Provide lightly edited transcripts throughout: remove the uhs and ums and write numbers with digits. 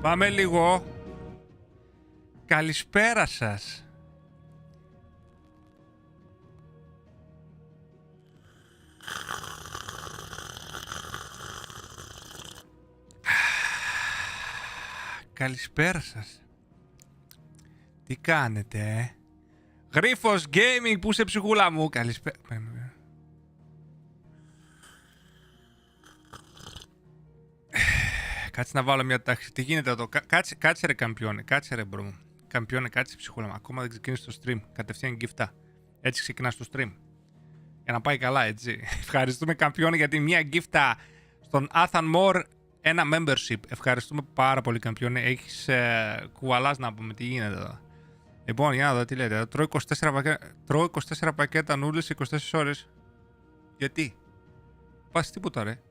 Πάμε λίγο. Καλησπέρα σας. Καλησπέρα σας. Τι κάνετε, Γρίφος Gaming, που είσαι ψυχούλα μου. Καλησπέρα. Κάτσε να βάλω μια τάξη. Τι γίνεται εδώ. Κάτσε ρε καμπιόνε. Κάτσε ρε μπρο μου. Καμπιόνε, κάτσε ψυχούλα μου. Ακόμα δεν ξεκίνησε το stream. Κατευθείαν γκυφτά. Έτσι ξεκινά το stream. Για να πάει καλά, έτσι. Ευχαριστούμε καμπιόνε γιατί μια γκυφτά στον Athan More. Ένα membership. Ευχαριστούμε πάρα πολύ καμπιόνε. Έχεις κουβαλάς να πούμε τι γίνεται εδώ. Λοιπόν, για να δω τι λέτε. Τρώω 24 πακέτα νούδλες σε 24 ώρες. Γιατί? Πας τίποτα ρε.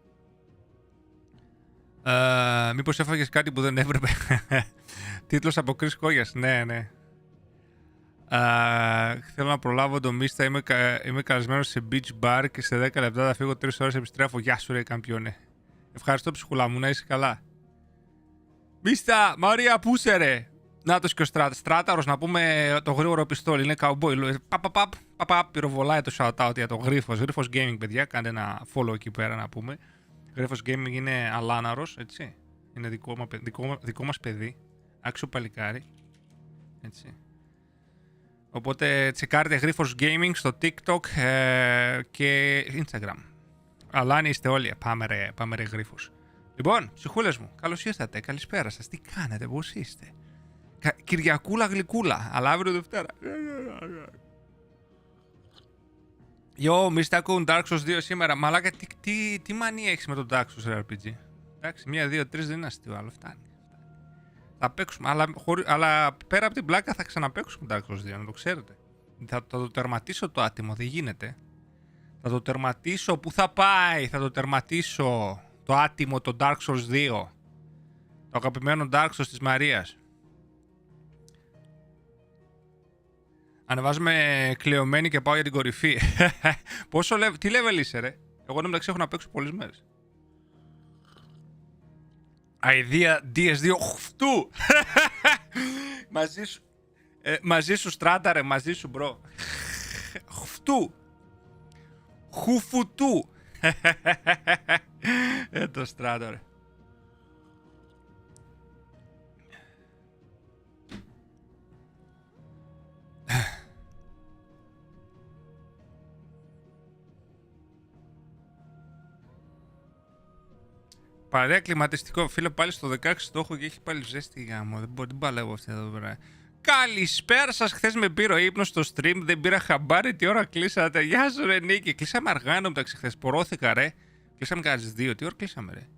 Μήπως έφαγες κάτι που δεν έπρεπε. Τίτλος από Chris Koyas. Ναι, ναι. Θέλω να προλάβω το Mysta. Είμαι καλεσμένος σε beach bar και σε 10 λεπτά θα φύγω 3 ώρες επιστρέφω. Γεια σου ρε καμπιόνε. Ευχαριστώ ψυχούλα μου, να είσαι καλά. Mysta, Μαρία, πού είσαι ρε. Νάτος και ο Στράταρος, να πούμε το γρήγορο πιστόλι. Είναι cowboy. Παπαπαπ, πυροβολάει το shout-out για το Γρίφος. Γρίφος Gaming, παιδιά, κάντε ένα follow εκεί πέρα να πούμε. Γρίφος Gaming είναι αλάναρος, έτσι. Είναι δικό μας παιδί. Άξιο παλικάρι. Έτσι. Οπότε τσεκάρετε Γρίφος Gaming στο TikTok και Instagram. Αλάνοι είστε όλοι. Πάμε ρε Γρίφος. Λοιπόν, ψυχούλες μου, καλώς ήρθατε. Καλησπέρα σας. Τι κάνετε, πώς είστε. Κυριακούλα γλυκούλα. Αλλά αύριο Δευτέρα. Yo, Mysta ακούν Dark Souls 2 σήμερα. Μαλάκα, τι μανία έχεις με τον Dark Souls RPG. Εντάξει, 1, 2, 3 δεν είναι αστείο, άλλο φτάνει. Θα παίξουμε, αλλά πέρα από την πλάκα θα ξαναπαίξουμε Dark Souls 2, να το ξέρετε. Θα το τερματίσω το άτιμο, δεν γίνεται. Θα το τερματίσω, πού θα πάει, θα το τερματίσω το άτιμο, το Dark Souls 2. Το αγαπημένο Dark Souls της Μαρίας. Ανεβάζουμε κλεωμένη και πάω για την κορυφή. Τι level είσαι ρε. Εγώ μεταξύ έχω να παίξω πολλές μέρες. Αηδία DS2 χουφτού. Μαζί σου. Μαζί σου Στράτα ρε, μαζί σου μπρο. Χουφτού. Χουφουτού. Το Στράτα ρε. Παρέα κλιματιστικό, φίλε, πάλι στο 16 το έχω και έχει πάλι ζέστη γάμο. Δεν παλεύω αυτή εδώ πέρα. Καλησπέρα σας. Χθες με πήρε ο ύπνος στο stream. Δεν πήρα χαμπάρι. Τι ώρα κλείσατε. Γεια σου, ρε Νίκη. Κλείσαμε αργά μεταξύ χθες. Πορώθηκα, ρε. Κλείσαμε κάτι στις 2. Τι ώρα κλείσαμε, ρε.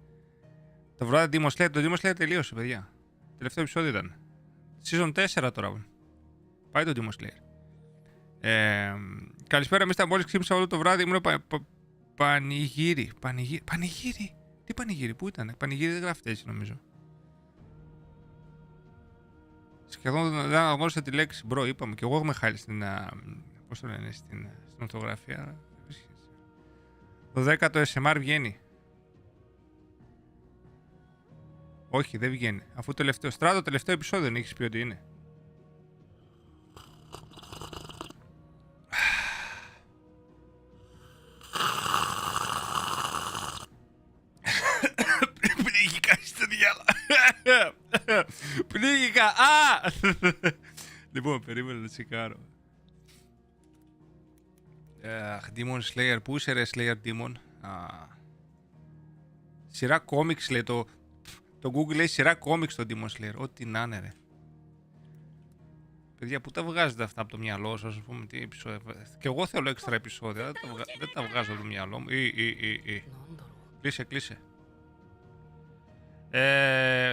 Το βράδυ Demon Slayer. Το Demon Slayer τελείωσε, παιδιά. Τελευταίο επεισόδιο ήταν. Season 4 τώρα. Πάει το Demon Slayer. Καλησπέρα. Mysta, μόλις ξύπνησα όλο το βράδυ. Ήμουν πανηγύρι. Πανηγύρι. Τι πανηγύρι, πού ήτανε. Πανηγύρι δεν γράφεται έτσι νομίζω. Σχεδόν δεν αναγνώρισα τη λέξη. Μπρο, είπαμε. Και εγώ είμαι χάλη στην. Πώς το λένε, στην ορθογραφία. Το 10ο SMR βγαίνει. Όχι, δεν βγαίνει. Αφού τελευταίο Στράτο, τελευταίο επεισόδιο δεν έχεις πει ότι είναι. Πνίγηκα στο διάλα. Πνίγηκα. Α! Λοιπόν, περίμενα να τσεκάρω. Demon Slayer. Πού είσαι ρε Slayer Demon? Σειρά κόμιξ λέει το Google, λέει σειρά κόμιξ το Demon Slayer. Ό,τι να είναι ρε. Παιδιά, πού τα βγάζετε αυτά από το μυαλό σας, ας πούμε, τι επεισόδια. Και εγώ θέλω έξτρα επεισόδια, δεν τα βγάζω από το μυαλό μου. Κλείσε, κλείσε.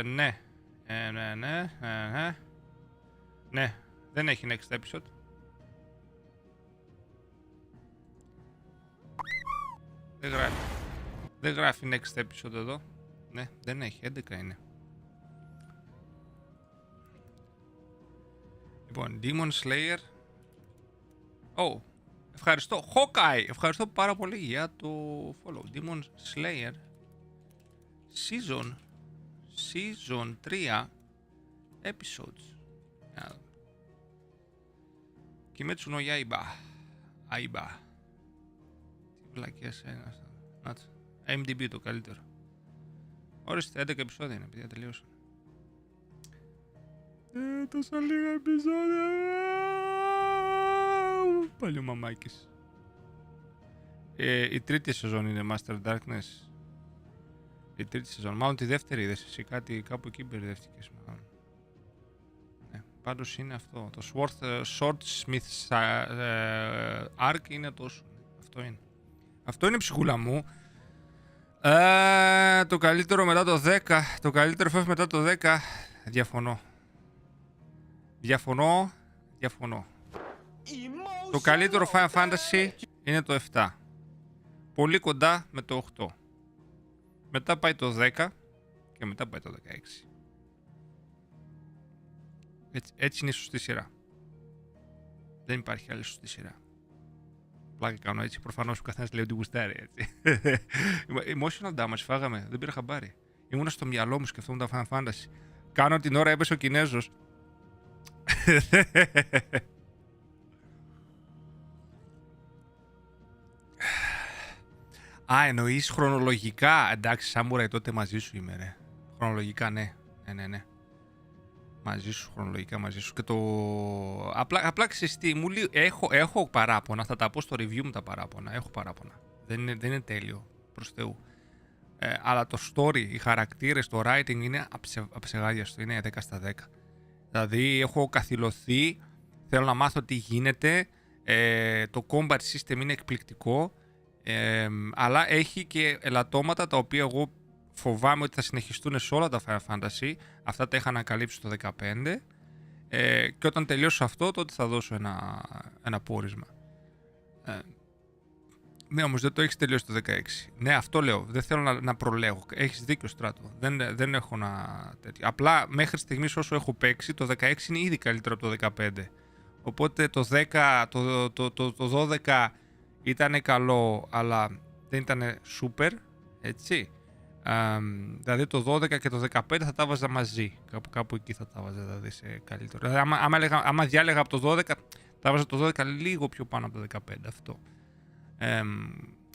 Ναι. Ναι, δεν έχει next episode. Δεν γράφει next episode εδώ. Ναι, δεν έχει, 11 είναι. Λοιπόν, Demon Slayer. Oh, ευχαριστώ. Hawkeye, ευχαριστώ πάρα πολύ για το follow. Demon Slayer. Season 3 episodes. Kimetsu no Yaiba. Aiba. Τι βλακίες είναι αυτά. IMDb το καλύτερο. Ορίστε, 11 επεισόδια είναι, παιδιά, τελείωσαν. Τόσα λίγα επεισόδια. Πάλι ο μαμάκης. Η τρίτη σεζόν είναι Master Darkness. Η τρίτη σεζόν. Μάλλον τη δεύτερη είδες εσύ. Κάπου εκεί μπερδεύτηκες μάλλον. Ναι, πάντως είναι αυτό. Το Swordsmith Arc είναι τόσο. Αυτό είναι. Αυτό είναι, ψυχούλα μου. Το καλύτερο μετά το 10. Το καλύτερο φεύγει μετά το 10. Διαφωνώ. Το καλύτερο Final Fantasy είναι το 7. Πολύ κοντά με το 8. Μετά πάει το 10 και μετά πάει το 16. Έτσι είναι η σωστή σειρά. Δεν υπάρχει άλλη σωστή σειρά. Πλάκα κάνω έτσι, προφανώς ο καθένας λέει ότι γουστάρει έτσι. Emotional damage φάγαμε, δεν πήρα χαμπάρι. Ήμουνα στο μυαλό μου, σκεφτόμουν τα Final Fantasy. Κάνω την ώρα έπεσε ο Κινέζος. Α, εννοείς χρονολογικά. Εντάξει, Σάμουραη, τότε μαζί σου είμαι, ρε. Χρονολογικά, ναι. Ναι. Μαζί σου, χρονολογικά μαζί σου. Και το... Απλά ξέρεις τι, έχω παράπονα. Θα τα πω στο review μου τα παράπονα. Έχω παράπονα. Δεν είναι τέλειο, προς Θεού. Αλλά το story, οι χαρακτήρες, το writing είναι αψεγάδιαστο. Είναι 10 στα 10. Δηλαδή, έχω καθυλωθεί. Θέλω να μάθω τι γίνεται. Το combat system είναι εκπληκτικό. Αλλά έχει και ελαττώματα τα οποία εγώ φοβάμαι ότι θα συνεχιστούν σε όλα τα Final Fantasy. Αυτά τα είχα ανακαλύψει το 15. Και όταν τελειώσω αυτό, τότε θα δώσω ένα πόρισμα. Ναι, όμως δεν το έχεις τελειώσει το 16. Ναι, αυτό λέω. Δεν θέλω να προλέγω. Έχεις δίκιο, Στράτο. Δεν έχω τέτοιο. Απλά μέχρι στιγμής όσο έχω παίξει, το 16 είναι ήδη καλύτερο από το 15. Οπότε το 10, το 12 ήταν καλό, αλλά δεν ήταν super, έτσι. Δηλαδή το 12 και το 15 θα τα βάζα μαζί. Κάπου εκεί θα τα βάζα, δηλαδή σε καλύτερο. Δηλαδή, άμα διάλεγα από το 12, θα βάζα το 12 λίγο πιο πάνω από το 15, αυτό.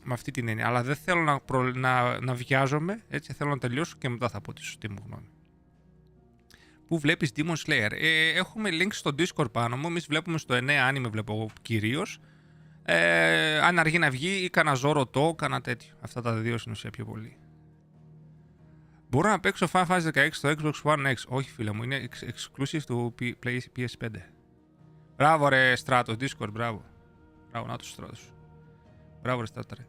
Με αυτή την έννοια. Αλλά δεν θέλω να βιάζομαι, έτσι. Θέλω να τελειώσω και μετά θα πω τη σωστή μου γνώμη. Πού βλέπεις Demon Slayer? Έχουμε link στο Discord πάνω μου. Εμείς βλέπουμε στο 9 anime, βλέπω εγώ κυρίως. Αν αργεί να βγει ή κάνα Zoro το, κάνα τέτοιο. Αυτά τα δύο στην ουσία πιο πολύ. Μπορώ να παίξω Final Fantasy 16 στο Xbox One X? Όχι, φίλε μου, είναι exclusive του PS5. Μπράβο ρε Στράτος, Discord, μπράβο. Μπράβο, να το Στράτος. Μπράβο ρε Στράτο, ρε.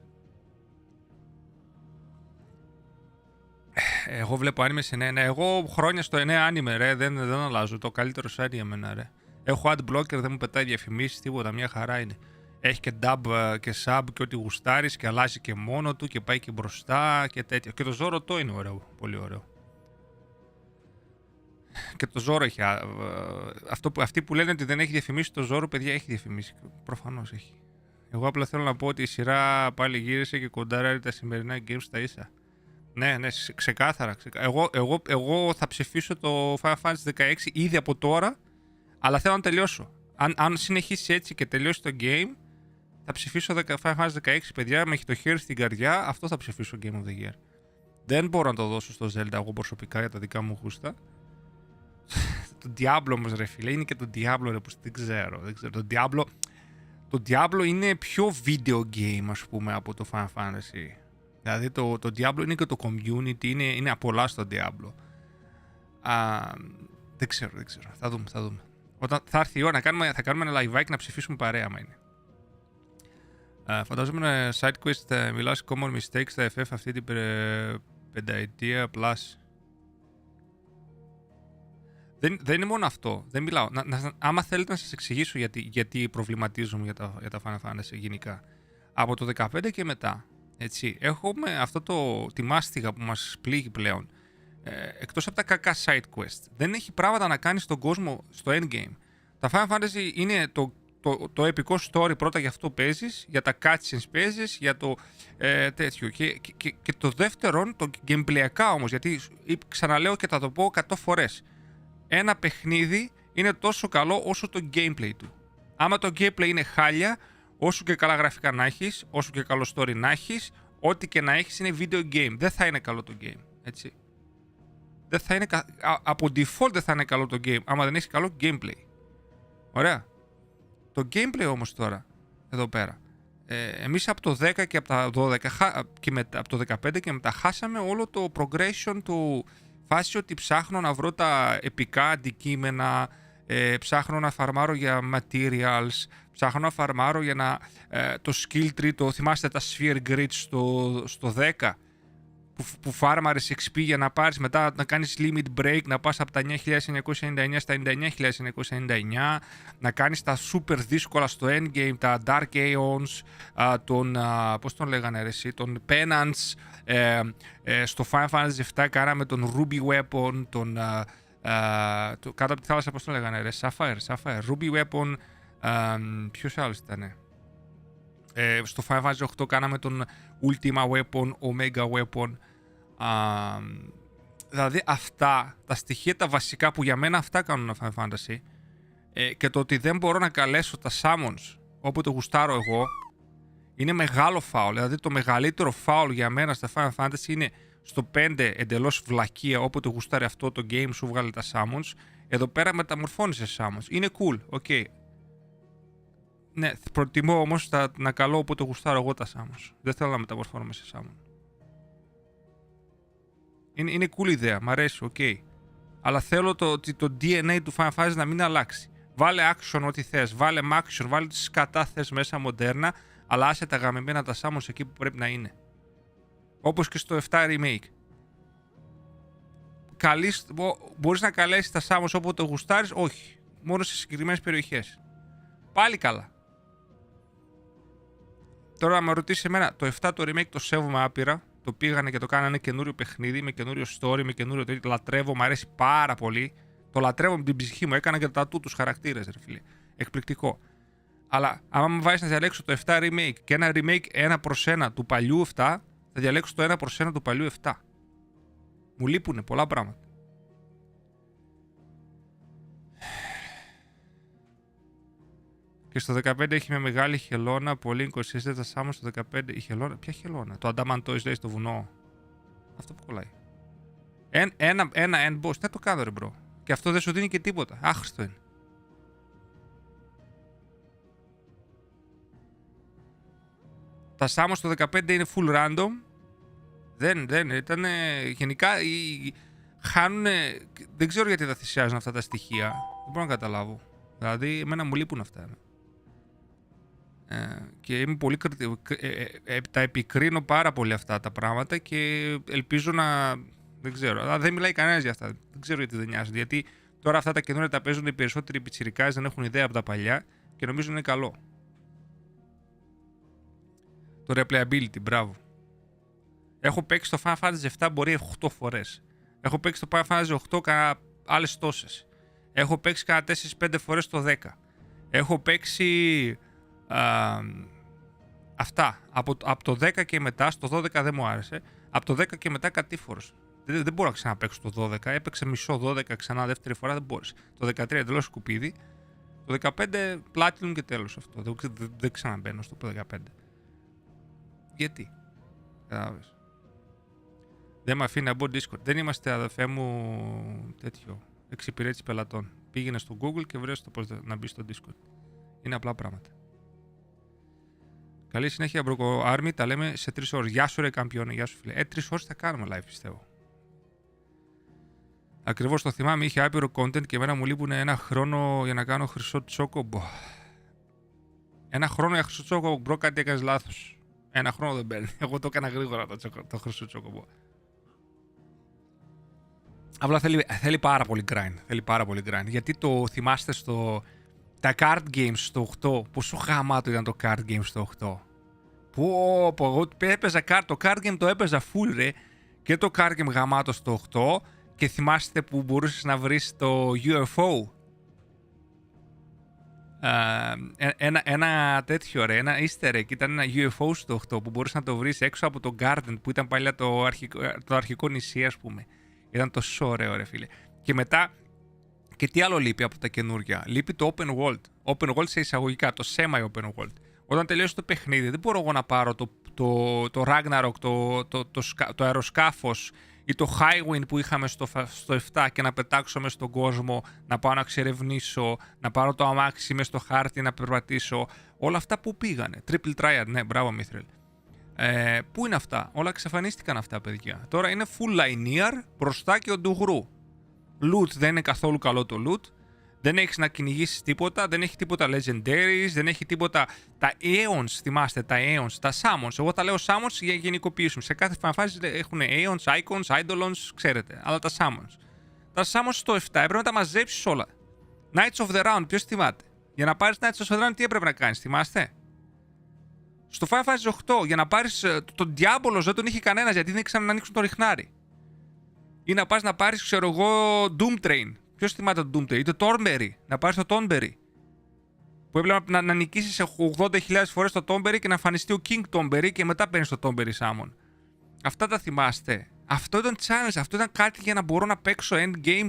Εγώ βλέπω anime σε 9. Εγώ χρόνια στο 9 anime, ρε, δεν αλλάζω. Το καλύτερο site για μένα, ρε. Έχω ad blocker, δεν μου πετάει διαφημίσεις, τίποτα, μια χαρά είναι. Έχει και dub και sub και ό,τι γουστάρεις και αλλάζει και μόνο του και πάει και μπροστά και τέτοια. Και το Zoro το είναι ωραίο, πολύ ωραίο. Και το Zoro έχει. Αυτοί που λένε ότι δεν έχει διαφημίσει το Zoro, παιδιά, έχει διαφημίσει. Προφανώς έχει. Εγώ απλά θέλω να πω ότι η σειρά πάλι γύρισε και κοντάρει τα σημερινά games στα ίσα. Ναι, ξεκάθαρα. Εγώ θα ψηφίσω το Final Fantasy 16 ήδη από τώρα, αλλά θέλω να τελειώσω. Αν συνεχίσει έτσι και τελειώσει το game, θα ψηφίσω Final Fantasy 16, παιδιά, με έχει το χέρι στην καρδιά, αυτό θα ψηφίσω Game of the Year. Δεν μπορώ να το δώσω στο Zelda εγώ προσωπικά για τα δικά μου γούστα. Το Diablo όμως, ρε φίλε, είναι και το Diablo, ρε, δεν ξέρω. Το Diablo είναι πιο video game, ας πούμε, από το Final Fantasy. Δηλαδή το Diablo είναι και το community, είναι απολά στο Diablo. Δεν ξέρω. Θα δούμε. Όταν θα έρθει η ώρα θα κάνουμε ένα live να ψηφίσουμε παρέα, άμα είναι. Φαντάζομαι ένα side quest μιλάς common mistakes στα FF αυτή την πενταετία plus. Δεν είναι μόνο αυτό. Δεν μιλάω. Άμα θέλετε να σας εξηγήσω γιατί προβληματίζομαι για τα Final Fantasy γενικά. Από το 15 και μετά. Έτσι, έχουμε τη μάστιγα που μας πλήγει πλέον. Εκτός από τα κακά side quest. Δεν έχει πράγματα να κάνει στον κόσμο στο endgame. Τα Final Fantasy είναι το επικό story πρώτα για αυτό παίζεις, για τα cutscenes παίζεις, για το τέτοιο. Και το δεύτερον, το gameplayακά όμως, γιατί ξαναλέω και θα το πω 100 φορές. Ένα παιχνίδι είναι τόσο καλό όσο το gameplay του. Άμα το gameplay είναι χάλια, όσο και καλά γραφικά να έχεις, όσο και καλό story να έχεις, ό,τι και να έχεις είναι video game. Δεν θα είναι καλό το game, έτσι. Δεν θα είναι, από default δεν θα είναι καλό το game, άμα δεν έχεις καλό gameplay. Ωραία. Το gameplay όμως τώρα, εδώ πέρα, εμείς από το 10 και από τα 12 και από το 15 και μετά χάσαμε όλο το progression του φάση ότι ψάχνω να βρω τα επικά αντικείμενα, ψάχνω να φαρμάρω για materials, ψάχνω να φαρμάρω για να το skill tree, θυμάστε τα sphere grids στο 10 που φάρμαρες XP για να πάρεις μετά να κάνεις limit break, να πας από τα 9.999 στα 99.999, να κάνεις τα super δύσκολα στο endgame, τα Dark Aeons, πώς τον λέγανε ρε εσύ, τον Penance, στο Final Fantasy 7 κάναμε τον Ruby Weapon, κάτω από τη θάλασσα πώς τον λέγανε ρε, Sapphire, Ruby Weapon, ποιος άλλος ήτανε. Στο Final Fantasy 8 κάναμε τον Ultima Weapon, Omega Weapon. Δηλαδή αυτά τα στοιχεία τα βασικά που για μένα αυτά κάνουν ένα Final Fantasy, και το ότι δεν μπορώ να καλέσω τα summons όποτε γουστάρω εγώ είναι μεγάλο foul. Δηλαδή το μεγαλύτερο foul για μένα στα Final Fantasy είναι στο 5 εντελώς βλακεία, όποτε γουστάρει αυτό το game σου βγάλει τα summons. Εδώ πέρα μεταμορφώνεις σε summons. Είναι cool, ok. Ναι, προτιμώ όμως να καλώ όποτε γουστάρω εγώ τα summons. Δεν θέλω να μεταμορφώνομαι σε summon. Είναι cool ιδέα, μ' αρέσει, ok. Αλλά θέλω το DNA του Final Fantasy να μην αλλάξει. Βάλε action ό,τι θες, βάλε action, βάλε τις σκατά θες μέσα μοντέρνα, αλλά άσε τα γαμημένα τα summons εκεί που πρέπει να είναι. Όπως και στο 7 remake. Μπορείς να καλέσεις τα summons όποτε γουστάρεις, όχι. Μόνο σε συγκεκριμένες περιοχές. Πάλι καλά. Τώρα, με ρωτήσει εμένα, το 7 το remake το σέβομαι άπειρα. Το πήγανε και το κάνανε καινούριο παιχνίδι, με καινούριο story, με καινούριο τέτοιο. Το λατρεύω, μου αρέσει πάρα πολύ. Το λατρεύω με την ψυχή μου. Έκανα και τα τους χαρακτήρες, ρε φίλε. Εκπληκτικό. Αλλά άμα με βάζεις να διαλέξω το 7 remake και ένα remake 1/1 του παλιού 7, θα διαλέξω το 1/1 του παλιού 7. Μου λείπουνε πολλά πράγματα. Και στο 15 έχει μια μεγάλη χελώνα, πολύ inconsistent, σαν στο 15 η χελώνα. Ποια χελώνα? Το ανταμαντόις λέει στο βουνό. Αυτό που κολλάει. Ένα end boss. Δεν το κάνω ρε μπρο. Και αυτό δεν σου δίνει και τίποτα. Άχρηστο είναι. Τα summons στο 15 είναι full random. Δεν ήταν. Γενικά χάνουνε. Δεν ξέρω γιατί τα θυσιάζουν αυτά τα στοιχεία. Δεν μπορώ να καταλάβω. Δηλαδή, εμένα μου λείπουν αυτά. Και είμαι πολύ τα επικρίνω πάρα πολύ αυτά τα πράγματα και ελπίζω να. Δεν ξέρω. Αλλά δεν μιλάει κανένας για αυτά. Δεν ξέρω γιατί δεν νοιάζονται. Γιατί τώρα αυτά τα καινούργια τα παίζουν οι περισσότεροι πιτσιρικάδες, δεν έχουν ιδέα από τα παλιά και νομίζουν είναι καλό. Το replayability, μπράβο. Έχω παίξει το Final Fantasy 7 μπορεί 8 φορές. Έχω παίξει το Final Fantasy 8 άλλες τόσες. Έχω παίξει κάνα 4-5 φορές το 10. Έχω παίξει αυτά. Από το 10 και μετά, στο 12 δεν μου άρεσε. Από το 10 και μετά κατήφορος. Δεν μπορώ να ξαναπαίξω το 12. Έπαιξε μισό 12 ξανά δεύτερη φορά, δεν μπόρεσε. Το 13 εντελώς σκουπίδι. Το 15 platinum και τέλος αυτό. Δεν ξαναμπαίνω στο 15. Γιατί? Κατάλαβες. Δεν με αφήνει να μπω Discord. Δεν είμαστε αδερφέ μου τέτοιο. Εξυπηρέτηση πελατών. Πήγαινε στο Google και βρες το πώς να μπει στο Discord. Είναι απλά πράγματα. Καλή συνέχεια, Μπροκο Army. Τα λέμε σε 3 ώρες. Γεια σου, ρε καμπιόνε. Γεια σου, φίλε. 3 ώρες θα κάνουμε live, πιστεύω. Ακριβώς το θυμάμαι. Είχε άπειρο content και εμένα μου λείπουν ένα χρόνο για να κάνω χρυσό τσόκομπο. Ένα χρόνο για χρυσό τσόκομπο, μπρο, κάτι έκανες λάθος. Ένα χρόνο δεν παίρνει. Εγώ το έκανα γρήγορα το χρυσό τσόκομπο. Απλά θέλει πάρα πολύ grind. Θέλει πάρα πολύ grind. Γιατί το θυμάστε τα card games στο 8. Πόσο γαμάτο ήταν το card game στο 8. Πω, εγώ έπαιζα το card game το έπαιζα full ρε. Και το card game γαμάτο στο 8. Και θυμάστε που μπορούσες να βρεις το UFO. ένα τέτοιο ρε, ένα easter egg, ήταν ένα UFO στο 8 που μπορείς να το βρεις έξω από το Garden που ήταν παλιά το αρχικό νησί, ας πούμε. Ήταν τόσο ωραίο ρε φίλε. Και μετά, και τι άλλο λείπει από τα καινούργια? Λείπει το open world. Open world σε εισαγωγικά, το semi-open world. Όταν τελειώσει το παιχνίδι, δεν μπορώ εγώ να πάρω το Ragnarok, το αεροσκάφος ή το Highwind που είχαμε στο 7 και να πετάξω μες στον κόσμο, να πάω να εξερευνήσω, να πάρω το αμάξι μες στο χάρτη, να περπατήσω. Όλα αυτά που πήγανε. Triple Triad, ναι, μπράβο Μίθρελ. Πού είναι αυτά? Όλα εξαφανίστηκαν αυτά, παιδιά. Τώρα είναι full linear μπροστά και ο ντουγρού. Loot δεν είναι καθόλου καλό το loot. Δεν έχεις να κυνηγήσεις τίποτα, δεν έχει τίποτα legendaries, δεν έχει τίποτα. Τα aeons, θυμάστε, τα aeons, τα summons. Εγώ τα λέω summons για γενικοποιήσουμε. Σε κάθε φάση έχουν aeons, icons, eidolons, ξέρετε. Αλλά τα summons. Τα summons στο 7 έπρεπε να τα μαζέψεις όλα. Knights of the Round, ποιος θυμάται? Για να πάρεις Knights of the Round, τι έπρεπε να κάνεις, θυμάστε? Στο Final Fantasy 8, για να πάρεις τον Diabolos δεν τον είχε κανένας γιατί δεν ήξεραν να ανοίξουν το ριχνάρι. Ή να πας να πάρεις, ξέρω εγώ, Doom Train. Ποιος θυμάται το Doom Train? Ή το Thornberry. Να πάρεις το Thornberry. Που έπρεπε να νικήσεις 80.000 φορές το Thornberry και να εμφανιστεί ο King Thornberry και μετά παίρνεις το Thornberry Summon. Αυτά τα θυμάστε? Αυτό ήταν challenge. Αυτό ήταν κάτι για να μπορώ να παίξω endgame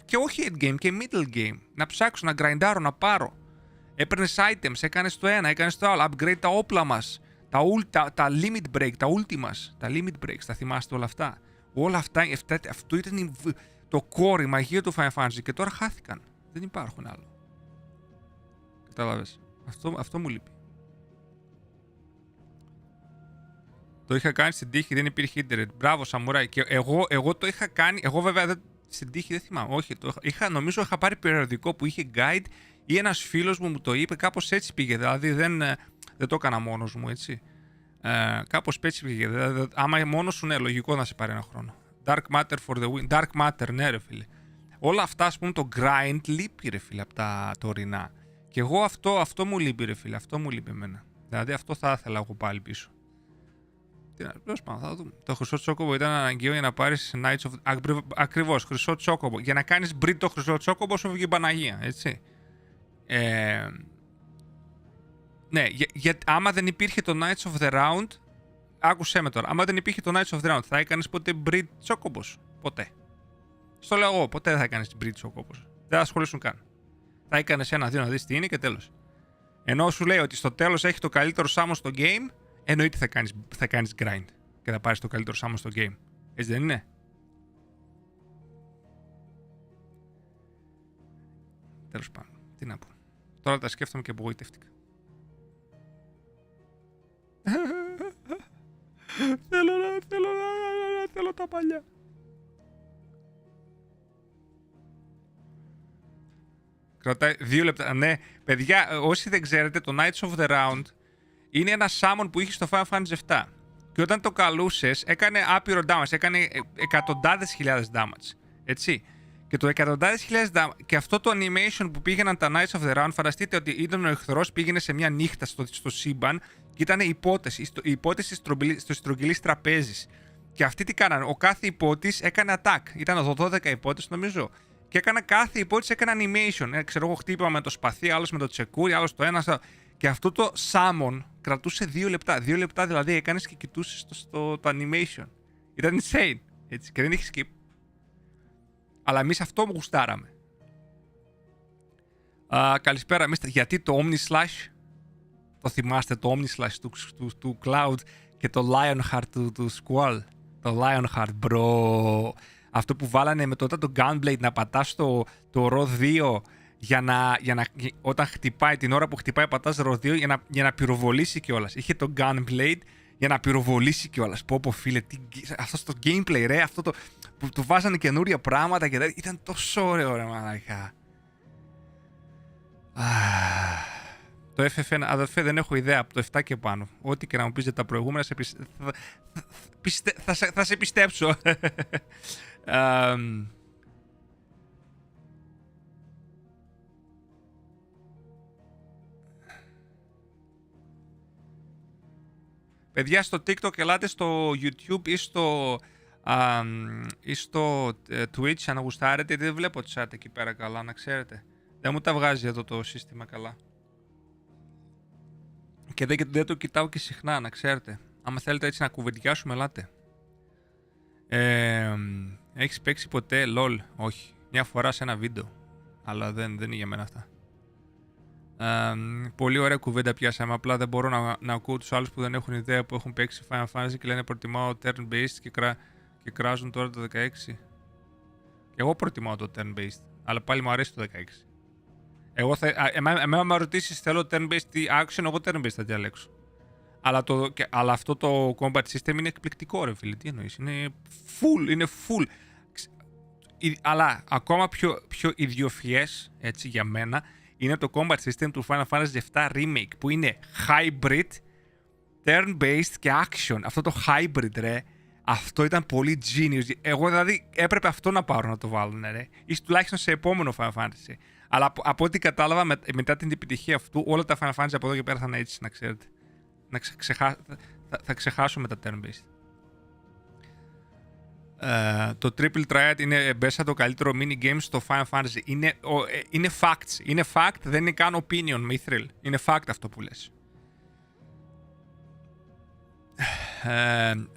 και όχι endgame και middle game. Να ψάξω, να grindάρω, να πάρω. Έπαιρνες items, έκανες το ένα, έκανες το άλλο. Upgrade τα όπλα μας. Τα limit break, τα ulti μας. Τα limit breaks, τα θυμάστε όλα αυτά? Όλα αυτά, αυτό ήταν το core, η μαγεία του Final Fantasy και τώρα χάθηκαν. Δεν υπάρχουν άλλο. Κατάλαβες. Αυτό μου λείπει. Το είχα κάνει στην τύχη, δεν υπήρχε internet. Μπράβο, Σαμουράι. Και εγώ το είχα κάνει. Εγώ βέβαια στην τύχη δεν θυμάμαι. Όχι, νομίζω είχα πάρει περιοδικό που είχε guide ή ένας φίλος μου το είπε. Κάπως έτσι πήγε. Δηλαδή δεν το έκανα μόνος μου, έτσι. Κάπως έτσι πήγε. Δηλαδή, άμα μόνος σου, ναι, λογικό να σε πάρει ένα χρόνο. Dark matter for the win. Dark matter, ναι, ρε φίλε. Όλα αυτά, ας πούμε, το grind λείπει, ρε φίλε, από τα τωρινά. Και εγώ αυτό μου λείπει, ρε φίλε. Αυτό μου λείπει εμένα. Δηλαδή αυτό θα ήθελα εγώ πάλι πίσω. Τέλος πάντων, θα δούμε. Το χρυσό τσόκομπο ήταν αναγκαίο για να πάρεις Knights of... Ακριβώς, χρυσό τσόκομπο. Για να κάνεις breed το χρυσό τσόκομπο σου βγει η Παναγία, έτσι. Ναι, άμα δεν υπήρχε το Knights of the Round, άκουσέ με τώρα, άμα δεν υπήρχε το Knights of the Round, θα έκανες ποτέ breed τσόκομπος? Ποτέ. Στο λέω εγώ, ποτέ δεν θα έκανες breed τσόκομπος. Δεν θα ασχολήσουν καν. Θα έκανες ένα-δύο να δεις τι είναι και τέλος. Ενώ σου λέει ότι στο τέλος έχει το καλύτερο summon στο game, εννοείται θα κάνεις grind και θα πάρεις το καλύτερο summon στο game. Έτσι δεν είναι? Τέλος πάντων, τι να πω. Τώρα τα σκέφτομαι και απογοητεύτηκα. Θέλω τα παλιά. Κρατάει 2 λεπτά. Ναι, παιδιά, όσοι δεν ξέρετε, το Knights of the Round είναι ένα summon που είχε στο Final Fantasy 7. Και όταν το καλούσες, έκανε άπειρο damage. Έκανε εκατοντάδες χιλιάδες damage. Έτσι. Και το εκατοντάδες χιλιάδες damage. Και αυτό το animation που πήγαιναν τα Knights of the Round, φανταστείτε ότι ήταν ο εχθρός, πήγαινε σε μια νύχτα στο σύμπαν και ήταν η υπότεση στο στρογγυλής τραπέζης. Και αυτοί τι κάνανε? Ο κάθε υπότης έκανε attack. Ήταν 12 υπότες, νομίζω. Και έκανα κάθε υπότης, έκανε animation. Ξέρω εγώ, χτύπημα με το σπαθί, άλλος με το τσεκούρι, άλλος το ένα. Και αυτό το summon κρατούσε 2 λεπτά. 2 λεπτά δηλαδή έκανες και κοιτούσες το animation. Ήταν insane. Έτσι, και δεν είχε skip. Αλλά εμείς αυτό μου γουστάραμε. Καλησπέρα, Mysta. Γιατί το Omni Slash? Το θυμάστε το Omni Slash του Cloud και το Lionheart του Squall? Το Lionheart, bro. Αυτό που βάλανε με τότε το Gunblade να πατάς το RO 2 όταν χτυπάει, την ώρα που χτυπάει πατάς RO 2 για να πυροβολήσει κιόλας. Είχε το Gunblade για να πυροβολήσει κιόλας. Πω φίλε, αυτό το gameplay ρε, αυτό που του βάζανε καινούρια πράγματα και ήταν τόσο ωραίο ρε μαλάκα. Το FF1, αδερφέ, δεν έχω ιδέα από το 7 και πάνω. Ό,τι και να μου πεις για τα προηγούμενα, θα σε πιστέψω. Παιδιά, στο TikTok ελάτε στο YouTube ή στο Twitch αν γουστάρετε, γιατί δεν βλέπω chat εκεί πέρα καλά, να ξέρετε. Δεν μου τα βγάζει εδώ το σύστημα καλά. Και δεν το κοιτάω και συχνά, να ξέρετε. Άμα θέλετε έτσι να κουβεντιάσουμε, ελάτε. Έχεις παίξει ποτέ LOL? Όχι. Μια φορά σε ένα βίντεο. Αλλά δεν είναι για μένα αυτά. Πολύ ωραία κουβέντα πιάσαμε. Απλά δεν μπορώ να ακούω τους άλλους που δεν έχουν ιδέα, που έχουν παίξει Final Fantasy και λένε προτιμάω turn-based και κράζουν τώρα το 16. Και εγώ προτιμάω το turn-based. Αλλά πάλι μου αρέσει το 16. Εμένα με ρωτήσεις θέλω turn-based ή action, εγώ turn-based θα διαλέξω. Αλλά αυτό το combat system είναι εκπληκτικό, ρε φίλε. Τι εννοείς? Είναι full. Αλλά ακόμα πιο ιδιοφιές, έτσι, για μένα, είναι το combat system του Final Fantasy VII Remake, που είναι hybrid, turn-based και action. Αυτό το hybrid, ρε, αυτό ήταν πολύ genius. Εγώ δηλαδή έπρεπε αυτό να πάρω να το βάλουν, ρε. Ή τουλάχιστον σε επόμενο Final Fantasy. Αλλά από ό,τι κατάλαβα μετά την επιτυχία αυτού, όλα τα Final Fantasy από εδώ και πέρα θα είναι έτσι, να ξέρετε. Θα ξεχάσουμε τα turn-based. Το Triple Triad είναι μπέσα το καλύτερο mini-game στο Final Fantasy. Είναι facts. Είναι fact, δεν είναι καν opinion, Mithril. Είναι fact αυτό που λες.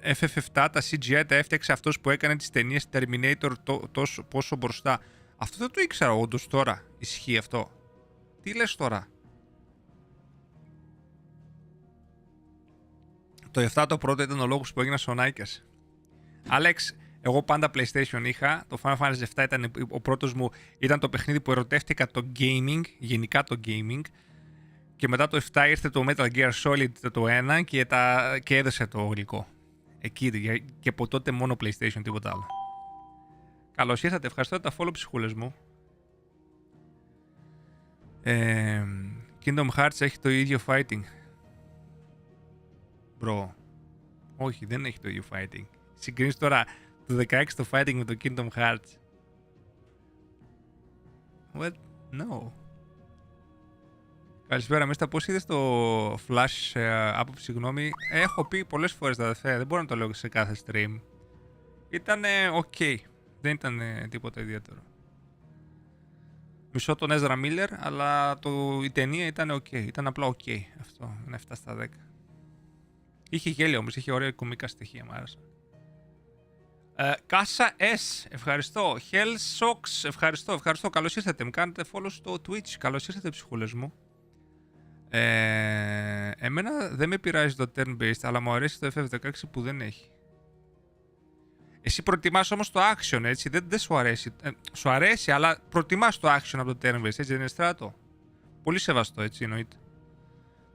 FF7, τα CGI τα έφτιαξε αυτός που έκανε τις ταινίες Terminator τόσο πόσο μπροστά. Αυτό δεν το ήξερα όντως τώρα. Ισχύει αυτό? Τι λες τώρα? Το 7 το πρώτο ήταν ο λόγος που έγινα Σονάικας. Άλεξ, εγώ πάντα PlayStation είχα. Το Final Fantasy 7 ήταν ο πρώτος μου. Ήταν το παιχνίδι που ερωτεύτηκα το gaming, γενικά το gaming. Και μετά το 7 ήρθε το Metal Gear Solid το 1 και έδωσε το γλυκό. Εκεί και από τότε μόνο PlayStation, τίποτα άλλο. Καλώς ήρθατε, ευχαριστώ τα follow ψυχούλες μου. Kingdom Hearts έχει το ίδιο fighting. Bro, όχι, δεν έχει το ίδιο fighting. Συγκρίνεις τώρα το 16 το fighting με το Kingdom Hearts. What? No. Καλησπέρα, Mysta. Πώς είδες το Flash άποψη γνώμη? Έχω πει πολλές φορές, αδερφέ. Δεν μπορώ να το λέω σε κάθε stream. Ήταν ok. Δεν ήταν τίποτα ιδιαίτερο. Μισό τον Ezra Miller, αλλά η ταινία ήταν ok. Ήταν απλά ok. Αυτό είναι 7 στα 10. Είχε γέλιο όμως, είχε ωραία κομικά στοιχεία, μου άρεσαν. Κάσα S, ευχαριστώ. Hell Socks, ευχαριστώ. Καλώς ήρθατε. Μου κάνετε follow στο Twitch. Καλώς ήρθατε, ψυχούλες μου. Εμένα δεν με πειράζει το turn-based, αλλά μου αρέσει το FF16 που δεν έχει. Εσύ προτιμάς όμως το action, έτσι, δεν σου αρέσει. Σου αρέσει, αλλά προτιμάς το action από το turn-based, έτσι δεν είναι, Στράτο? Πολύ σεβαστό, έτσι εννοείται.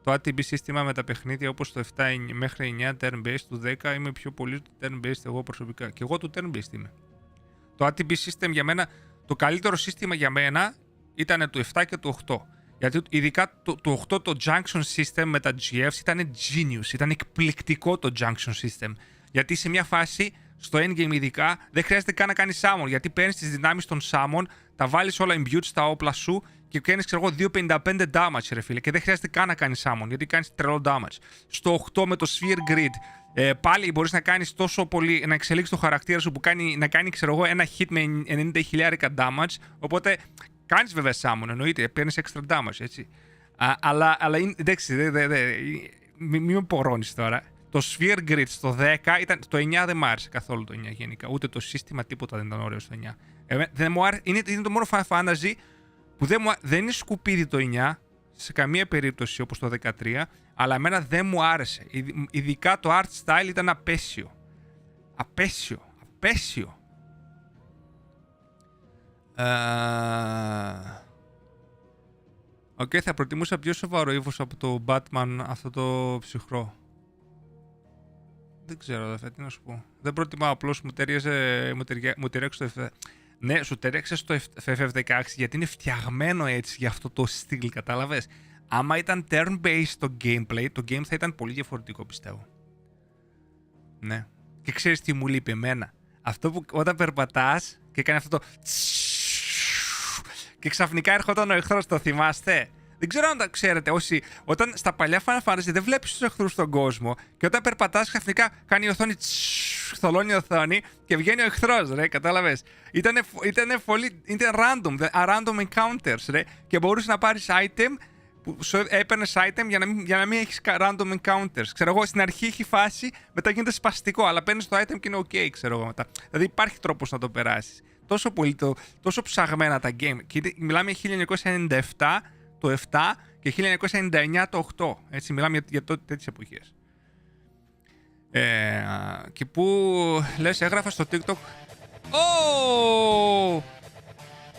Το ATB σύστημα με τα παιχνίδια όπως το 7 μέχρι 9 turn-based, του 10 είμαι πιο πολύ του turn-based εγώ προσωπικά. Και εγώ του turn-based είμαι. Το ATB system για μένα, το καλύτερο σύστημα για μένα ήταν το 7 και το 8. Γιατί ειδικά το 8 το junction system με τα GFs ήταν genius, ήταν εκπληκτικό το junction system. Γιατί σε μια φάση, στο endgame ειδικά, δεν χρειάζεται καν να κάνεις summon, γιατί παίρνεις τις δυνάμεις των summon, τα βάλεις όλα imbued στα όπλα σου και κάνεις, ξέρω εγώ, 255 damage, ρε φίλε, και δεν χρειάζεται καν να κάνεις summon, γιατί κάνεις τρελό damage. Στο 8 με το sphere grid, πάλι μπορείς να κάνεις τόσο πολύ, να εξελίξεις το χαρακτήρα σου που να κάνει, ξέρω εγώ, ένα hit με 90.000 damage, οπότε κάνεις βέβαια summon, εννοείται, παίρνεις extra damage, έτσι. Αλλά εντάξει, μην με πορώνεις τώρα. Το Sphere Grid στο 10 ήταν. Το 9 δεν μ' άρεσε καθόλου το 9 γενικά. Ούτε το σύστημα, τίποτα δεν ήταν ωραίο στο 9. Δεν μου άρεσε, είναι το μόνο Final Fantasy που δεν είναι σκουπίδι το 9 σε καμία περίπτωση όπως το 13, αλλά εμένα δεν μου άρεσε. Ειδικά το art style ήταν απέσιο. Απέσιο. Οκ, θα προτιμούσα πιο σοβαρό ύφος από το Batman, αυτό το ψυχρό. Δεν ξέρω, τι να σου πω. Δεν προτιμάω, απλώς μου ταιριάξε το FF. Ναι, σου ταιριάξε στο FF16 γιατί είναι φτιαγμένο έτσι για αυτό το στυλ, κατάλαβες. Άμα ήταν turn-based το gameplay, το game θα ήταν πολύ διαφορετικό, πιστεύω. Ναι. Και ξέρεις τι μου λείπει εμένα? Αυτό που όταν περπατάς και έκανε αυτό το και ξαφνικά έρχονταν ο εχθρός, το θυμάστε? Δεν ξέρω αν τα ξέρετε όσοι, όταν στα παλιά Final Fantasy δεν βλέπεις τους εχθρούς στον κόσμο και όταν περπατάς ξαφνικά κάνει η οθόνη, θολώνει η οθόνη και βγαίνει ο εχθρός, ρε, κατάλαβες. Ήταν random encounters, ρε, και μπορούσες να πάρεις item που σου έπαιρνες item για να μην έχεις random encounters. Ξέρω εγώ, στην αρχή έχει φάση, μετά γίνεται σπαστικό, αλλά παίρνεις το item και είναι ok, ξέρω εγώ μετά. Δηλαδή υπάρχει τρόπος να το περάσεις. Τόσο ψαγμένα τα game. Και μιλάμε για 1997 το 7 και 1999 το 8. Έτσι, μιλάμε για τέτοιες εποχές. Και που λες, έγραφα στο TikTok.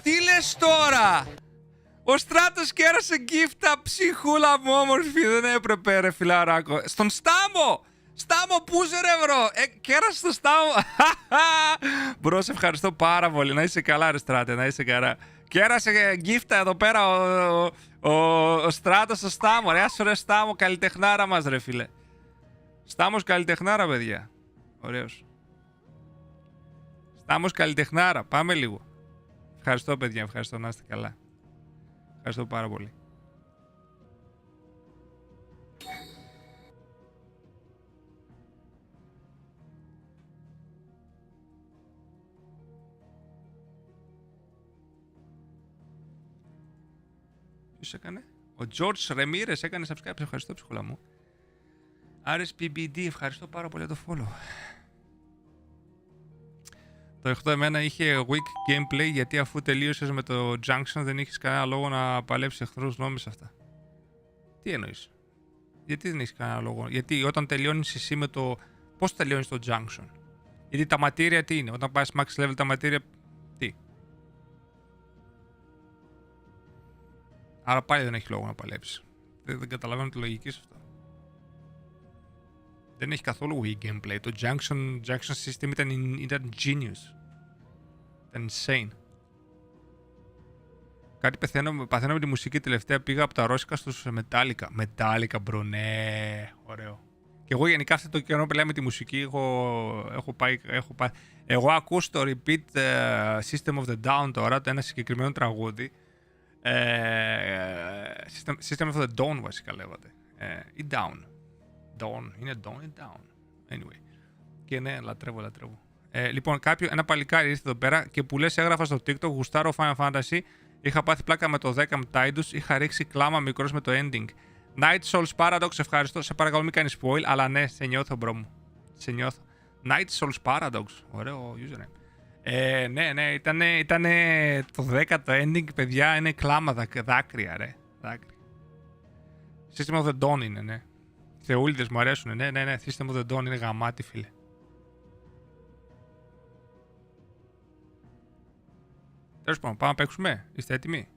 Τι λες τώρα! Ο Στράτος κέρασε γκίφτα, ψυχούλα μου όμορφη. Δεν έπρεπε ρε φιλαράκο. Στον Στάμο! Στάμο, πού είσαι ρε μπρο! Κέρασε το Στάμο! Μπρο, σε ευχαριστώ πάρα πολύ. Να είσαι καλά ρε Στράτε, να είσαι καλά. Κέρασε γκίφτα εδώ πέρα ο Στράτος στο Στάμο. Ρε άσο ρε Στάμο, καλλιτεχνάρα μας ρε φίλε. Στάμος καλλιτεχνάρα παιδιά. Ωραίος. Στάμος καλλιτεχνάρα, πάμε λίγο. Ευχαριστώ παιδιά, ευχαριστώ, να είστε καλά. Ευχαριστώ πάρα πολύ. Ποιος έκανε? Ο George Ramirez έκανε subscribe. Ευχαριστώ ψυχούλα μου. RSPBD, ευχαριστώ πάρα πολύ για το follow. Το 8 εμένα είχε weak gameplay γιατί αφού τελείωσες με το Junction δεν είχες κανένα λόγο να παλέψεις εχθρούς νόμις αυτά. Τι εννοείς? Γιατί δεν έχεις κανένα λόγο? Γιατί όταν τελειώνεις εσύ με το... Πώς τελειώνεις το Junction? Γιατί τα ματήρια τι είναι? Όταν πας max level τα ματήρια... Τι? Άρα πάλι δεν έχει λόγο να παλέψεις. Δεν καταλαβαίνω τη λογική σε αυτό. Δεν έχει καθόλου weak gameplay. Το Junction system ήταν genius. Ήταν insane. Κάτι παθαίνω με τη μουσική τελευταία. Πήγα από τα ρώσικα στους Metallica. Metallica μπρο, ναι. Ωραίο. Και εγώ γενικά αυτό το καιρό που λέμε τη μουσική έχω πάει. Εγώ ακούω στο repeat System of the Down τώρα, το ένα συγκεκριμένο τραγούδι. System of the Dawn βασικά λέγονται. Ή Down. Dawn. Είναι Dawn ή Down. Anyway. Και ναι, λατρεύω. Λοιπόν, ένα παλικάρι ήρθε εδώ πέρα και που λες έγραφα στο TikTok, γουστάρω Final Fantasy, είχα πάθει πλάκα με το 10 Tidus, είχα ρίξει κλάμα μικρός με το ending. Night Souls Paradox, ευχαριστώ, σε παρακαλώ μην κάνεις spoil, αλλά ναι, σε νιώθω μπρο μου. Σε νιώθω. Night Souls Paradox, ωραίο username. Ναι, ήταν το 10 το ending, παιδιά, είναι κλάμα, δάκρυα, ρε. Δάκρυα. System of the Dawn είναι, ναι. Θεούλιδες μου αρέσουν, ναι, System of the Dawn είναι γαμάτι, φίλε. Τέλος πάντων, πάμε να παίξουμε. Είστε έτοιμοι?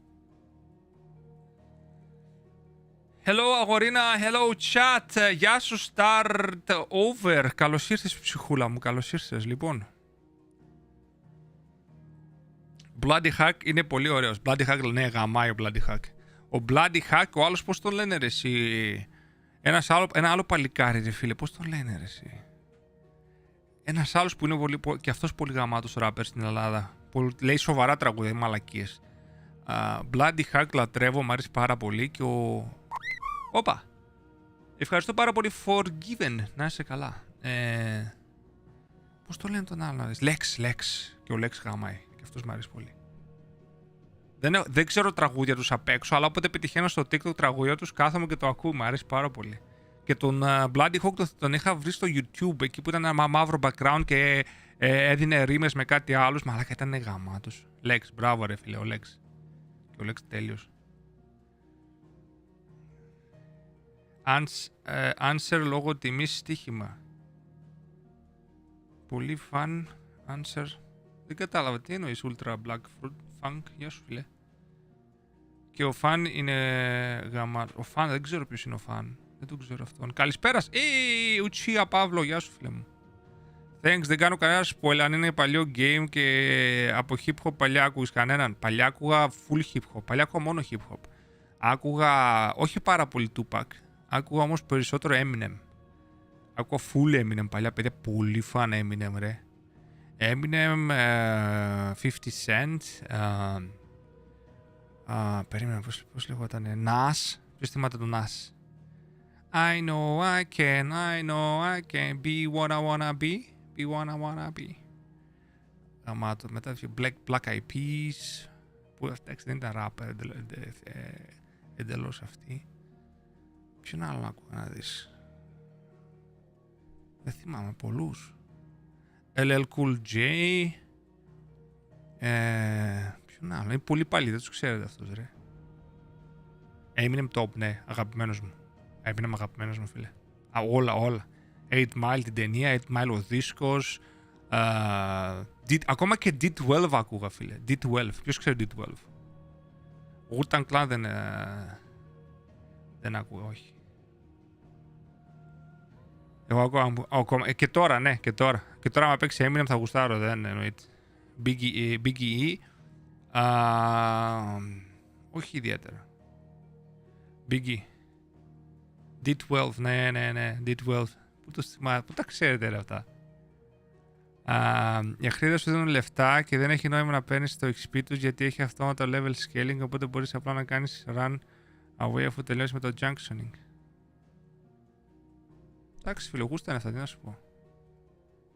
Hello αγορίνα, hello chat. Γεια σου start over. Καλώς ήρθες ψυχούλα μου, καλώς ήρθες. Λοιπόν, Bloody Hack είναι πολύ ωραίος. Bloody Hack, ναι, γαμάει ο Bloody Hack. Ο Bloody Hack, ο άλλος πώς τον λένε ρε εσύ? Ένα άλλο παλικάρι ρε φίλε, πώς τον λένε ρε εσύ? Ένας άλλος που είναι πολύ, και αυτός πολύ γαμάτος ράπερ στην Ελλάδα. Λέει σοβαρά τραγούδια, μαλακίες. Bloody Hack λατρεύω, μου αρέσει πάρα πολύ και ο... Όπα! Ευχαριστώ πάρα πολύ, Forgiven, να είσαι καλά. Πώς το λένε τον άλλο? Lex. Και ο Lex γαμάει, και αυτός μου αρέσει πολύ. Δεν ξέρω τραγούδια τους απ' έξω, αλλά όποτε πετυχαίνω στο TikTok τραγούδια τους, κάθομαι και το ακούω, μου αρέσει πάρα πολύ. Και τον Bloody Hawk τον είχα βρει στο YouTube, εκεί που ήταν ένα μαύρο background και έδινε ρήμες με κάτι άλλους. Μαλάκα, ήταν γαμάτος. Lex, μπράβο ρε φίλε, ο Lex. Και ο Lex τέλειος. Answer λόγω τιμής στοίχημα. Πολύ fun. Answer. Δεν κατάλαβα, τι εννοείς Ultra Black Fruit Funk? Γεια σου φίλε. Και ο Fan είναι γαμάτος. Ο Fan, δεν ξέρω ποιος είναι ο Fan. Δεν τον ξέρω αυτόν. Καλησπέρα. Ουτσία Παύλο, γεια σου φίλε μου. Thanks, δεν κάνω κανένα spoiler. Αν είναι παλιό game και από hip hop παλιά ακούγεις κανέναν? Παλιά άκουγα full hip hop. Παλιά άκουγα μόνο hip hop. Άκουγα όχι πάρα πολύ Tupac. Άκουγα όμως περισσότερο Eminem. Άκουγα full Eminem παλιά, παιδιά. Πολύ fan Eminem ρε. Eminem, 50 Cent. Περίμενα πώς λεγότανε. Nas. Ποιος θυμάται το Nas? I know I can be what I wanna be what I wanna be. Γαμάτο. Μετά Black Eyed Peas, που εντάξει δεν ήταν rapper, εντελώς αυτή. Ποιον άλλο να ακούω να δεις? Δεν θυμάμαι πολλούς. LL Cool J. Ποιον άλλο? Είναι πολύ παλιοί, δεν τους ξέρετε αυτούς, ρε. Eminem top, ναι, αγαπημένος μου. Eminem αγαπημένος μου, φίλε. Όλα. 8 Mile την ταινία, 8 Mile ο δίσκος. Ακόμα και D12 ακούγα, φίλε. D12. Ποιος ξέρει D12? Wu-Tang Clan δεν ακούγα, όχι. Εγώ ακούω ακόμα. Και τώρα, ναι, και τώρα. Και τώρα, άμα παίξει Eminem θα γουστάρω, δεν εννοείται. Biggie E. Όχι ιδιαίτερα. Biggie. D12, ναι, D12. Πού τα ξέρετε ρε αυτά? Οι αχρήδες σου δίνουν λεφτά και δεν έχει νόημα να παίρνεις το XP τους γιατί έχει αυτόματο level scaling, οπότε μπορείς απλά να κάνεις run away αφού τελειώσεις με το junctioning. Εντάξει φίλε, γούστα είναι αυτά, τι να σου πω.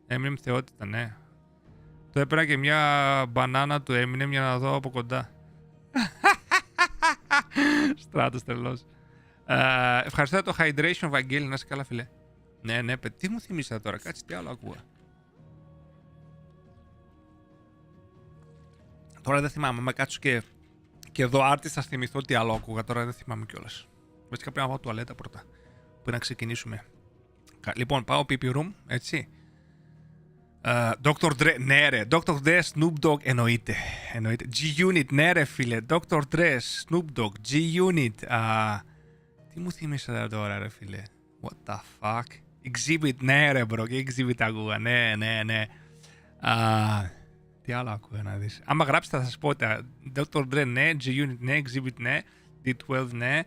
Eminem θεότητα, ναι. Το έπαιρνα και μια μπανάνα του Eminem για να δω από κοντά. Στράτος τρελός. Ευχαριστώ για το hydration, Βαγγέλη, να είσαι καλά φίλε. Ναι, τι μου θυμίσατε τώρα, κάτσε τι άλλο ακούω. Τώρα δεν θυμάμαι, άμα κάτσω και εδώ άρτης θα θυμηθώ τι άλλο ακούγα, τώρα δεν θυμάμαι κιόλας. Βασικά πρέπει να πάω τουαλέτα πρώτα, που να ξεκινήσουμε. Λοιπόν, πάω PP room, έτσι. Dr. Dre, ναι ρε, Dr. Dre, Snoop Dogg, εννοείται. G-Unit, ναι ρε φίλε, Dr. Dre, Snoop Dogg, G-Unit. Τι μου θύμισε τώρα ρε φίλε, what the fuck. Exhibit, ναι ρε bro, και Exhibit ακούγα, ναι. Τι άλλο ακούγα να δεις. Άμα γράψετε θα σας πω τα Dr. Dre, ναι, G-Unit, ναι, Exhibit, ναι, D12, ναι.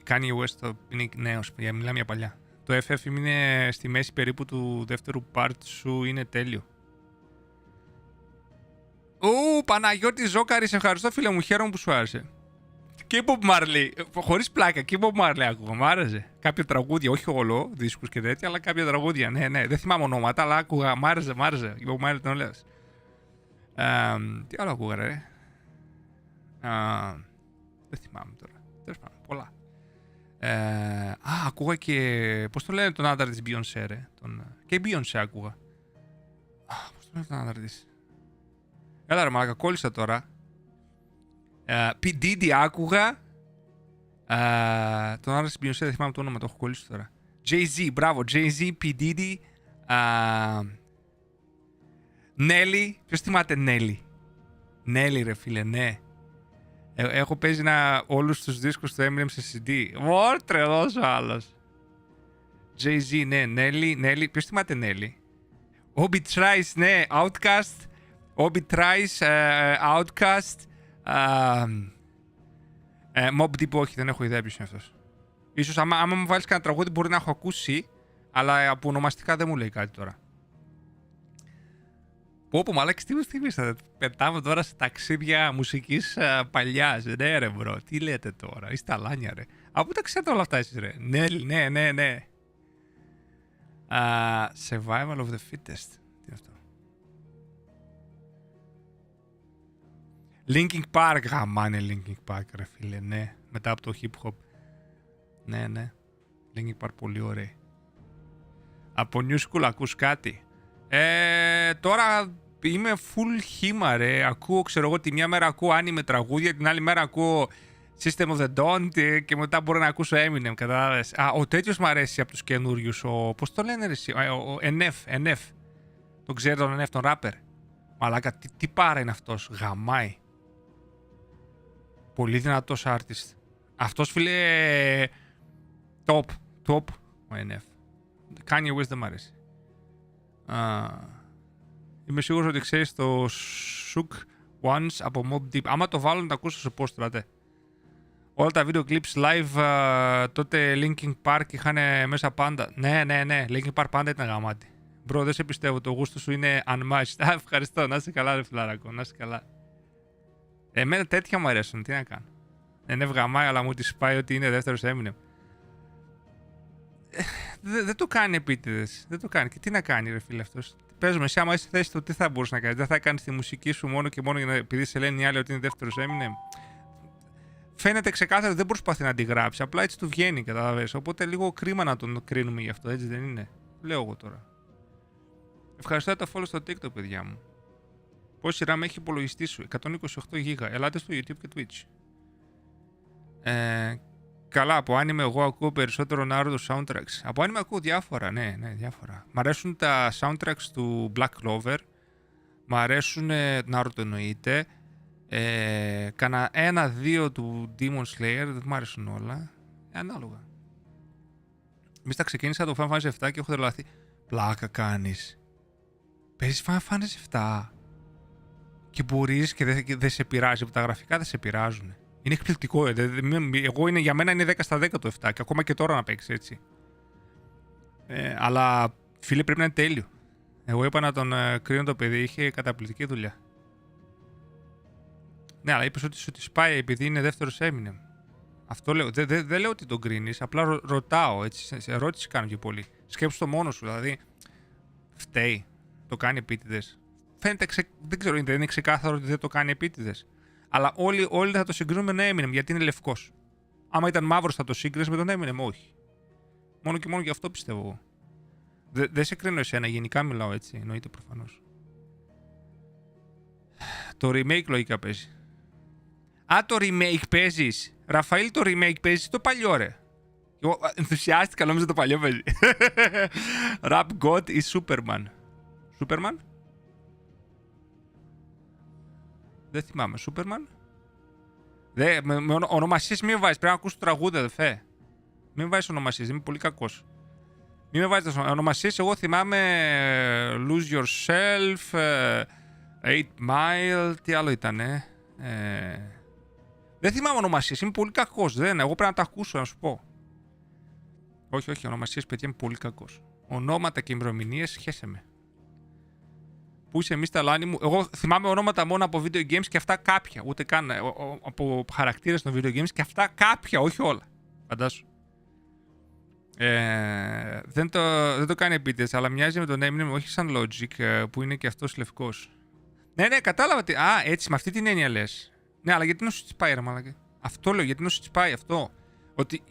Kanye West είναι νέος, μιλάμε για παλιά. Το FF είναι στη μέση περίπου του δεύτερου part σου, είναι τέλειο. Παναγιώτη Ζόκαρης, ευχαριστώ φίλε μου, χαίρομαι που σου άρεσε. Και Bob Marley, χωρίς πλάκα, και Bob Marley άκουγα, μ' άρεσε. Κάποια τραγούδια, όχι όλο, δίσκους και τέτοια, αλλά κάποια τραγούδια, ναι. Δεν θυμάμαι ονόματα, αλλά άκουγα, μ' άρεσε. Η Bob Marley τον λέω. Τι άλλο άκουγα ρε. Δεν θυμάμαι τώρα. Τέλος πάντων, πολλά. Ακούγα και. Πώς το λένε τον άντρα της Beyoncé, ρε. Και η Beyoncé άκουγα. Πώς το λένε τον άντρα της. Έλα ρε μαλάκα, κόλλησα τώρα. P. Diddy άκουγα. Τον άντρα της Beyoncé δεν θυμάμαι το όνομα, το έχω κολλήσει τώρα. Jay-Z, μπράβο, Jay-Z, P. Diddy. Nelly. Ποιος θυμάται Nelly? Nelly ρε φίλε, ναι. Έχω παίζει όλους τους δίσκους του Eminem σε CD. Τρελός ο άλλος. Jay-Z, ναι. Nelly. Ποιος θυμάται Nelly? Obi Trice, ναι. Outcast. Obi Trice, Outcast. Mobb Deep, όχι, δεν έχω ιδέα ποιος είναι αυτός. Ίσως άμα μου βάλεις κανένα τραγούδι μπορεί να έχω ακούσει, αλλά από ονομαστικά δεν μου λέει κάτι τώρα. Πω μαλάκες, τι μου θυμίσατε. Πετάμε τώρα σε ταξίδια μουσικής παλιάς. Ναι ρε μπρο, τι λέτε τώρα. Είστε αλάνια ρε. Από πού τα ξέρετε όλα αυτά εσείς ρε. Ναι. Survival of the fittest. Τι είναι αυτό? Linkin Park. Γαμάνε Linkin Park ρε φίλε. Ναι. Μετά από το hip hop. Ναι. Linkin Park πολύ ωραία. Από New School ακούς κάτι? Τώρα είμαι full χήμα ρε. Ακούω, ξέρω εγώ, τη μια μέρα ακούω anime τραγούδια, την άλλη μέρα ακούω System of the Dawn και μετά μπορώ να ακούσω Eminem, κατάλαβες. Ο τέτοιος μου αρέσει από τους καινούριους, πώς το λένε ρε εσύ, ο NF. Τον ξέρετε τον NF, τον rapper? Μαλάκα, τι πάρα είναι αυτός, γαμάει. Πολύ δυνατός artist. Αυτός φίλε, top, ο NF. Kanye West δεν μ' αρέσει. Είμαι σίγουρος ότι ξέρεις το Shook Ones από Mobb Deep. Άμα το βάλω να το ακούσω σε post, τράτε. Όλα τα video clips live τότε Linkin Park είχαν μέσα πάντα. Ναι. Linkin Park πάντα ήταν γαμάτι. Μπρο, δεν σε πιστεύω. Το γούστο σου είναι unmatched. Ευχαριστώ. Να είσαι καλά ρε φιλάρακο. Να είσαι καλά. Εμένα τέτοια μου αρέσουν. Τι να κάνω. Δεν έβγαμάει αλλά μου τη σπάει ότι είναι δεύτερος Eminem. Δεν το κάνει επίτηδες. Δεν το κάνει. Και τι να κάνει ρε φίλε αυτός. παίζουμε. Εσύ, άμα είσαι στη θέση του, τι θα μπορούσε να κάνει? Δεν θα κάνει τη μουσική σου μόνο και μόνο επειδή σε λένε οι άλλοι ότι είναι δεύτερο Eminem. Φαίνεται ξεκάθαρα ότι δεν προσπαθεί να τη γράψει. Απλά έτσι του βγαίνει, καταλαβαίνεις. Οπότε λίγο κρίμα να τον κρίνουμε γι' αυτό, έτσι δεν είναι? Λέω εγώ τώρα. Ευχαριστώ τα follow στο TikTok, παιδιά μου. Πόση RAM έχει υπολογιστή σου? 128 GB. Ελάτε στο YouTube και Twitch. Καλά, από άνιμε εγώ ακούω περισσότερο Naruto soundtracks. Από άνιμε ακούω διάφορα, ναι, διάφορα. Μ' αρέσουν τα soundtracks του Black Clover. Μ' αρέσουν Naruto εννοείται. Κάνα 1-2 του Demon Slayer, δεν μ' αρέσουν όλα. Ανάλογα. Mysta, ξεκίνησα το Final Fantasy 7 και έχω τρελαθεί. Πλάκα κάνεις? Παίζεις Final Fantasy 7 και μπορείς και δεν σε πειράζει, που τα γραφικά δεν σε πειράζουν. Είναι εκπληκτικό. Εγώ για μένα είναι 10 στα 10 το 7 και ακόμα και τώρα να παίξει έτσι. Αλλά φίλε, πρέπει να είναι τέλειο. Εγώ είπα να τον κρίνω το παιδί, είχε καταπληκτική δουλειά. Ναι, αλλά είπες ότι σου τη σπάει επειδή είναι δεύτερος Eminem. Αυτό λέω. Δεν λέω ότι τον κρίνεις, απλά ρωτάω έτσι. Σε ερώτηση κάνω πιο πολύ. Σκέψου το μόνο σου, δηλαδή. Φταίει. Το κάνει επίτηδες. Φαίνεται, δεν ξέρω, δεν είναι ξεκάθαρο ότι δεν το κάνει επίτηδες. Αλλά όλοι θα το συγκρίνουμε με τον Eminem γιατί είναι λευκός. Άμα ήταν μαύρος θα το σύγκρινες με τον Eminem, όχι. Μόνο και μόνο γι' αυτό πιστεύω εγώ. Δεν σε κρίνω εσένα, γενικά μιλάω έτσι, εννοείται προφανώς. Το remake λογικά παίζει. Α, το remake παίζεις. Ραφαήλ, το remake παίζεις το παλιό, ρε. Εγώ ενθουσιάστηκα, νόμιζα το παλιό παίζει. Rap God ή Superman? Superman? Δεν θυμάμαι. Superman? Με ονομασίες μην βάζεις. Πρέπει να ακούσεις το τραγούδι, αδερφέ. Μην βάζεις ονομασίες. Είμαι πολύ κακός. Μην με βάζεις ονομασίες. Εγώ θυμάμαι Lose Yourself, 8 Mile. Τι άλλο ήτανε? Δεν θυμάμαι ονομασίες. Είμαι πολύ κακός. Εγώ πρέπει να τα ακούσω, να σου πω. Όχι, ονομασίες, παιδιά, είμαι πολύ κακός. Ονόματα και ημερομηνίες, χέσε με. Πού είσαι Mysta Λάνη μου? Εγώ θυμάμαι ονόματα μόνο από video games και αυτά κάποια. Ούτε καν από χαρακτήρες των video games και αυτά κάποια, όχι όλα. Φαντάσου. Δεν το κάνει επίτηδες, αλλά μοιάζει με τον Eminem, όχι σαν Logic, που είναι και αυτός λευκός. Ναι, κατάλαβα. Έτσι, με αυτή την έννοια λες. Ναι, αλλά γιατί να σου τσιπάει, ρε μαλάκα? Αυτό λέω, γιατί να σου τσιπάει αυτό.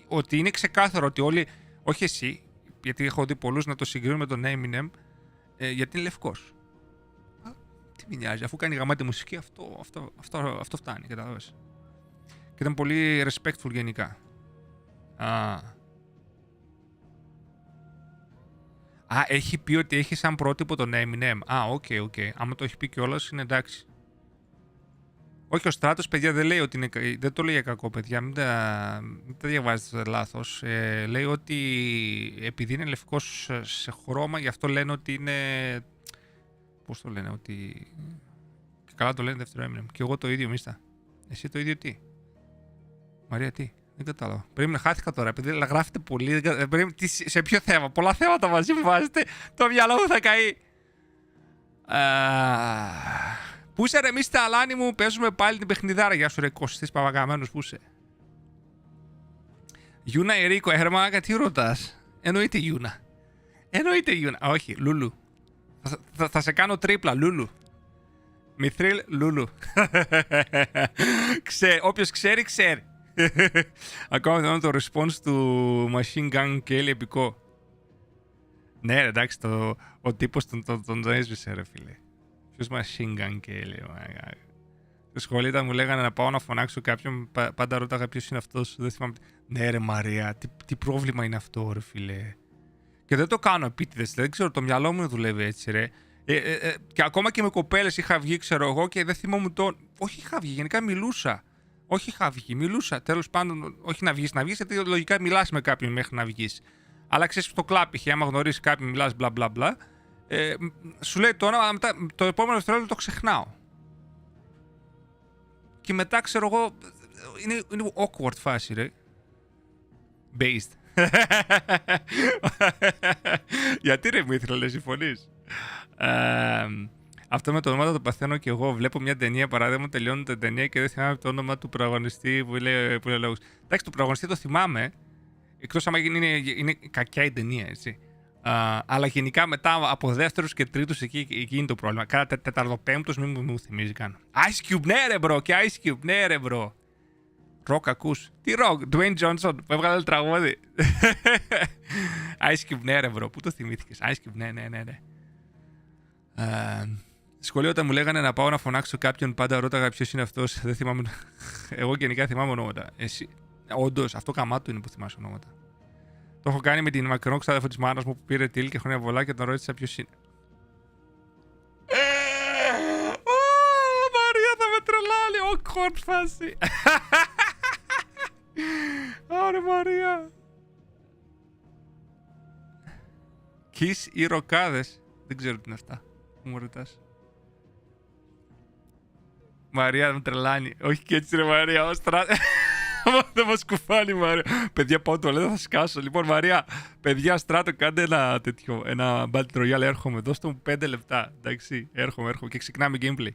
Ότι είναι ξεκάθαρο ότι όλοι, όχι εσύ, γιατί έχω δει πολλούς να το συγκρίνουν με τον Eminem, γιατί είναι λευκός. Τι με νοιάζει, αφού κάνει γαμάτη μουσική, αυτό φτάνει, κατάλαβες. Και ήταν πολύ respectful γενικά. Έχει πει ότι έχει σαν πρότυπο τον Eminem. Οκ. Άμα το έχει πει κιόλας, είναι εντάξει. Όχι, ο Στράτος, παιδιά, δεν το λέει για κακό, παιδιά. Μην τα διαβάζετε λάθος. Λέει ότι επειδή είναι λευκός σε χρώμα, γι' αυτό λένε ότι είναι... Πώς το λένε, ότι... Και καλά το λένε δεύτερο Eminem. Και εγώ το ίδιο, Mysta. Εσύ το ίδιο τι? Μαρία, τι? Δεν κατάλαβα. Περίμενα, χάθηκα τώρα, επειδή γράφετε πολύ. Σε ποιο θέμα? Πολλά θέματα μαζί μου βάζετε. Το μυαλό μου θα καεί. Πού είσαι, ρε Mysta Αλάνη μου? Παίζουμε πάλι την παιχνιδάρα. Γεια σου, ρε Κωστής Παπαγαμένος, πού είσαι? Γιούνα Ερίκο, Ερμάγκα, τι ρωτάς? Εννοείται Γιούνα. Όχι, Λούλου. Θα σε κάνω τρίπλα, Λούλου. Μυθρίλ, Λούλου. Όποιος ξέρει, ξέρει. Ακόμα δεν το response του Machine Gun Kelly επικό. Ναι, εντάξει, ο τύπος τον έσβησε, ρε φίλε. Ποιος Machine Gun Kelly, στο σχολείο μου λέγανε να πάω να φωνάξω κάποιον, πάντα ρώταγα ποιος είναι αυτός, δεν θυμάμαι. Ναι ρε Μαρία, τι πρόβλημα είναι αυτό, ρε φίλε? Και δεν το κάνω επίτηδες, δεν ξέρω, το μυαλό μου δουλεύει έτσι, ρε. Και ακόμα και με κοπέλες είχα βγει, ξέρω εγώ, και δεν θυμόμουν όχι είχα βγει, γενικά μιλούσα. Όχι είχα βγει, μιλούσα. Τέλος πάντων, όχι να βγεις, γιατί λογικά μιλάς με κάποιον μέχρι να βγεις. Αλλά ξέρεις, το κλάπηχε, άμα γνωρίσεις κάποιον, μιλάς μπλα μπλα μπλα. Σου λέει το όνομα, μετά το επόμενο δευτερόλεπτο το ξεχνάω. Και μετά, ξέρω εγώ, είναι awkward φάση, ρε. Based. Γιατί ρε Μύθρα, λες, συμφωνείς? Αυτό με το όνομα το παθαίνω και εγώ. Βλέπω μια ταινία, παράδειγμα, τελειώνω την ταινία και δεν θυμάμαι το όνομα του πρωταγωνιστή που λέει λόγους. Εντάξει, το πρωταγωνιστή το θυμάμαι, εκτός άμα είναι κακιά η ταινία, έτσι. Αλλά γενικά μετά από δεύτερους και τρίτους εκεί είναι το πρόβλημα. Κάνα τεταρτοπέμπτος μην μου θυμίζει καν. Ice Cube, ναι ρε bro, και Ice Cube, ναι ρε bro. Rock ακούς. Τι Rock, Dwayne Johnson που έβγαλε τραγούδι. Ice Cube, ναι ρε bro, πού το θυμήθηκες. Ice Cube, ναι. Στη σχολείο όταν μου λέγανε να πάω να φωνάξω κάποιον, πάντα ρώταγα ποιος είναι αυτός. Δεν θυμάμαι. Εγώ γενικά θυμάμαι ονόματα. Εσύ, όντως, αυτό καμάτου είναι που θυμάσαι ονόματα. Το έχω κάνει με την μακρινό ξάδερφο της μάνας μου που πήρε τίλ και χρόνια πολλά και τον ρώτησα ποιος είναι. Μαρία θα με τρελάνει, awkward φάση. Άρε Μαρία. Kiss ή ροκάδες. Δεν ξέρω τι είναι αυτά. Που μου ρωτάς. Μαρία θα με τρελάνει. Όχι και έτσι ρε Μαρία. Δεν μας κουφάνει Μαρία. Παιδιά πάω το λέω θα σκάσω. Λοιπόν Μαρία, παιδιά στράτο κάντε ένα τέτοιο. Ένα Battle Royale, έρχομαι. Δώστε μου 5 λεπτά. Εντάξει, έρχομαι και ξεκινάμε gameplay.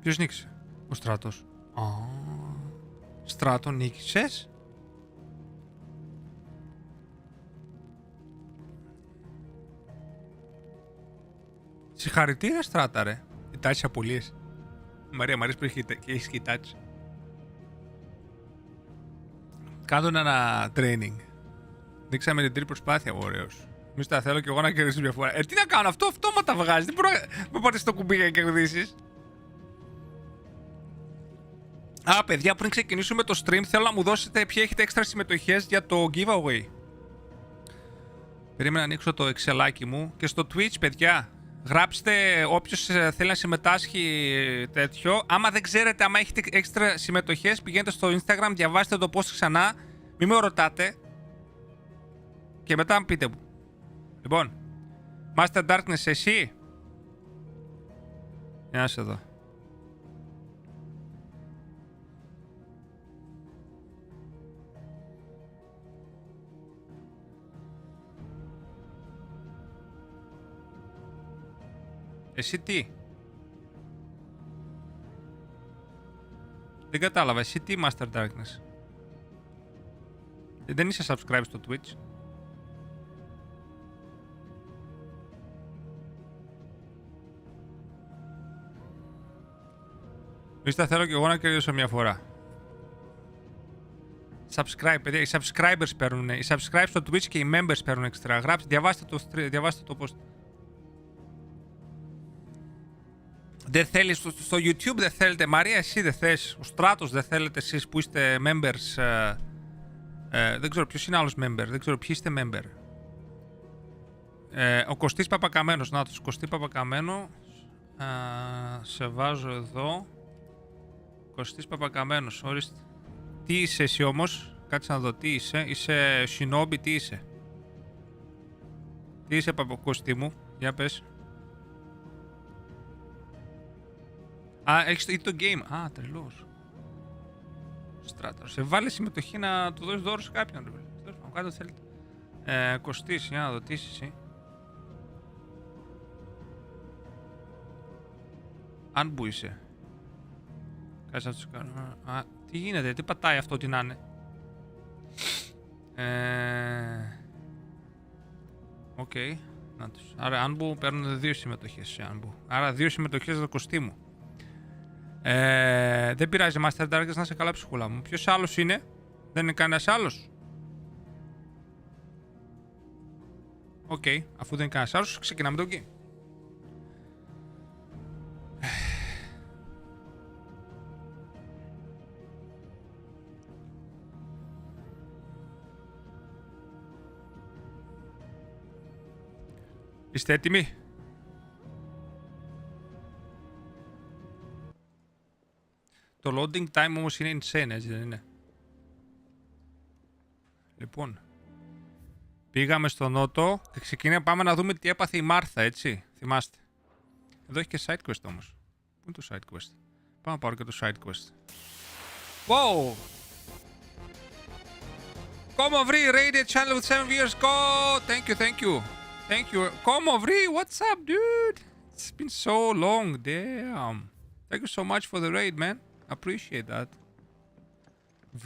Ποιος νίκησε? Ο Στράτος. Στράτο, νίκησες? Συγχαρητήρια, Στράτα, ρε. Η τάξη απολύες. Μαρία, μ' αρέσει που έχεις και η τάξη. Κάτω ένα training. Δείξαμε την τρίτη προσπάθεια, ωραίος. Μίστα, θέλω κι εγώ να κερδίσω μια φορά. Τι να κάνω, αυτό αυτόματα βγάζει. Δεν μπορώ να πάρεις το κουμπί για να κερδίσεις. Παιδιά, πριν ξεκινήσουμε το stream, θέλω να μου δώσετε ποιοι έχετε έξτρα συμμετοχές για το giveaway. Περίμενα να ανοίξω το εξελάκι μου. Και στο Twitch, παιδιά, γράψτε όποιος θέλει να συμμετάσχει τέτοιο. Άμα δεν ξέρετε, άμα έχετε έξτρα συμμετοχές, πηγαίνετε στο Instagram, διαβάστε το post ξανά. Μην με ρωτάτε. Και μετά πείτε μου. Λοιπόν, Master Darkness, εσύ. Για να σε δω. Εσύ τι? Δεν κατάλαβα. Εσύ τι, Master Darkness? Δεν είσαι subscribe στο Twitch. Μίστα, θέλω και εγώ να κερδίσω μια φορά. Subscribe, παιδιά. Οι subscribers παίρνουν. Οι subscribe στο Twitch και οι members παίρνουν εξτρά. Γράψτε, διαβάστε το post. Δεν θέλεις στο YouTube, δεν θέλετε. Μαρία, εσύ δεν θες. Ο Στράτος δεν θέλετε εσείς που είστε members. Δεν ξέρω ποιος είναι άλλος member. Δεν ξέρω ποιοι είστε member. Ο Κωστής Παπακαμένος. Να, το Κωστή Παπακαμένο. Σε βάζω εδώ. Κωστής Παπακαμένος. Ορίστε. Τι είσαι εσύ όμως? Κάτσε να δω τι είσαι. Είσαι Shinobi, τι είσαι? Τι είσαι, Κωστή μου? Για πες. Έχεις δει το game. Τρελός. Στράτο. Σε βάλε συμμετοχή να του δώσεις δώρο σε κάποιον. Κάτω ό,τι θέλετε. Κωστής, για να δω τι είσαι εσύ. Αν που είσαι. Κάτσε να τους κάνω. Τι γίνεται, τι πατάει αυτό, τι να είναι. Οκ. Να τους. Άρα αν που παίρνουν 2 συμμετοχές σε αν που. Άρα 2 συμμετοχές στο Κωστή μου. Δεν πειράζει, Master Darkness, να είσαι καλά, ψυχούλα μου. Ποιος άλλος είναι? Δεν είναι κανένας άλλος? Οκ, αφού δεν είναι κανένας άλλος, ξεκινάμε το game. Είστε έτοιμοι? Το loading time όμως είναι insane, έτσι δεν είναι? Λοιπόν, πήγαμε στο νότο και ξεκινάμε, πάμε να δούμε τι έπαθε η Μάρθα, έτσι, θυμάστε. Εδώ έχει και side quest όμως. Πού είναι το side quest? Πάμε να πάρω και το side quest. Wow! Come over here, rated channel with 7 viewers, go! Thank you, thank you. Thank you. Come over here, what's up, dude? It's been so long, damn. Thank you so much for the raid, man. Appreciate that.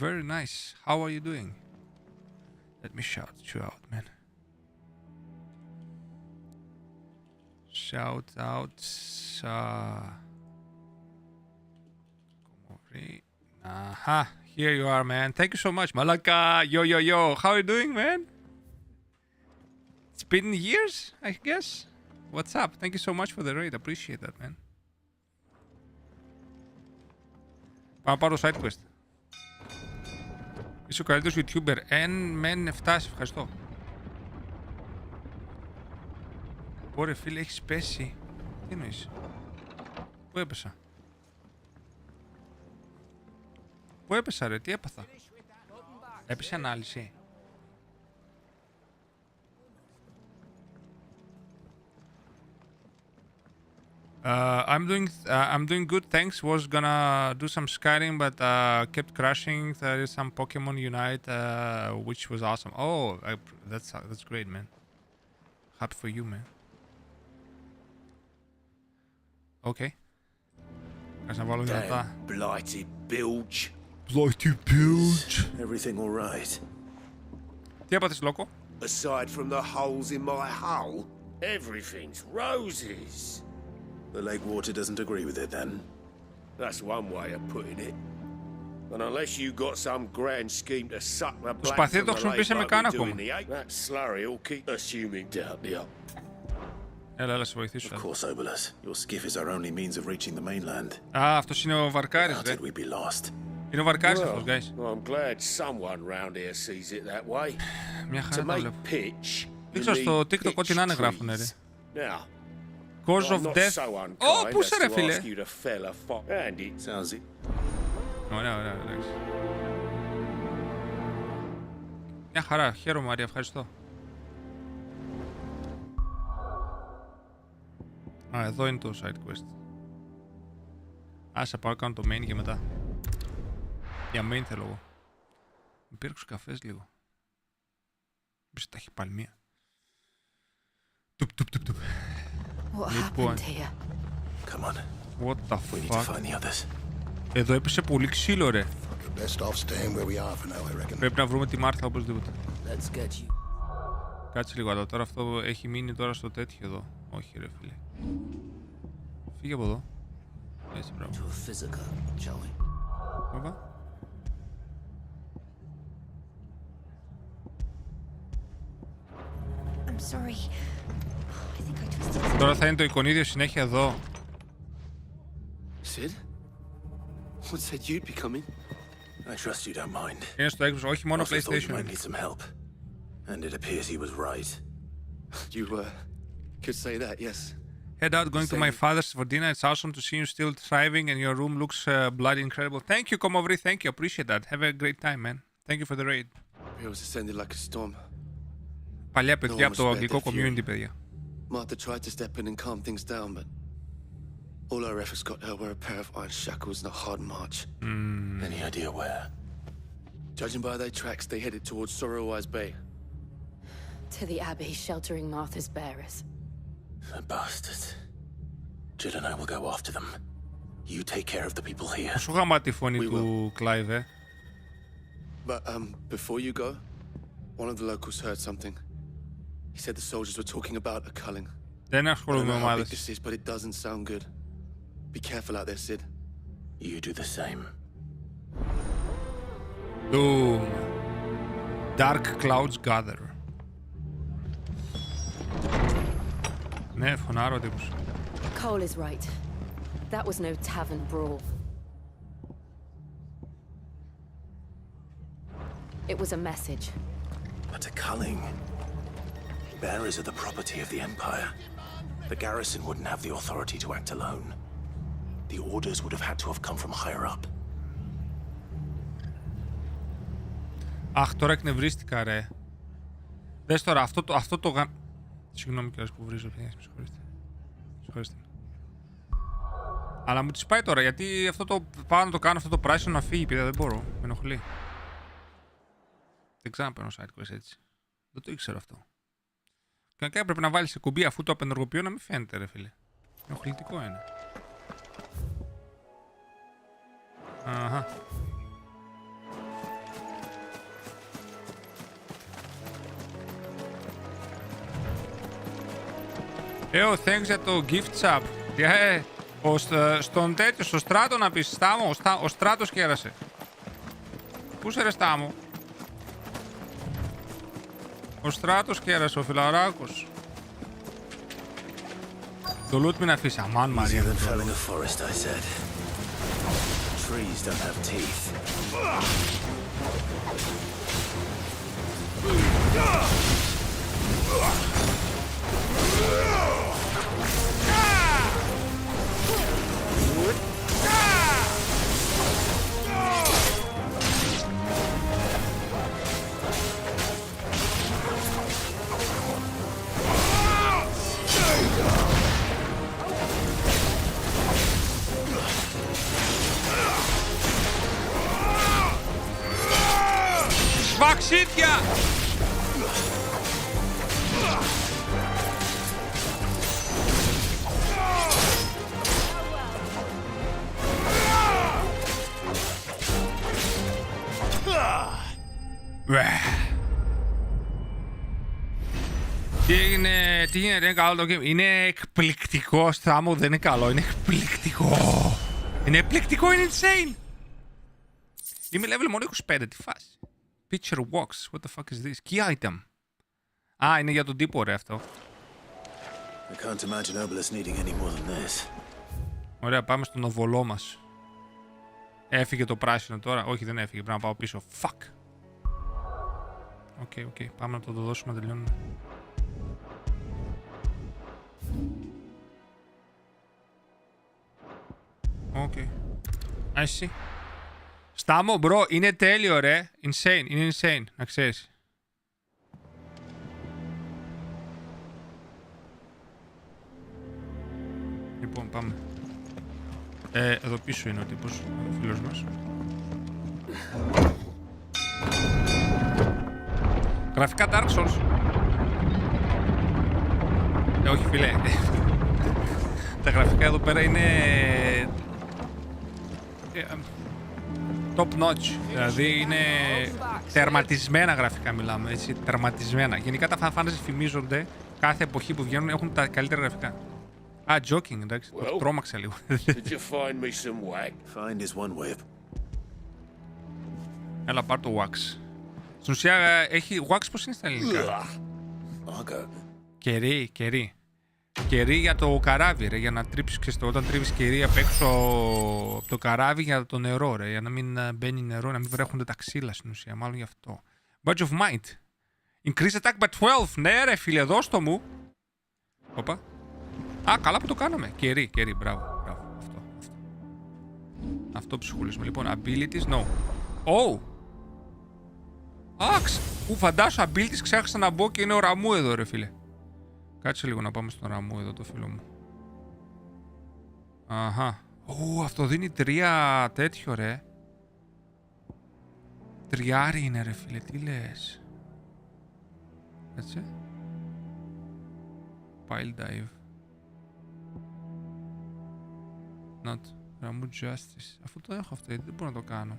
Very nice. How are you doing? Let me shout you out, man. Shout out. Come over here. Aha. Here you are, man. Thank you so much. Malaka. Yo, yo, yo. How are you doing, man? It's been years, I guess. What's up? Thank you so much for the raid. Appreciate that, man. Πάμε να πάρω side quest. Είσαι ο καλύτερος YouTuber. Men 7, σε ευχαριστώ. Ωρε φίλε, έχεις πέσει. Τι εννοείς? Πού έπεσα? Πού έπεσα ρε, τι έπαθα? Έπεσε ανάλυση. I'm doing good, thanks. Was gonna do some Skyrim, but kept crashing. There is some Pokemon Unite, which was awesome. Oh, that's great, man. Happy for you, man. Okay. Κάτσε να βάλω δυνατά. Blighted bilge. Blighted bilge. Everything all right? Τι έπαθες, Λόκο? Aside from the holes in my hull, everything's roses. The lake water doesn't agree with it then? That's one way of putting it. And unless you got some grand scheme to suck the black from the lake like we're doing the ape, that slurry will keep assuming down the up. Έλα, σε βοηθήσω. Of course, Obolas. Your skiff is our only means of reaching the mainland. Α, αυτός είναι ο Βαρκάρης, δε. We'd be lost. Είναι ο Βαρκάρης αυτός, guys. I'm glad someone round here sees it that way. Μια χαρά To τα make βλέπω. pitch, Δεν ξέρω στο TikTok ό,τι να είναι γράφουνε, ρε. Now, Cause of death. Ω, πού είσαι, ρε φίλε. Ωραία, εντάξει. Μια χαρά, χαίρομαι Μαρία, ευχαριστώ. Α, εδώ είναι το side quest. Άσε πάω κάνω το main και μετά. Για main θέλω εγώ. Μου πήρε τους καφές λίγο. Πες τα έχει πάλι μία. Τουπ. Λοιπόν. What the fuck. Εδώ έπεσε πολύ ξύλο, ρε. Πρέπει να βρούμε τη Μάρθα οπωσδήποτε. Κάτσε λίγο εδώ. Τώρα αυτό έχει μείνει τώρα στο τέτοιο εδώ. Όχι, ρε φίλε. Φύγε από εδώ. Έτσι, μπράβο. Τώρα θα είναι το εικονίδιο συνέχεια εδώ. Sid? What said you'd be coming? I trust you don't mind. Είναι στο Xbox, όχι μόνο PlayStation. You might need some help. And it appears he was right. You could say that, yes. Head out, going to my father's for dinner. It's awesome to see you still thriving and your room looks bloody incredible. Thank you, Komovri. Thank you. Appreciate that. Have a great time, man. Thank you for the raid. It was descended like a storm. Παλιά παιδιά από το αγγλικό community, παιδιά. Martha tried to step in and calm things down, but all our efforts got her were a pair of iron shackles and a hard march. Any idea where? Judging by their tracks, they headed towards Sorrowwise Bay. To the abbey sheltering Martha's bearers. The bastards. Jill and I will go after them. You take care of the people here. Πόσο γαμάτη η φωνή του Clive, But before you go, one of the locals heard something. He said the soldiers were talking about a culling. Δεν ασχολούμαι με ομάδες. This is, but it doesn't sound good. Be careful out there, Sid. You do the same. Doom. Dark clouds gather. Ναι, φωνάρω τύπους. Cole is right. That was no tavern brawl. It was a message. But a culling. Bearers are the property of the Empire. The garrison wouldn't have the authority to act alone. The orders would have had to have come from higher up. Αχ, τώρα εκνευρίστηκα, ρε. Δες τώρα, αυτό το γα... Συγγνώμη κιόλας που βρίζω, παιδιά, με συγχωρείτε. Αλλά μου τις πάει τώρα, γιατί αυτό το πάω να το κάνω, αυτό το πράσινο να φύγει, παιδιά, δεν μπορώ. Με ενοχλεί. Δεν ξέρω να παίρνω side quest έτσι. Δεν το ήξερα αυτό. Κανονικά έπρεπε να βάλεις σε κουμπί αφού το απενεργοποιώ να μην φαίνεται, ρε φίλε. Ενοχλητικό είναι. Αχα. Thanks για το gift sub. Στον τέτοιο, στο στράτο να πεις, Στάμο, ο στράτος κέρασε. Πού είσαι ρε Στάμο? Ο στράτος κέρασε, ο φιλαράκος. Το loot μην αφήσει, αμάν Μαρία. Σφαξίτια! Τι γίνεται, είναι καλό το game. Είναι εκπληκτικό, Στάμο, δεν είναι καλό, είναι εκπληκτικό. Είναι εκπληκτικό, είναι insane. Είμαι level μόνο 25, τι φάση. Picture walks, what the fuck is this? Key item. Α, είναι για τον τύπο, ρε, αυτό. I can't imagine Obelisk needing any more than this. Ωραία, πάμε στον οβολό μας. Έφυγε το πράσινο τώρα. Όχι, δεν έφυγε, πρέπει να πάω πίσω. Fuck. Οκ, πάμε να το δώσουμε να τελειώνουμε. Οκ. I see. Στάμο, μπρο, είναι τέλειο, ρε. Insane, είναι insane, να ξέρεις. Λοιπόν, πάμε. Εδώ πίσω είναι ο τύπος, ο φίλος μας. Γραφικά Dark Souls. Όχι, φίλε. Τα γραφικά εδώ πέρα είναι top notch. Δηλαδή είναι τερματισμένα γραφικά, μιλάμε, έτσι, τερματισμένα. Γενικά τα Final Fantasy φημίζονται, κάθε εποχή που βγαίνουν έχουν τα καλύτερα γραφικά. Α, joking, εντάξει, το τρόμαξα λίγο. Did you find me some wax? Find is one whip. Έλα, πάρ' το wax. Στην ουσία έχει wax, πώς είναι στα ελληνικά? Κερί. Κερί για το καράβι, ρε, για να τρίψεις, ξέρεις, όταν τρίβεις κερί απ' έξω από το καράβι για το νερό, ρε, για να μην μπαίνει νερό, να μην βρέχονται τα ξύλα στην ουσία, μάλλον γι' αυτό. Badge of Might. Increase attack by 12. Ναι, ρε, φίλε, δώσ' το μου. Όπα. Α, καλά που το κάναμε. Κερί, μπράβο. Αυτό ψυχούλισμα. Λοιπόν, abilities, no. Oh! Άξ! Φαντάσου, abilities, ξέχασα να μπω και είναι ο Ραμού εδώ, ρε φίλε. Κάτσε λίγο να πάμε στον Ραμού εδώ, το φίλο μου. Αχα. Αυτό δίνει 3 τέτοιο, ρε. Τριάρι είναι, ρε φίλε, τι λες? Κάτσε. Pile dive. Not. Ραμού justice. Αφού το έχω αυτό, γιατί δεν μπορώ να το κάνω.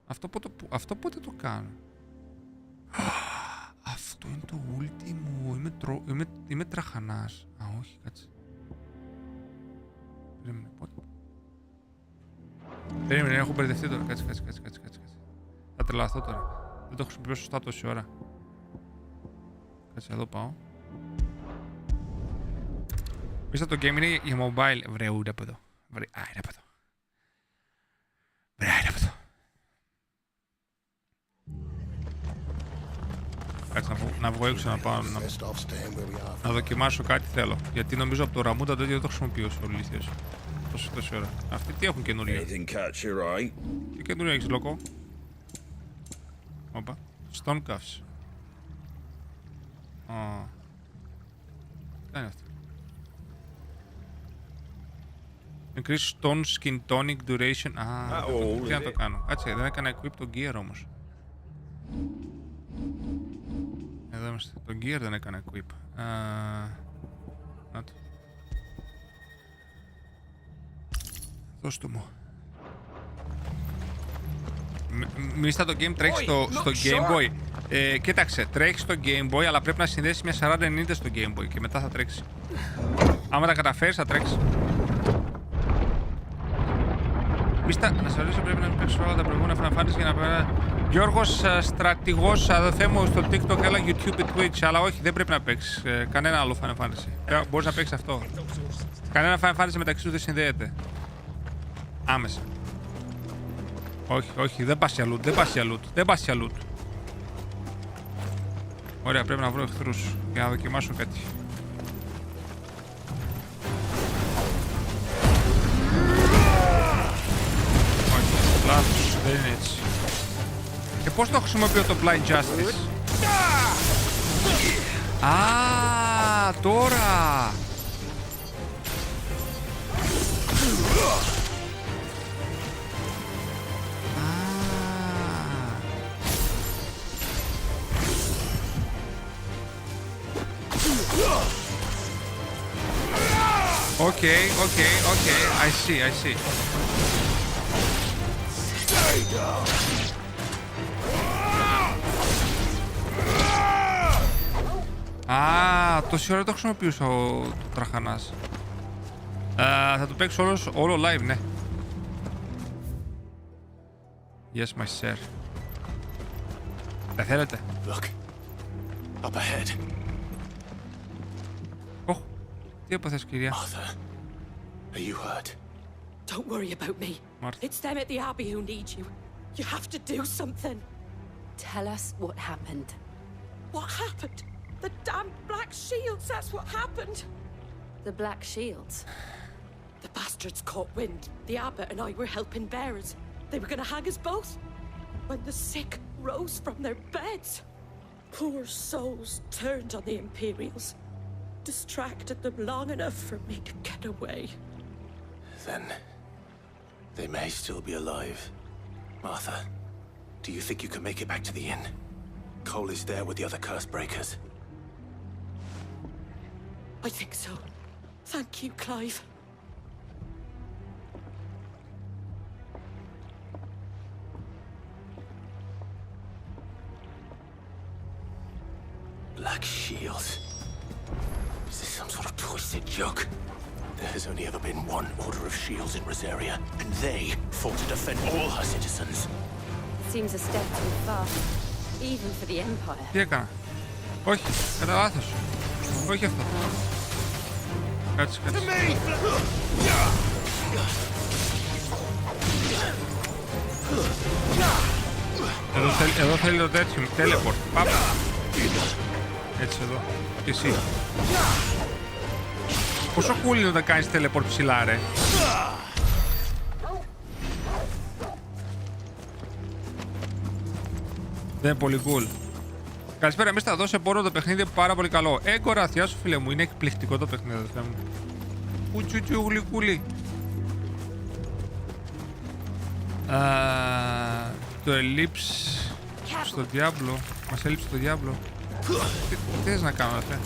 Αυτό πότε το κάνω? Αυτό είναι το ulti μου. Είμαι τραχανάς. Α, όχι, κάτσε. Περίμενε, πότε. Περίμενε, έχω μπερδευτεί τώρα. Κάτσε. Θα τρελαθώ τώρα. Δεν το χρησιμοποιώ σωστά τόση ώρα. Κάτσε, εδώ πάω. Μίστα το game είναι για mobile. Βρε, ούτε από εδώ. Βρε, άιρε από εδώ. Κάτσε να βγω έξω να πάω να δοκιμάσω κάτι θέλω. Γιατί νομίζω από το Ραμούντα τέτοιο δεν το χρησιμοποιώ σε ολίθιες. Τόση ώρα. Αυτοί τι έχουν καινούρια? Τι καινούρια έχεις, λόκο? Όπα. Stone cuffs. Τι είναι αυτό? Increase stone skin tonic duration. Τι να το κάνω? Κάτσε, δεν έκανα equip το gear όμως. Εδώ είμαστε. Το gear δεν έκανα equip. Να το. Δώσ' το μου. Μίστα το game τρέχει στο Game Boy. Κοίταξε, τρέχει στο Game Boy, αλλά πρέπει να συνδέσει μια 4090 στο Game Boy και μετά θα τρέξει. Άμα τα καταφέρεις θα τρέξει. Μίστα, να σε ρωτήσω, πρέπει να μην παίξεις όλα τα προηγούμενα Final Fantasy για να πέρα. Γιώργος στρατηγός, αδελφέ μου, στο TikTok, έλα YouTube και Twitch, αλλά όχι, δεν πρέπει να παίξεις κανένα άλλο Final Fantasy. Μπορείς να παίξεις αυτό. Κανένα Final Fantasy μεταξύ του δεν συνδέεται. Άμεσα. Όχι, δεν πας για loot, Ωραία, πρέπει να βρω εχθρούς για να δοκιμάσω κάτι. Όχι, λάθος, δεν είναι έτσι. Και πώς το χρησιμοποιώ το Blind Justice? Α, τώρα! Okay. I see. Α, τόση ώρα το χρησιμοποιούσα το τραχανάς. Θα το παίξω όλο live, ναι. Yes, my sir. Δεν θέλετε. Look. Up ahead. Τι έπαθες, κυρία? Arthur, are you hurt? Don't worry about me. Martha. It's them at the Abbey who need you. You have to do something. Tell us what happened. What happened? The damn Black Shields, that's what happened. The Black Shields. The bastards caught wind. The abbot and I were helping bearers. They were gonna hang us both. When the sick rose from their beds. Poor souls turned on the Imperials. Distracted them long enough for me to get away. Then they may still be alive. Martha, do you think you can make it back to the inn? Cole is there with the other curse breakers. I think so. Thank you, Clive. Black Shield. Is this some sort of twisted joke? There has only ever been one order of shields in Rosaria, and they fought to defend all her citizens. Seems a step too far, even for the Empire. Τι έκανα? Όχι, κατά λάθος. Όχι αυτό. Κάτσε, κάτσε. Εδώ θέλει το τέτοιο, teleport. Πάπα. Έτσι εδώ. Και εσύ. Πόσο cool είναι όταν κάνεις teleport ψηλά, ρε. Δεν είναι πολύ cool. Καλησπέρα, εμείς θα δώσει πόρο το παιχνίδι πάρα πολύ καλό. Έγκορα, θεία σου φίλε μου, είναι εκπληκτικό το παιχνίδι, αδερφέ μου. Κουτσουτσου γλυκούλι. Το ελείψ στο διάβλο. Μας έλειψε το διάβλο. Τι θες να κάνω, αδερφέ?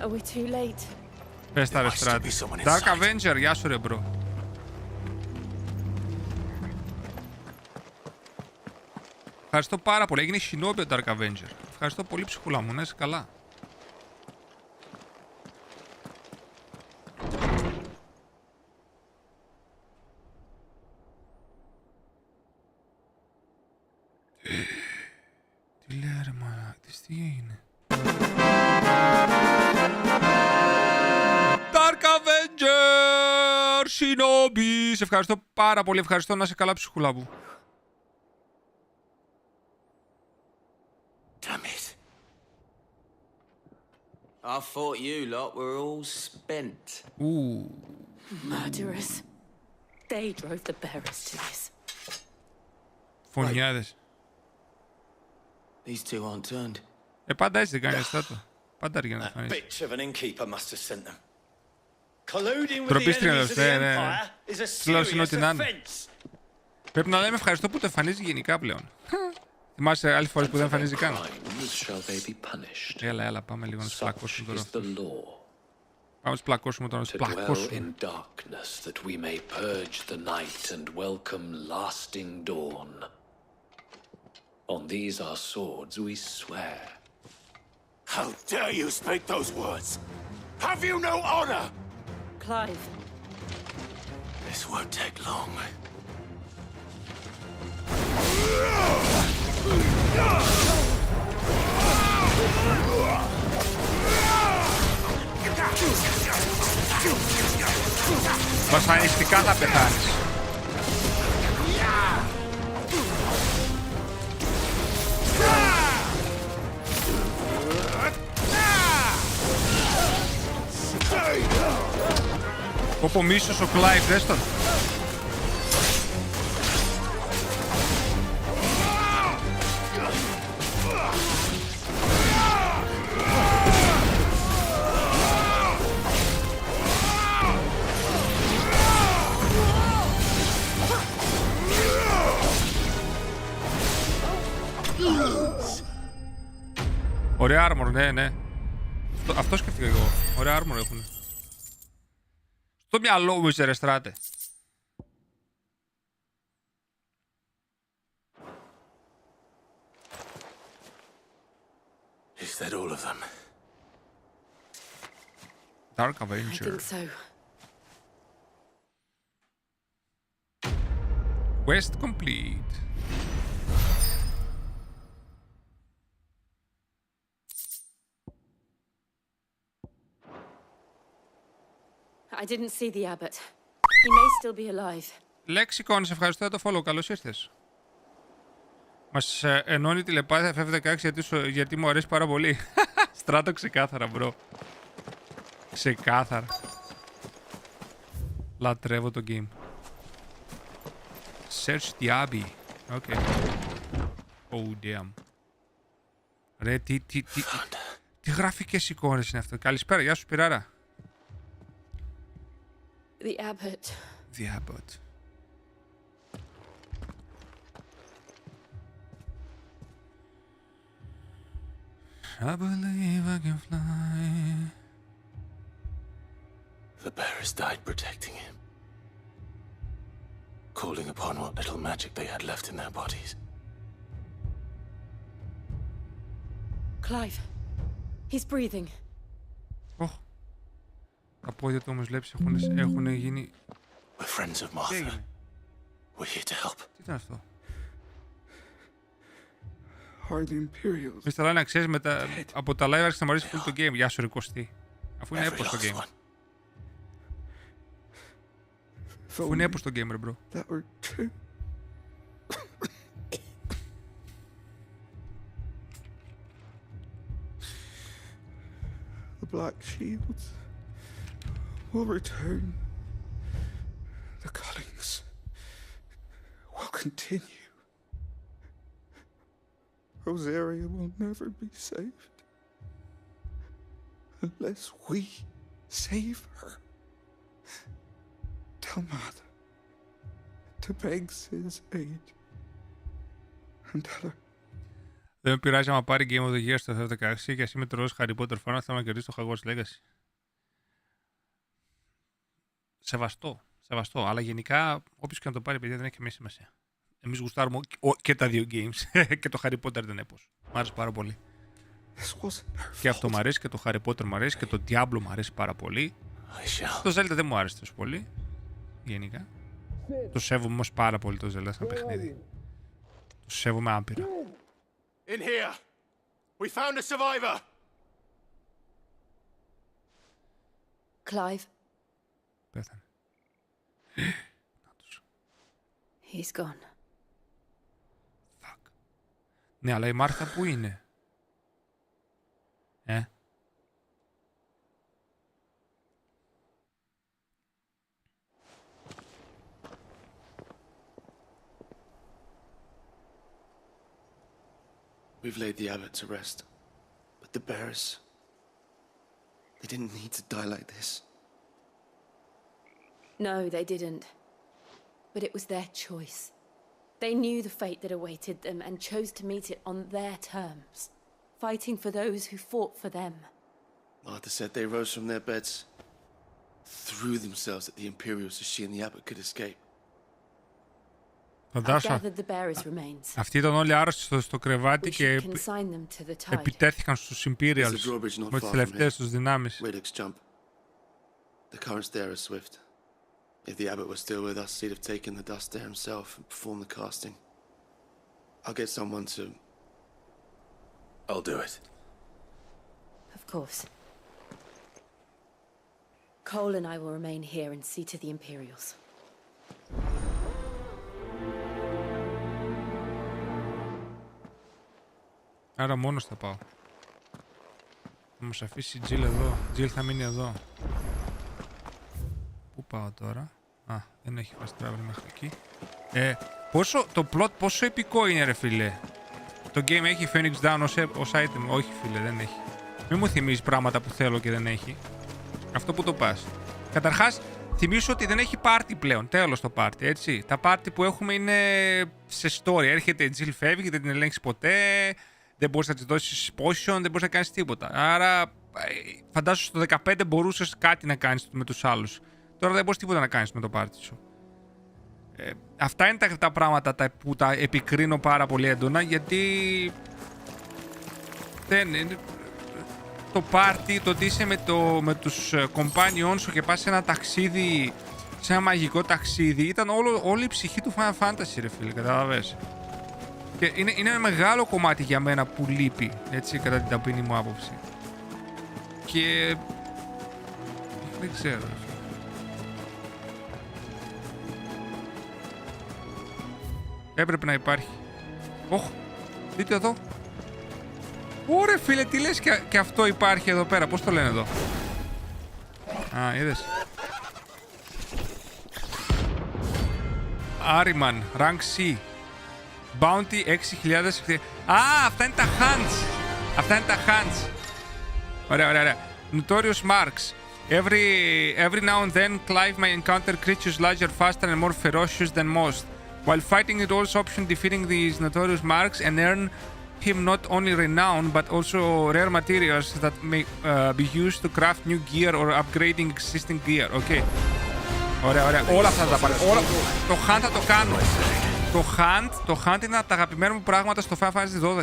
Are we too late? Πες τα ρε στράτη. Dark Avenger, γεια σου ρε μπρο. Ευχαριστώ πάρα πολύ. Έγινε Shinobi ο Dark Avenger. Ευχαριστώ πολύ ψυχούλα μου, να είσαι καλά. Τι λέει ρε μα, τι έγινε? Dark Avenger, Shinobi. Σε ευχαριστώ πάρα πολύ. Ευχαριστώ, να είσαι καλά ψυχούλα μου. Damn it. I thought you lot were all spent. Ooh. Murderers. They drove the bearers to this. Φωνιάδες. These two aren't turned. Πάντα έτσι δεν κάνει αστάτο. Πάντα αργεί να That φανείς. bitch of an innkeeper must have sent them. Colluding with the Τροπίστρια, enemies of the ναι. Empire is a Τουλάχιστον serious ό,τι να είναι. offense. Πρέπει να λέμε ευχαριστώ που το εμφανίζει γενικά πλέον. Θυμάσαι άλλες φορές που δεν εμφανίζει καν. Έλα, πάμε λίγο να τους πλακώσουμε τώρα. Πάμε να τους πλακώσουμε τώρα, να τους πλακώσουμε. On these our swords we swear. How dare you speak those words? Have you no honor? Clive. This won't take long. Βασανιστικά θα πεθάνεις. Όπω μίσος ο Clive, δες τον. Ωραία armor, ναι. Αυτό σκέφτηκα εγώ. Ωραία armor έχουν. Στο μυαλό μου είσαι ρε στράτε. Is that all of them? Dark I Avenger. think so. Quest complete. I didn't see the abbot. He may still be alive. Lexicon, σε ευχαριστώ για το follow. Καλώς ήρθες. Μας ενώνει η τηλεπάθεια FF16 γιατί μου αρέσει πάρα πολύ. Στράτο ξεκάθαρα, μπρο. Ξεκάθαρα. Λατρεύω το game. Search the Abbey. Okay. Oh, damn. Ρε, τι γραφικές εικόνες είναι αυτό. Καλησπέρα, γεια σου, Πυράρα. The abbot. The Abbot. I believe I can fly. The bearers died protecting him, calling upon what little magic they had left in their bodies. Clive. He's breathing. Τα πόδια του όμως βλέψεις έχουν γίνει... We're friends of Martha. We're here to help. Τι ήταν αυτό? Are the Imperials? Μες τα λέει να ξέρεις από τα live άρχισε να μου αρέσει full το game. Γεια σου ρε Κωστή. Αφού είναι έπος το game. Αφού είναι έπος το game ρε bro. That were true. The Black Shields will return. The cullings will continue. Rosaria will never be saved unless we save her. Tell Mother to beg his aid and tell her. Δεν με πειράζει άμα πάρει Game of the Year στο 2016 και εσύ με τρως Harry Potter fan θέλω να κερδίσει το Hogwarts Legacy. Σεβαστό. Αλλά γενικά όποιος και να το πάρει παιδιά δεν έχει καμία σημασία. Εμείς γουστάρουμε και τα δύο games. Και το Harry Potter δεν έπως. Μ' άρεσε πάρα πολύ. Και αυτό μ' αρέσει και το Harry Potter μ' αρέσει και το Diablo μ' αρέσει πάρα πολύ. Το Zelda δεν μου άρεσε τόσο πολύ. Γενικά. Το σέβομαι όμως πάρα πολύ το Zelda σαν παιχνίδι. Το σέβομαι άπειρα. In here. We found a survivor. Clive. Πέθανε. He's gone. Fuck. Ναι, αλλά η Μάρθα πού είναι? We've laid the abbot to rest, but the bearers, they didn't need to die like this. No, they didn't. But it was their choice. They knew the fate that awaited them and chose to meet it on their terms, fighting for those who fought for them. Martha said they rose from their beds, threw themselves at the Imperials so she and the abbot could escape. Αυτοί ήταν όλοι άρρωστοι στο κρεβάτι και επιτέθηκαν στους Imperials με τις τελευταίες τους δυνάμεις. The currents there are swift. If the abbot was still with us, he'd have taken the dust there himself and performed the casting. I'll get someone to... I'll do it. Of course. Cole and I will remain here and see to the Imperials. Άρα μόνος θα πάω. Θα μας αφήσει η Jill εδώ. Jill θα μείνει εδώ. Πού πάω τώρα? Α, δεν έχει fast travel μέχρι εκεί. Το plot πόσο επικό είναι ρε φίλε. Το game έχει Phoenix Down ως item. Όχι φίλε, δεν έχει. Μην μου θυμίζεις πράγματα που θέλω και δεν έχει. Αυτό που το πας. Καταρχάς, θυμίσω ότι δεν έχει party πλέον. Τέλος το party, έτσι. Τα party που έχουμε είναι σε story. Έρχεται η Jill, φεύγει, δεν την ελέγχεις ποτέ. δεν μπορείς να της δώσεις potion, δεν μπορείς να κάνεις τίποτα. Άρα φαντάσου στο 15 μπορούσες κάτι να κάνεις με τους άλλους. Τώρα δεν μπορείς τίποτα να κάνεις με το πάρτι σου. Αυτά είναι τα πράγματα που τα επικρίνω πάρα πολύ έντονα, γιατί το πάρτι, το ότι είσαι με τους companions σου και πας σε ένα ταξίδι, σε ένα μαγικό ταξίδι, ήταν όλη η ψυχή του Final Fantasy, ρε φίλε, καταλαβες. Και είναι ένα μεγάλο κομμάτι για μένα που λείπει, έτσι, κατά την ταπεινή μου άποψη. Και δεν ξέρω, ρε φίλε. Έπρεπε να υπάρχει. Ωχ, δείτε εδώ. Ωρε φίλε, τι λες, και αυτό υπάρχει εδώ πέρα. Πώς το λένε εδώ? Α, είδες. Άριμαν, rank C. Bounty 6.000. Α, αυτά είναι τα hands. Αυτά είναι τα hands. Ωραία, ωραία, ωραία. Notorious marks. Every now and then, Clive may encounter creatures larger, faster and more ferocious than most. While fighting, it also option defeating these notorious marks and earn him not only renown but also rare materials that may be used to craft new gear or upgrading existing gear. Okay. Ωραία, ωραία. Όλα αυτά θα τα πάρω. Το hunt θα το κάνω. Το hunt είναι από τα αγαπημένα μου πράγματα στο Final Fantasy 12.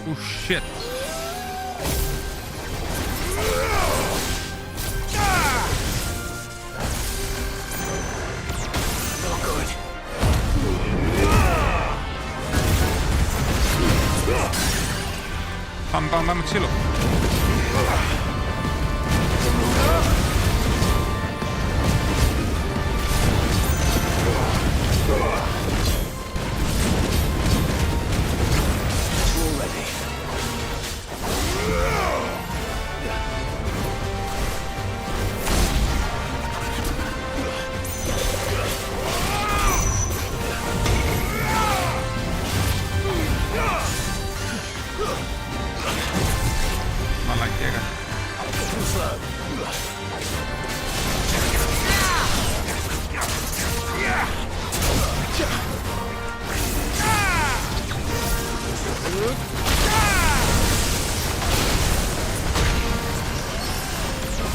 Oh shit. Πάμε ξύλο.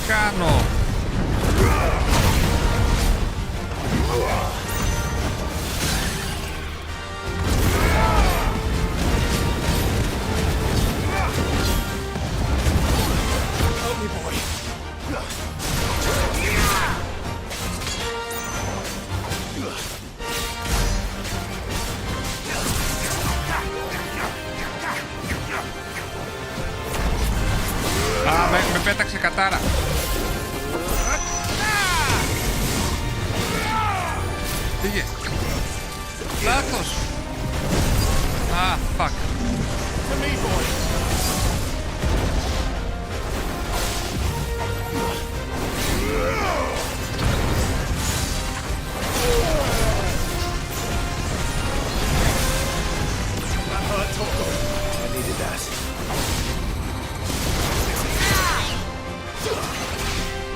Κάνω. Με πέταξε κατάρα. Πήγε. Λάθος. Α, fuck.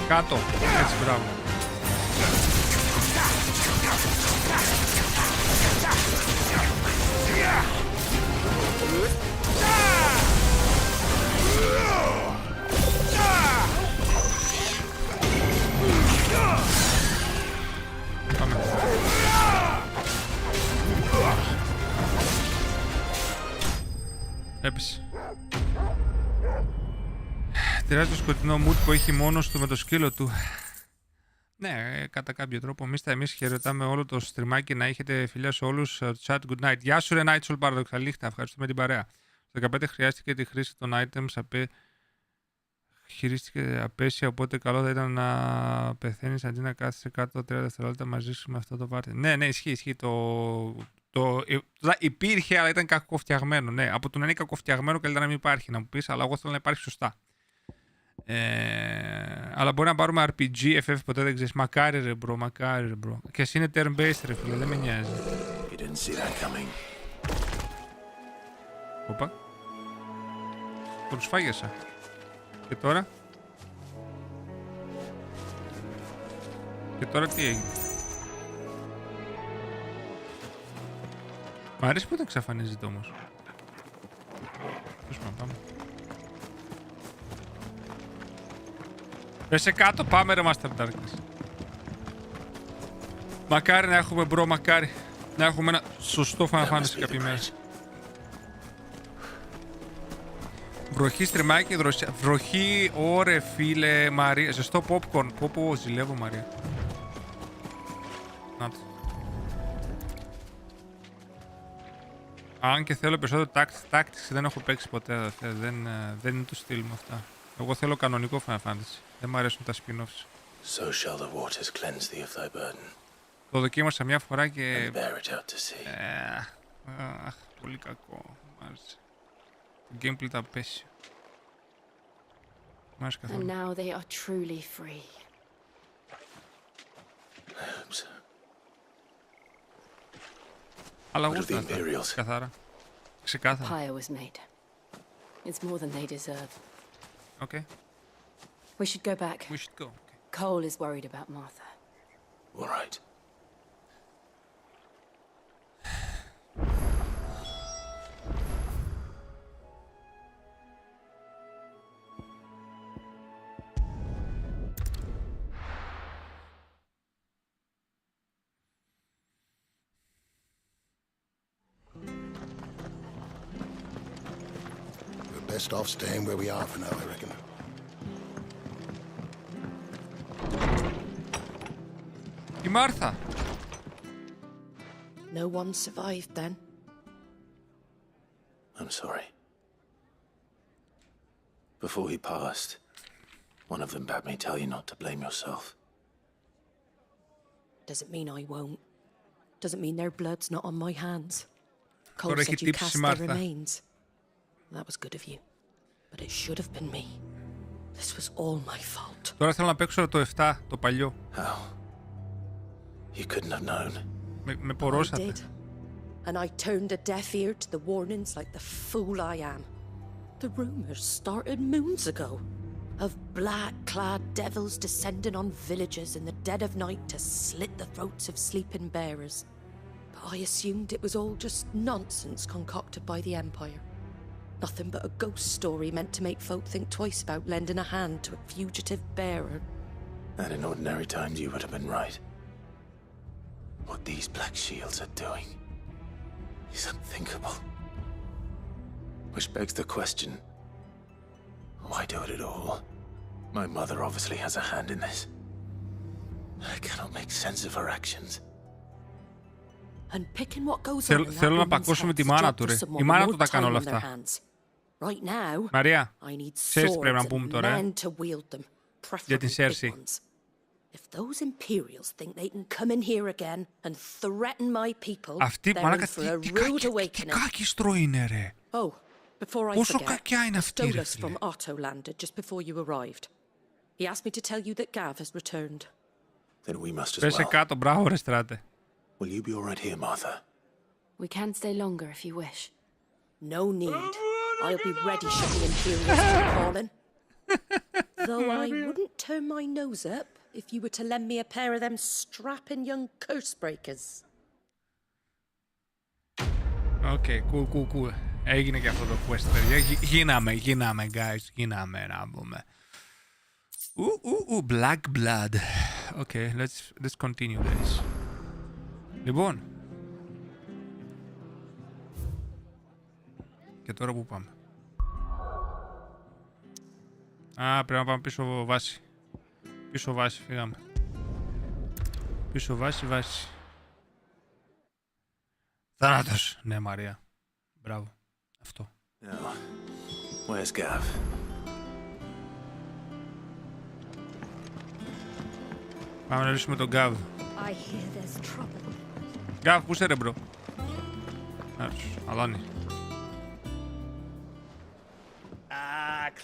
Κάτω. Έτσι, μπράβο. Πάμε. Έπεσε. Τηράζει το σκοτεινό mood που έχει μόνος του με το σκύλο του. Ναι, κατά κάποιο τρόπο. Εμείς χαιρετάμε όλο το στριμάκι, να έχετε φιλιά σε όλους. Chat, good night. Γεια σου ρε Nightsol παραδοξαλίχτα. Ευχαριστούμε την παρέα. Στο 15 χρειάστηκε τη χρήση των items. Χειρίστηκε απέσια, οπότε καλό θα ήταν να πεθαίνεις αντί να κάθεσαι κάτω 30 δευτερόλεπτα μαζί σου με αυτό το πάρτι. Ναι, ισχύει. Υπήρχε, αλλά ήταν κακοφτιαγμένο. Ναι, από το να είναι κακοφτιαγμένο καλύτερα να μην υπάρχει, να μου πεις, αλλά εγώ θέλω να υπάρχει σωστά. Αλλά μπορεί να πάρουμε RPG, FF, ποτέ δεν ξέρεις. Μακάρι ρε bro. Και ας είναι turn-based ρε φίλε, δεν με νοιάζει. Οπα. Τον σφάγιασα. Και τώρα. Και τώρα τι έγινε. Μ' αρέσει που δεν εξαφανίζεται όμως. Πάμε. Πέσε κάτω, πάμε ρε Master Darkness. Μακάρι να έχουμε μπρο, μακάρι να έχουμε ένα σωστό Final Fantasy κάποια μέρα. Βροχή, στριμάκι, βροχή, ωρε φίλε Μαρία. Ζεστό popcorn. Πω ζηλεύω Μαρία. Να το. Αν και θέλω περισσότερο tactics, δεν έχω παίξει ποτέ. Δεν είναι το στυλ μου αυτά. Εγώ θέλω κανονικό Final Fantasy. Δεν μου αρέσουν τα spin-offs. So shall the waters cleanse thee of thy burden. Το δοκίμασα μια φορά και... And bear it out to sea. Αχ, πολύ κακό. Μ' άρεσε. Το gameplay ήταν απέσιο. Μ' άρεσε καθόλου. And now they are truly free. I hope so. Αλλά γούστα καθαρά. Ξεκάθαρα. Pyre was made. It's more than they deserve. Okay. We should go back. We should go. Okay. Cole is worried about Martha. All right. We're best off staying where we are for now, I reckon. Η Μάρθα. No one survived then. I'm sorry. Before he passed, one of them bade me tell you not to blame yourself. Doesn't mean I won't. Doesn't mean their blood's not on my hands. Cole Τώρα έχει said you τύψει cast η their Μάρθα. remains. That was good of you. But it should have been me. This was all my fault. Τώρα θέλω να παίξω το 7, το παλιό. How? You couldn't have known. Με I πορώσατε. did. And I turned a deaf ear to the warnings like the fool I am. The rumors started moons ago of black-clad devils descending on villages in the dead of night to slit the throats of sleeping bearers. But I assumed it was all just nonsense concocted by the Empire. Nothing but a ghost story meant to make folk think twice about lending a hand to a fugitive bearer. And in ordinary times you would have been right. What these black shields are doing is unthinkable. Which begs the question, why do it at all? My mother obviously has a hand in this. I cannot make sense of her actions. And picking what goes on in that Θέλω να woman's πακώσουμε τη head's μάνα job του to ρε. someone Η μάνα with του τα more κάνει time όλα on their αυτά. hands. Right now, Μαρία, I need ξέρεις τι πρέπει να swords πούμε and τώρα, men to wield them, για την preferably big Σέρση. ones. If those Imperials think they can come in here again and threaten my people, Αυτή, they're in μαλάκα, for a τι rude awakening. κάκιστρο είναι ρε. Oh, before I Πόσο forget, κακιά είναι αυτή ρε Stolas φίλε. from Otto landed just before you arrived. He asked me to tell you that Gav has returned. Then we must as Πέσε well. κάτω, μπράβο ρε στράτε. Will you be all right here, Martha? We can stay longer if you wish. No need. I'll be ready should the Imperials come calling. Though I wouldn't turn my nose up if you were to lend me a pair of them strapping young curse breakers. Οκ, cool. Έγινε και αυτό το quest, παιδιά. Γίναμε, guys. Γίναμε, να πούμε. Black blood. Okay, let's continue, guys. Λοιπόν. Και τώρα πού πάμε? Α, πρέπει να πάμε πίσω βάση. Πίσω βάση, φύγαμε. Πίσω βάση. Θάνατος. Ναι, Μαρία. Μπράβο. Αυτό. Now, where's Gav? Πάμε να λύσουμε τον Gav. I hear there's trouble. Gav, πού είσαι ρε μπρο? Αλάνι.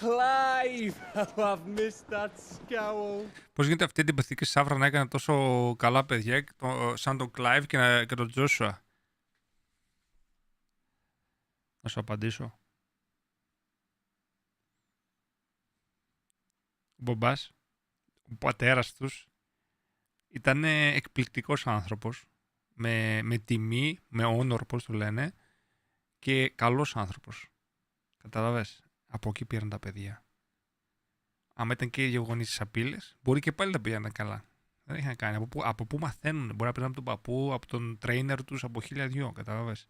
Clive! Oh, I've missed that scowl. Πώς γίνεται αυτή η αντιπαθητική σαύρα να έκανε τόσο καλά παιδιά σαν τον Clive και τον Joshua? Να σου απαντήσω. Ο μπαμπάς, ο πατέρας τους, ήταν εκπληκτικός άνθρωπος. Με τιμή, με honor, πώς το λένε, και καλός άνθρωπος. Καταλαβες. Από εκεί πήραν τα παιδιά. Αν ήταν και οι γονείς στις απείλες, μπορεί και πάλι τα πήγαιναν καλά. Δεν είχαν κάνει. Από πού μαθαίνουν. Μπορεί να πήραν από τον παππού, από τον trainer τους, από 1002. Καταλαβες.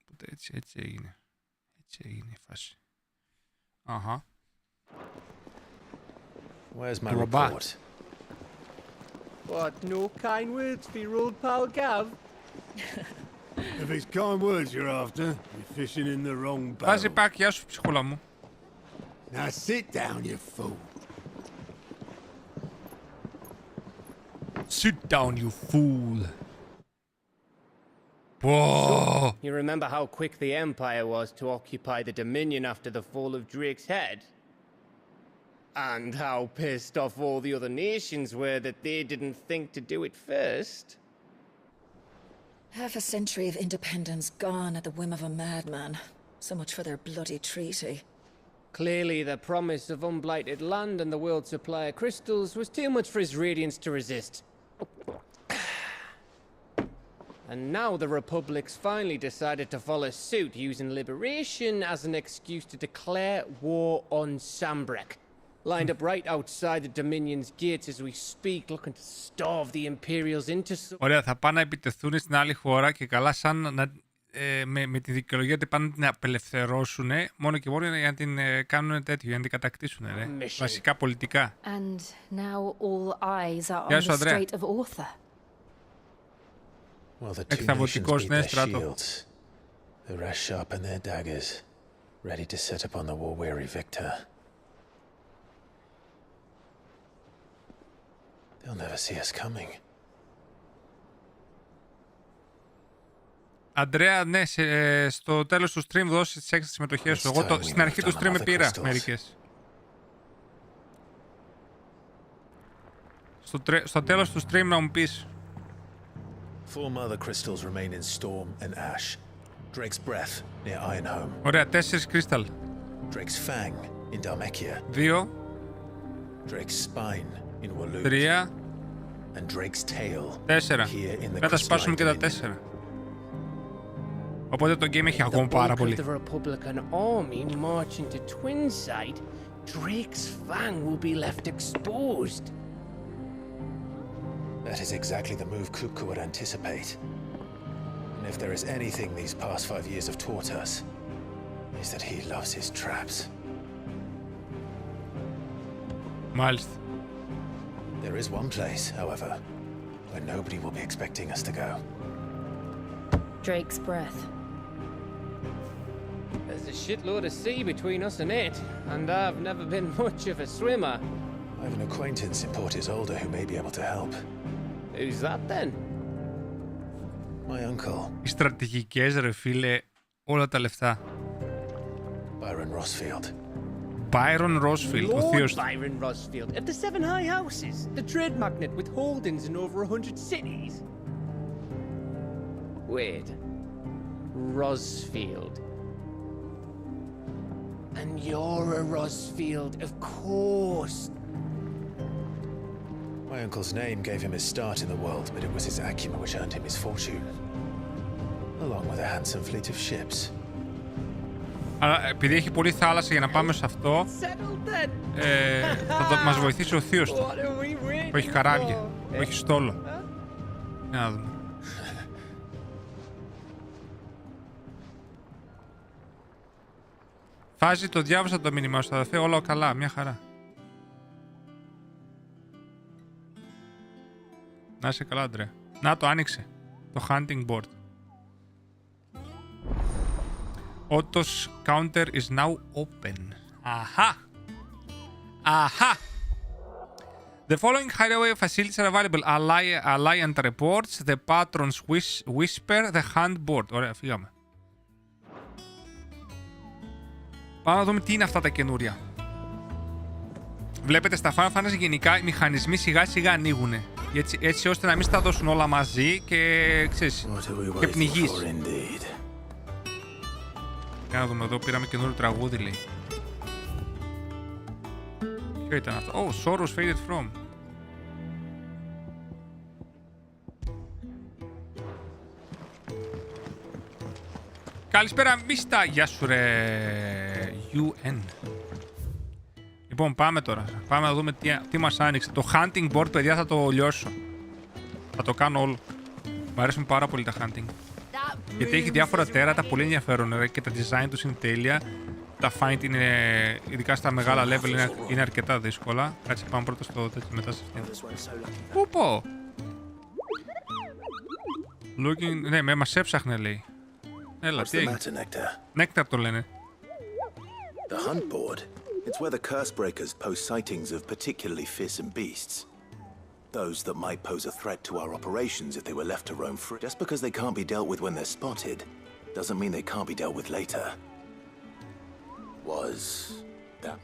Οπότε έτσι έγινε. Έτσι έγινε η φάση. Αχα. Where's my report? What, no kind words for your old pal Gav? If it's kind words you're after, you're fishing in the wrong Βάζει barrel. πακ, γεια σου ψυχούλα μου. Now sit down, you fool. Sit down, you fool. Whoa. You remember how quick the Empire was to occupy the Dominion after the fall of Drake's head? And how pissed off all the other nations were that they didn't think to do it first? Half a century of independence gone at the whim of a madman. So much for their bloody treaty. Clearly, the promise of unblighted land and the world's supply of crystals was too much for his radiance to resist. And now the Republic's finally decided to follow suit, using liberation as an excuse to declare war on Sambrek. Lined up right outside the Dominion's gates as we speak, looking to starve the Imperials into... Ωραία, θα πάνε να επιτεθούν στην άλλη χώρα και καλά σαν να, με τη δικαιολογία ότι πάνε να την απελευθερώσουν μόνο και μόνο για να την κάνουν τέτοιο, για να την κατακτήσουν. Βασικά πολιτικά. And now all eyes are Γεια on σου, the Ανδρέα. Strait of Arthur. Well, the two nations beat their shields. The rest sharpen their daggers, ready to set upon the war-weary victor. They'll never see us coming. Αντρέα, ναι, στο τέλος του stream δώσεις τις 6 συμμετοχές σου. Εγώ στην αρχή του stream πήρα μερικές. Στο τέλος του stream να μου πεις. 4 mother crystals remain in Storm and Ash. Drake's breath near Ironhome. Ωραία, 4 crystal. Drake's fang in Dhalmekia. 2. Drake's spine in Waloot. 3. And Drake's tail 4. here in the Μετά σπάσουμε και τα 4. Οπότε το game έχει ακόμα πάρα πολύ. The Republican army marching to Twinside, Drake's fang will be left exposed. That is exactly the move Kuku would anticipate. And if there is anything these past 5 years have taught us, is that he loves his traps. Μάλιστα. There is one place, however, where nobody will be expecting us to go. Drake's breath. There's a shitload of sea between us and it, and I've never been much of a swimmer. I have an acquaintance in Port Isolde who may be able to help. Who's that then? My uncle. Οι στρατηγικές, ρε φίλε, όλα τα λεφτά. Byron Rosfield. Byron Rosfield, ο θείος του. Byron Rosfield, of the 7 High Houses, the trade magnate with holdings in over 100 cities. Wait. Rosfield. And you're a Rosfield, of course. My uncle's name gave him his start in the world, but it was his acumen which earned him his fortune. Along with a handsome fleet of ships. Αλλά επειδή έχει πολύ θάλασσα για να πάμε σε αυτό, θα μας βοηθήσει ο θείος του, που έχει καράβια, που έχει στόλο. Για να δούμε. Φάζει, το διάβασα το μήνυμα σου, αδερφέ, όλα καλά, μια χαρά. Να είσαι καλά, Αντρέα. Να, το άνοιξε. Το hunting board. Otto's counter is now open. Aha! Aha! The following hideaway facilities are available. Alliant reports, the patron's whisper, the handboard. Ωραία, φύγαμε. Πάμε να δούμε τι είναι αυτά τα καινούρια. Βλέπετε στα Final Fantasy γενικά οι μηχανισμοί σιγά σιγά ανοίγουν. Έτσι ώστε να μην στα δώσουν όλα μαζί και ξέρεις, και πνιγείς. Για να δούμε εδώ, πήραμε καινούριο τραγούδι, λέει. Ποιο ήταν αυτό? Oh, Sorrows Faded From. Καλησπέρα, Mysta. Γεια σου, ρε. UN. Λοιπόν, πάμε τώρα. Πάμε να δούμε τι μας άνοιξε. Το hunting board, παιδιά, θα το λιώσω. Θα το κάνω όλο. Μου αρέσουν πάρα πολύ τα hunting. Γιατί έχει διάφορα τέρατα, πολύ ενδιαφέρον, ρε, και τα design τους είναι τέλεια. Τα find είναι, ειδικά στα μεγάλα level, είναι αρκετά δύσκολα. Κάτσε, πάμε πρώτα στο τέτοιο, μετά σε αυτήν. Πού πω? Looking... Ναι, μας έψαχνε, λέει. Έλα, τι έγινε? Νέκταρ το λένε. The hunt board. It's where the curse breakers post sightings of particularly fearsome beasts. Those that might pose a threat to our operations if they were left to roam free. Just because they can't be dealt with when they're spotted, doesn't mean they can't be dealt with later. Was that?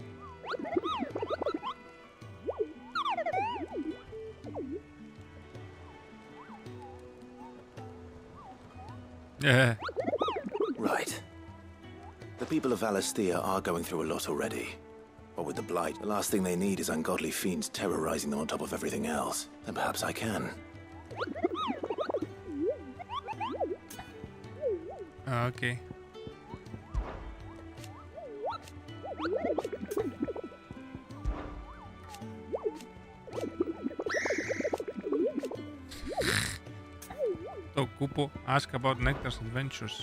Yeah. Right. The people of Alastia are going through a lot already. But with the Blight, the last thing they need is ungodly fiends terrorizing them on top of everything else. Then perhaps I can. Okay. Το κούπο, ask about Nectar's adventures.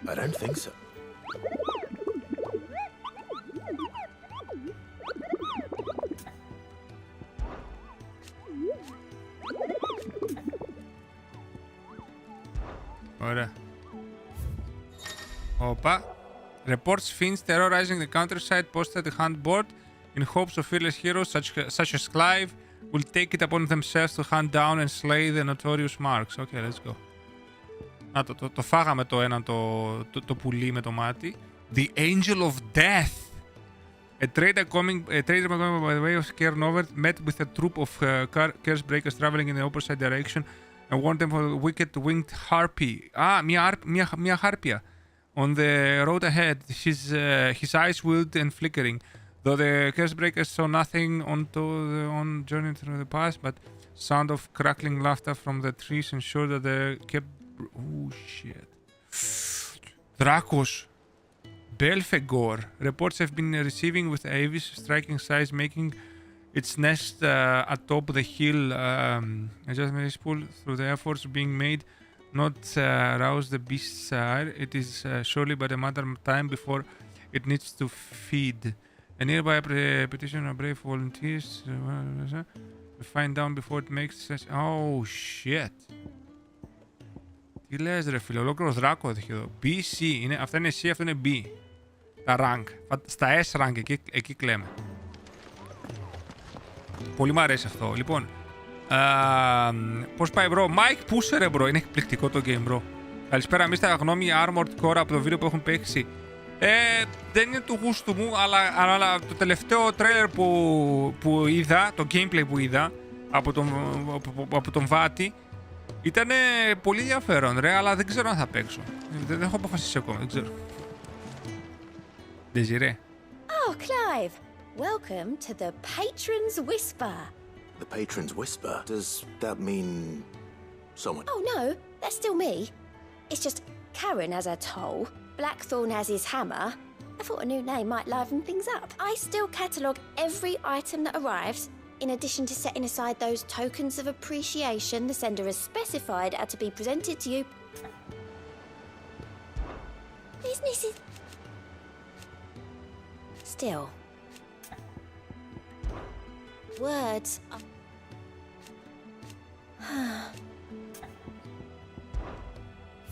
I don't think so. Ωραία. Όπα. Reports fiends terrorizing the countryside posted the hunt board in hopes of fearless heroes such as Clive will take it upon themselves to hunt down and slay the notorious marks. Okay, let's go. Α, το φάγαμε το έναν το πουλί με το μάτι. The Angel of Death. A trader coming by the way of Cairnover met with a troop of curse breakers traveling in the opposite direction and warned them of a wicked winged harpy. Μια χάρπια. On the road ahead, his eyes wild and flickering. Though the curse breakers saw nothing on journey through the past, but sound of crackling laughter from the trees ensured that they kept. Oh shit. Dracos. Belphegor. Reports have been receiving with Avis striking size, making its nest atop the hill. Adjustment is pulled through the efforts being made not rouse the beast's ire. It is surely but a matter of time before it needs to feed. A nearby petition of brave volunteers will find down before it makes such. Oh shit. Τι λες ρε φίλε, ολόκληρο δράκο έχει εδώ. BC, αυτά είναι C, αυτό είναι B. Τα rank. Στα S rank, εκεί κλαίμε. Πολύ μου αρέσει αυτό. Λοιπόν, πώς πάει bro? Mike, πού είσαι ρε bro? Είναι εκπληκτικό το game bro. Καλησπέρα, Mysta, γνώμη Armored Core από το βίντεο που έχουν παίξει. Δεν είναι του γούστου μου, αλλά το τελευταίο trailer που είδα, το gameplay που είδα από τον Βάτη, ήταν πολύ ενδιαφέρον ρε, αλλά δεν ξέρω αν θα παίξω. Δεν έχω αποφασίσει ακόμα, δεν ξέρω. Desiree. Oh, Clive. Welcome to the Patron's Whisper. The Patron's Whisper? Does that mean someone? Oh no, that's still me. It's just Karen has her toll, Blackthorn has his hammer. I thought a new name might liven things up. I still catalogue every item that arrives, in addition to setting aside those tokens of appreciation the sender has specified are to be presented to you. Business is... Still. Words are...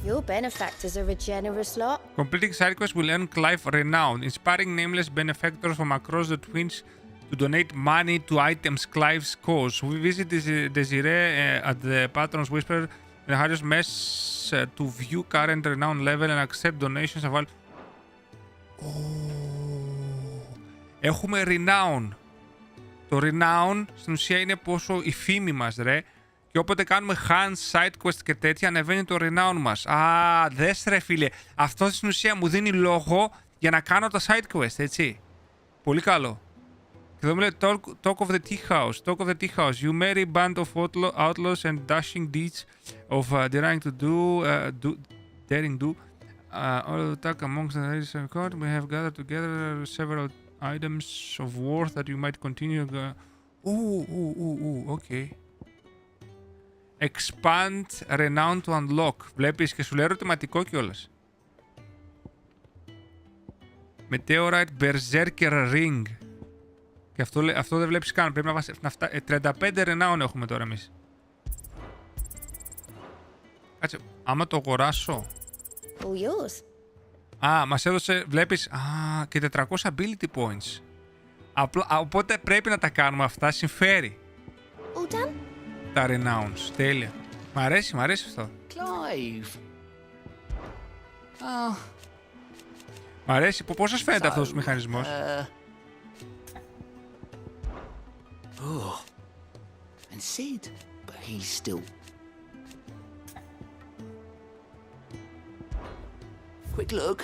Your benefactors are a generous lot. Completing side quests will earn Clive renown, inspiring nameless benefactors from across the Twins to donate money to items Clive's cause. We visit Desiree at the Patron's Whisper in the highest mess to view current renown level and accept donations of all... Έχουμε renown. Το renown στην ουσία είναι πόσο η φήμη μας ρε, Και όποτε κάνουμε hands, side quest και τέτοια, ανεβαίνει το renown μας. Α, δες ρε φίλε. Αυτό στην ουσία μου δίνει λόγο για να κάνω τα side quest, έτσι. Πολύ καλό. Και εδώ μου λέει talk of the tea house. Talk of the tea house. You marry band of outlaws and dashing deeds of daring to do. All attack amongst the ladies and court. We have gathered together several items of worth that you might continue. Okay. Expand renown to unlock. Βλέπεις και σου λέει ερωτηματικό κιόλας. Meteorite Berserker Ring. Και αυτό δεν βλέπεις καν. Πρέπει να φτάσει. 35 renown έχουμε τώρα εμείς. Κάτσε. Άμα το αγοράσω. Μας έδωσε, βλέπεις, και 400 ability points. Οπότε πρέπει να τα κάνουμε αυτά. Συμφέρει. Τα renowns. Τέλεια. Μ' αρέσει αυτό. Clive. Μ' αρέσει. Πώς σας φαίνεται αυτός ο μηχανισμός? And Sid, but he's still... Quick look.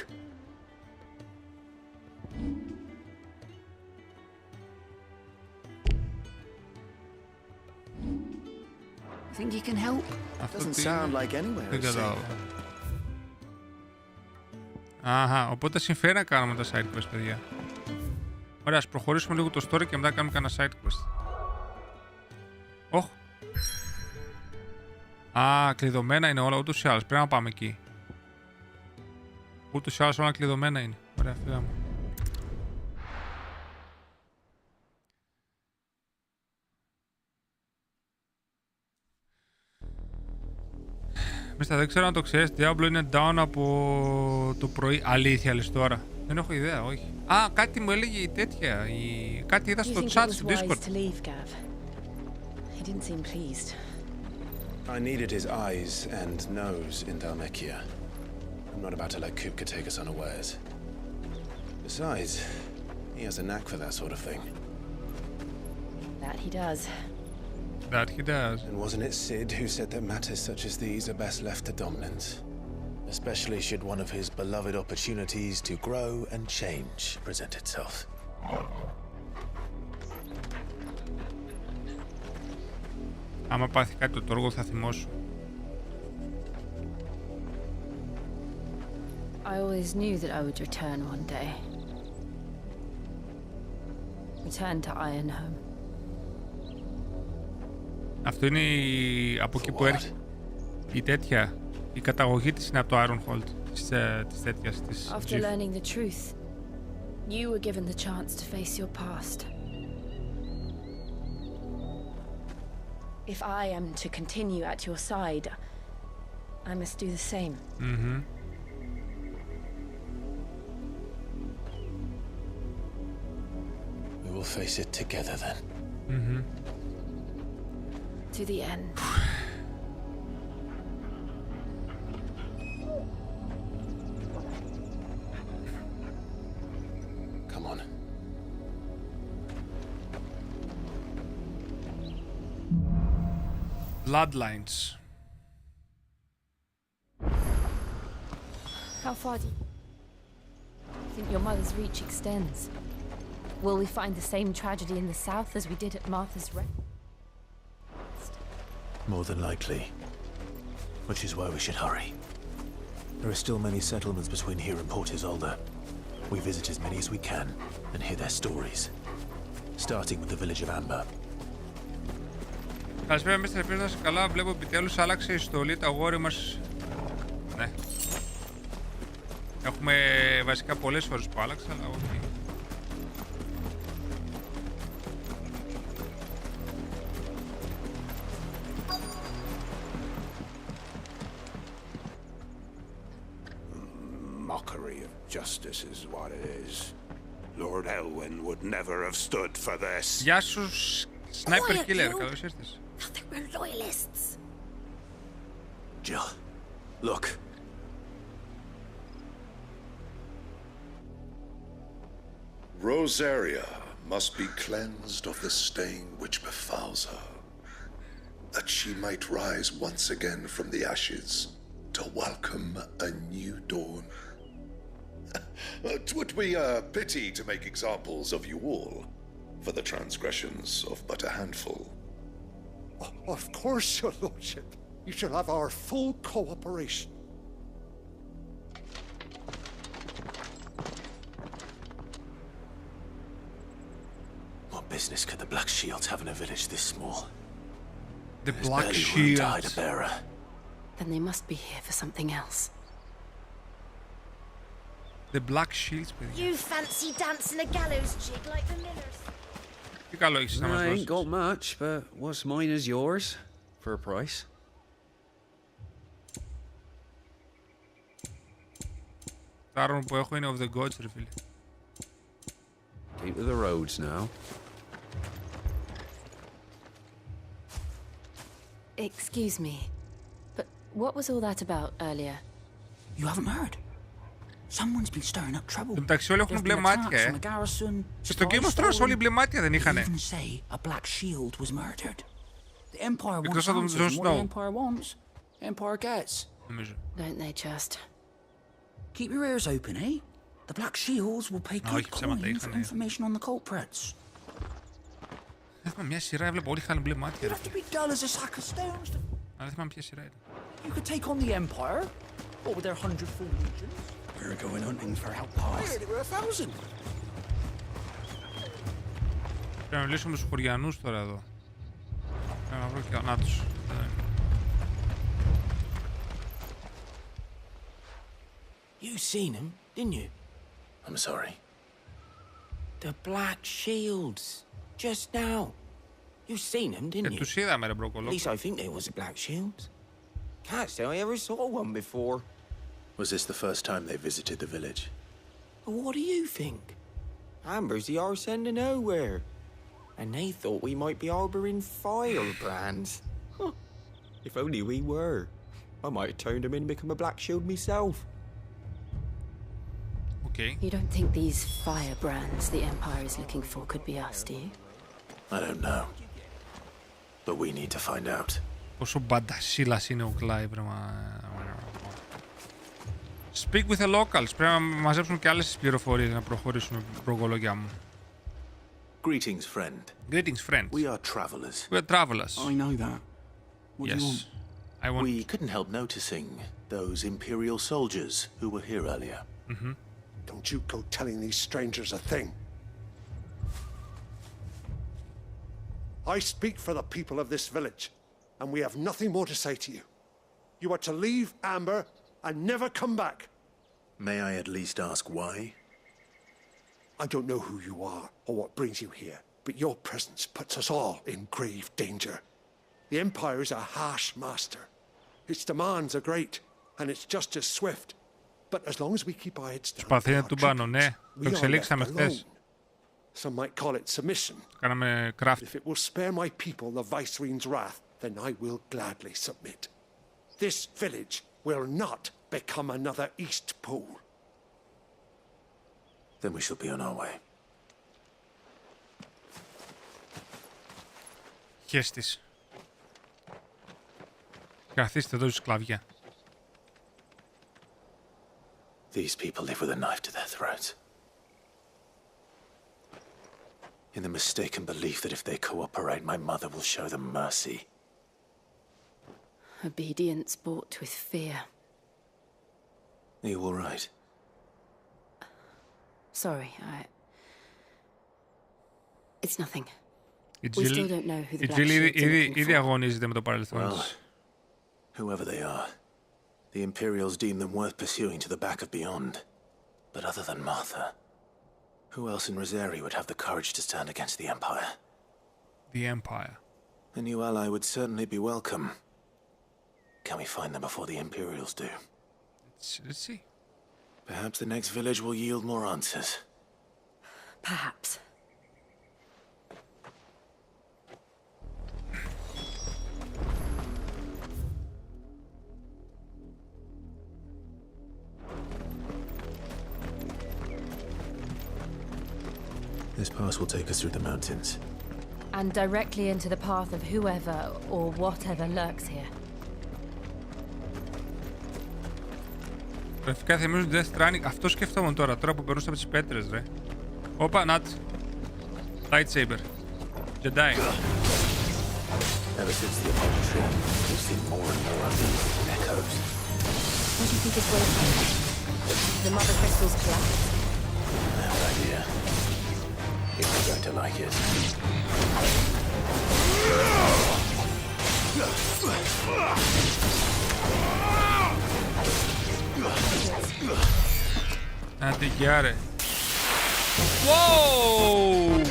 Think you can help? Doesn't sound like anywhere. Δεν κατάλαβα. Αχα, οπότε συμφέρει να κάνουμε τα side quest, παιδιά. Ωραία, ας προχωρήσουμε λίγο το story και μετά κάνουμε κανένα side quest. Κλειδωμένα είναι όλα, ούτως ή άλλως. Πρέπει να πάμε εκεί. Ούτως ή άλλως όλα κλειδωμένα είναι. Ωραία, φύγαμε. Μίστα, δεν ξέρω αν το ξέρεις. Diablo είναι down από το πρωί. Αλήθεια λες τώρα? Δεν έχω ιδέα, όχι. Κάτι μου έλεγε η τέτοια. Κάτι είδα στο chat στο Discord. I needed his eyes and nose in Dhalmekia. I'm not about to let Kupka take us unawares. Besides, he has a knack for that sort of thing. That he does. That he does. And wasn't it Sid who said that matters such as these are best left to dominance? Especially should one of his beloved opportunities to grow and change present itself. Άμα πάθει κάτι το τόργο θα θυμώσω. I always knew that I would return one day. Return to Ironhome. Αυτό είναι από εκεί που έρχεται η τέτοια. Η καταγωγή της είναι από το Ironhold. Της τέτοιας, της After learning the truth, you were given the chance to face your past. If I am to continue at your side, I must do the same. Mm-hmm. We will face it together then. Mm-hmm. To the end. Come on. Bloodlines. How far do you think your mother's reach extends? Will we find the same tragedy in the south as we did at Martha's Rest? More than likely. Which is why we should hurry. There are still many settlements between here and Port Isolde. We visit as many as we can and hear their stories. Starting with the village of Amber. Καλησπέρα, Mysta, ελπίζω να είσαι καλά. Βλέπω επιτέλους άλλαξε η στολή, τα αγόρι μας. Ναι. Έχουμε βασικά πολλές φορές που άλλαξε, αλλά όχι. Mockery of justice is what it is. Lord Elwyn would never have stood for this. Γεια σου, Sniper Killer, καλώς ήρθες. Nothing, we're loyalists. Jill, look. Rosaria must be cleansed of the stain which befouls her. A she might rise once again from the ashes to welcome a new dawn. 'Twould be a pity to make examples of you all for the transgressions of but a handful. Of course, your lordship. You shall have our full cooperation. What business could the Black Shields have in a village this small? The Black Shields. Then they must be here for something else. The Black Shields, παιδιά. You fancy dancing a gallows jig like the millers? Τι καλό έχεις να μας I δώσεις? ain't got much, but what's mine is yours for a price. Το άρμα που έχω είναι of the gods, ρε φίλε. Keep to the roads now. Excuse me, but what was all that about earlier? You haven't heard? Someone's been stirring up trouble. Εντάξει, όλοι έχουν μπλε μάτια, Και στο Game of Thrones όλοι μπλε μάτια δεν είχανε. Even say a black shield was murdered. The Empire Εκτός wants από τον answers, Jon and what the Snow. Empire wants, the Empire gets. Νομίζω. Don't they just? Keep your ears open, eh? The Black Shields will pay good coin for information on the culprits. Έθιμα μια σειρά, έβλεπα όλοι είχαν μπλε μάτια, You ρε have to φίλε. be dull as a sack of stones. Αλλά δεν θυμάμαι ποια σειρά ήταν. You could take on the Empire, what with their 100-fold legions. We're going hunting for outcasts. There were 1,000. Πρέπει να μιλήσουμε στους χωριανούς τώρα εδώ. Πρέπει να βρω και να τους. You seen him, didn't you? I'm sorry. The Black Shields. Just now. You seen him, didn't you? Τους είδαμε, ρε At μπροκολό. least I think there was a Black Shields. Can't say I ever saw one before. Was this the first time they visited the village? But what do you think? Amber's the arse end of nowhere. And they thought we might be harboring firebrands. Huh. If only we were. I might have turned him in and become a Black Shield myself. Okay. You don't think these firebrands the Empire is looking for could be us, do you? I don't know. But we need to find out. Πόσο μπαντασίλας είναι ο Κλάι, πρέπει να... Speak with the locals. Πρέπει να μαζέψουμε και άλλες πληροφορίες να προχωρήσουμε, προγολογιά μου. Greetings, friend. Greetings, friend. We are travelers. We are travelers. I know that. What do you want? I want... We couldn't help noticing those Imperial soldiers who were here earlier. Mm-hmm. Don't you go telling these strangers a thing. I speak for the people of this village, and we have nothing more to say to you. You are to leave Amber and never come back. May I at least ask why? I don't know who you are or what brings you here, but your presence puts us all in grave danger. The Empire is a harsh master. Its demands are great, and its justice swift. But as long as we keep our heads down, Προσπαθεί να του πάνω, ναι. Το εξελίξαμε χθες. Some might call it submission. Κάναμε craft. If it will spare my people the Viceroy's wrath, then I will gladly submit. This village will not become another East Pole. Then we shall be on our way. Χέστης. Καθίστε εδώ σκλαβιά. These people live with a knife to their throats. In the mistaken belief that if they cooperate, my mother will show them mercy. Obedience bought with fear. Are you all right? Sorry, It's nothing. We still don't know who the Black Shields are looking ήδη for. αγωνίζεται με το παρελθόν της. Whoever they are, the Imperials deem them worth pursuing to the back of beyond. But other than Martha, who else in Rosari would have the courage to stand against the Empire? The Empire. A new ally would certainly be welcome. Can we find them before the Imperials do? Let's see. Perhaps the next village will yield more answers. Perhaps. This pass will take us through the mountains. and directly into the path of whoever or whatever lurks here. Γραφικά θυμίζουν Death Stranding. Αυτό σκεφτόμουν τώρα που περνούσα από τις πέτρες, ρε. Όπα, νατ. Lightsaber. Jedi. Ever since the Apollo trip, we've seen more and more of these echoes. What do you think is waiting? The mother crystal's collapse? I have an idea. You're going to like it. Άντε γεια ρε. Wow!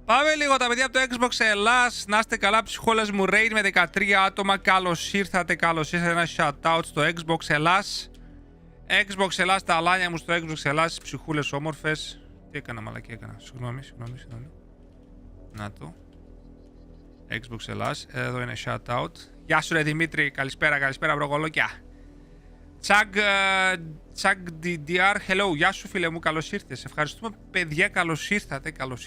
Πάμε λίγο τα παιδιά από το Xbox Ελλάς. Να είστε καλά ψυχόλες μου. Raid με 13 άτομα. Καλώς ήρθατε, καλώς ήρθατε. Ένα shout out στο Xbox Ελλάς. Xbox Ελλάς, τα αλάνια μου στο Xbox Ελλάς. Ψυχούλες όμορφες. Τι έκανα, μαλακή έκανα. Συγγνώμη. Να το. Xbox Ελλάς. Εδώ είναι shout out. Γεια σου ρε Δημήτρη. Καλησπέρα μπρογολόκια. Τσακ DDR, hello, γεια σου φίλε μου, καλώς ήρθες. Ευχαριστούμε παιδιά, καλώς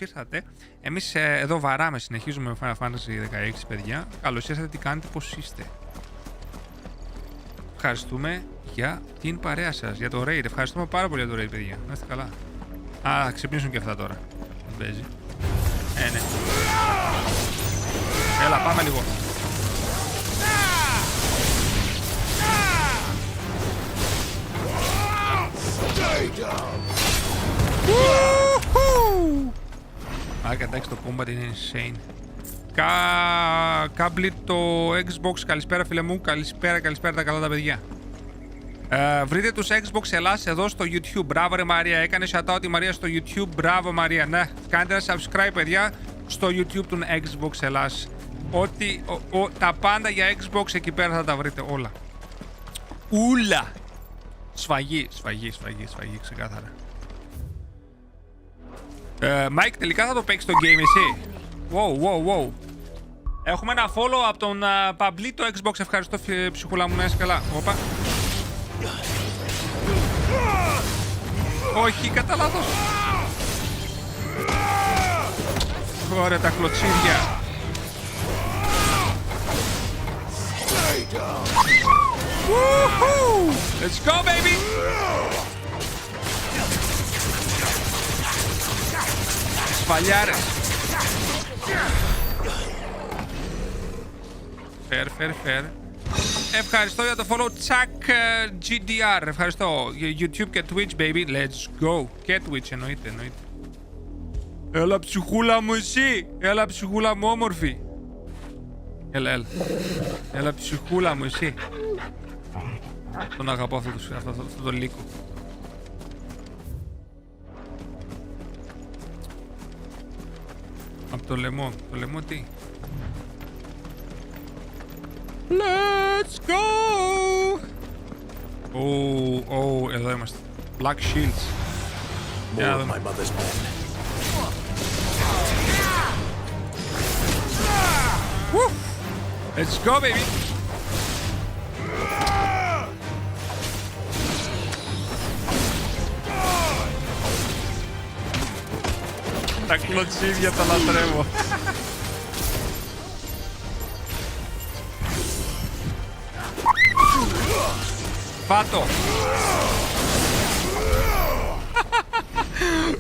ήρθατε. Εμείς εδώ βαράμε, συνεχίζουμε με Final Fantasy 16 παιδιά. Καλώς ήρθατε, τι κάνετε, πώς είστε. Ευχαριστούμε για την παρέα σας, για το raid. Ευχαριστούμε πάρα πολύ για το raid παιδιά, να είστε καλά. Α, ξυπνήσουν και αυτά τώρα. Δεν παίζει. Ναι. Έλα, πάμε λίγο. Άρα εντάξει, το combat είναι insane. Κάμπλι το Xbox, καλησπέρα φίλε μου, καλησπέρα τα καλά τα παιδιά. Βρείτε τους Xbox Ελλάς εδώ στο YouTube. Μπράβο ρε Μαρία, έκανε shout-out η Μαρία στο YouTube. Μπράβο Μαρία, ναι. Κάντε ένα subscribe παιδιά στο YouTube του Xbox Ελλάς. Τα πάντα για Xbox εκεί πέρα θα τα βρείτε όλα. Ούλα. Σφαγή, ξεκάθαρα. Mike, τελικά θα το παίξεις το game εσύ. Wow. Έχουμε ένα follow από τον Παμπλή το Xbox. Ευχαριστώ ψυχούλα μου, να είσαι καλά. Όπα. Όχι, κατά λάθος. Ωραία τα κλωτσίδια. Woohoo! Let's go, baby! Σφαλιάρες. Fair. Ευχαριστώ για το follow, Chuck GDR. Ευχαριστώ. YouTube και Twitch, baby. Let's go. Και Twitch, εννοείται. Έλα ψυχούλα μου εσύ. Έλα ψυχούλα μου όμορφη. Έλα ψυχούλα μου εσύ. Τον αγαπώ αυτό το λύκο. Από το λαιμό. Το λαιμό τι? Let's go! Εδώ είμαστε. Black Shields. More of my mother's men. Woo! Let's go, baby! Τα κλωτσίδια τα λατρεύω. Πάτο!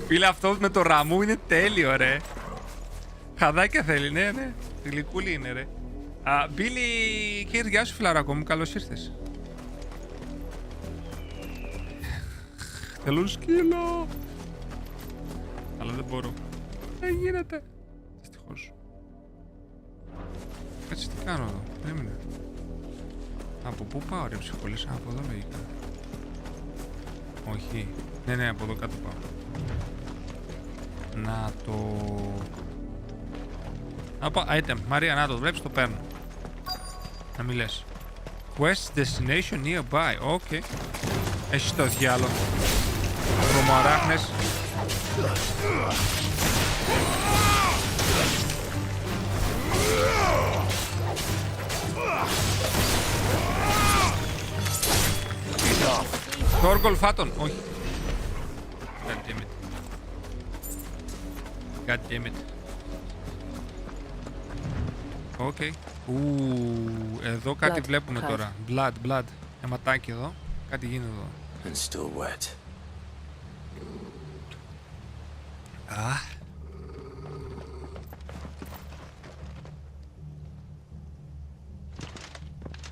Φίλε, αυτό με το ραμμού είναι τέλειο, ρε. Χαδάκια θέλει, ναι. Γλυκούλη είναι, ρε. Μπίλι, κύριε, γεια σου φιλαράκο μου, καλώς ήρθες. Θέλω σκύλο. Αλλά δεν μπορώ. Δεν γίνεται. Δυστυχώς. Έτσι τι κάνω εδώ. Έμεινε. Από πού πάω ρε ψυχολής? Από εδώ λογικά. Όχι. Ναι, από εδώ κάτω πάω. Να το... Item. Μαρία, να το βλέπεις, το παίρνω. Να μην λες. Quest destination nearby. Okay. Έχεις το διάλογο. Βρωμοαράχνες. Θόργολ φάτον. Όχι. God damn it. Okay. Εδώ κάτι βλέπουμε τώρα. Blood. Αιματάκι εδώ. Κάτι γίνεται εδώ. And still wet.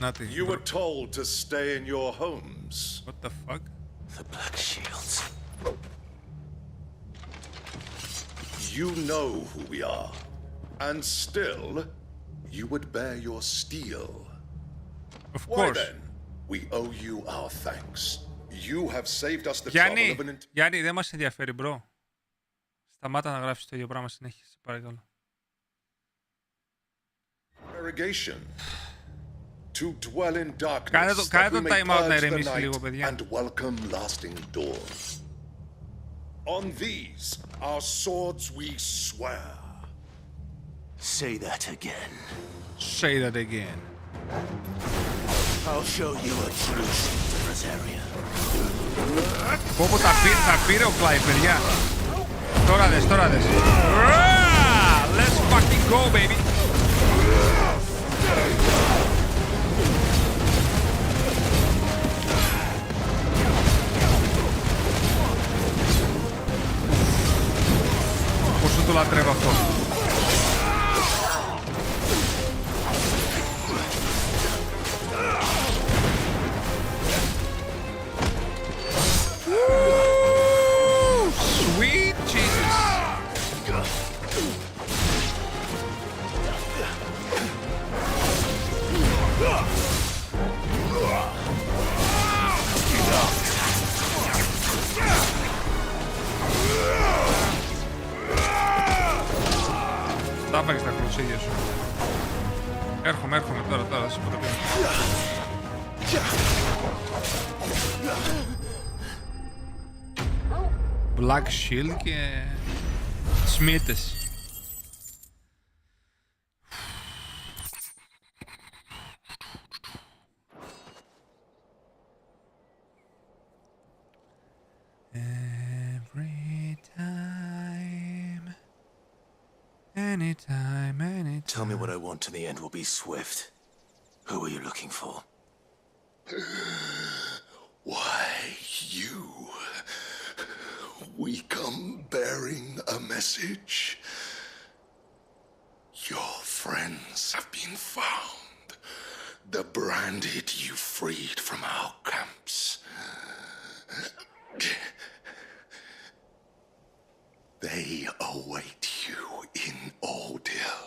Nothing. You were told to stay in your homes. What the fuck? The Black Shields. You know who we are, and still, you would bear your steel. Of course. Why then, we owe you our thanks. You have saved us the Γιάννη, trouble of an... Γιάννη, δεν μας ενδιαφέρει, bro. Σταμάτα να γράφεις το ίδιο πράγμα συνέχεια, σε παρακαλώ. Interrogation. To dwell in darkness, that we may purge the night and welcome lasting dawn. On these, our swords we swear. Say that again. Say that again. I'll show you a true area. Πόπο θα πήρε ο Κλάι, παιδιά. Τώρα δες. Let's fucking go, baby. Πόσο το λατρεύω αυτό. Sweet Jesus. Τα έφαγες τα κλωτσίδια σου. Έρχομαι τώρα, θα σου πω το πίνω. Black Shield και Σμίτες. Every time, anytime. Tell me what I want and the end will be swift. Who are you looking for? Why, you. We come bearing a message. Your friends have been found. The branded you freed from our camps. They await you in ordeal.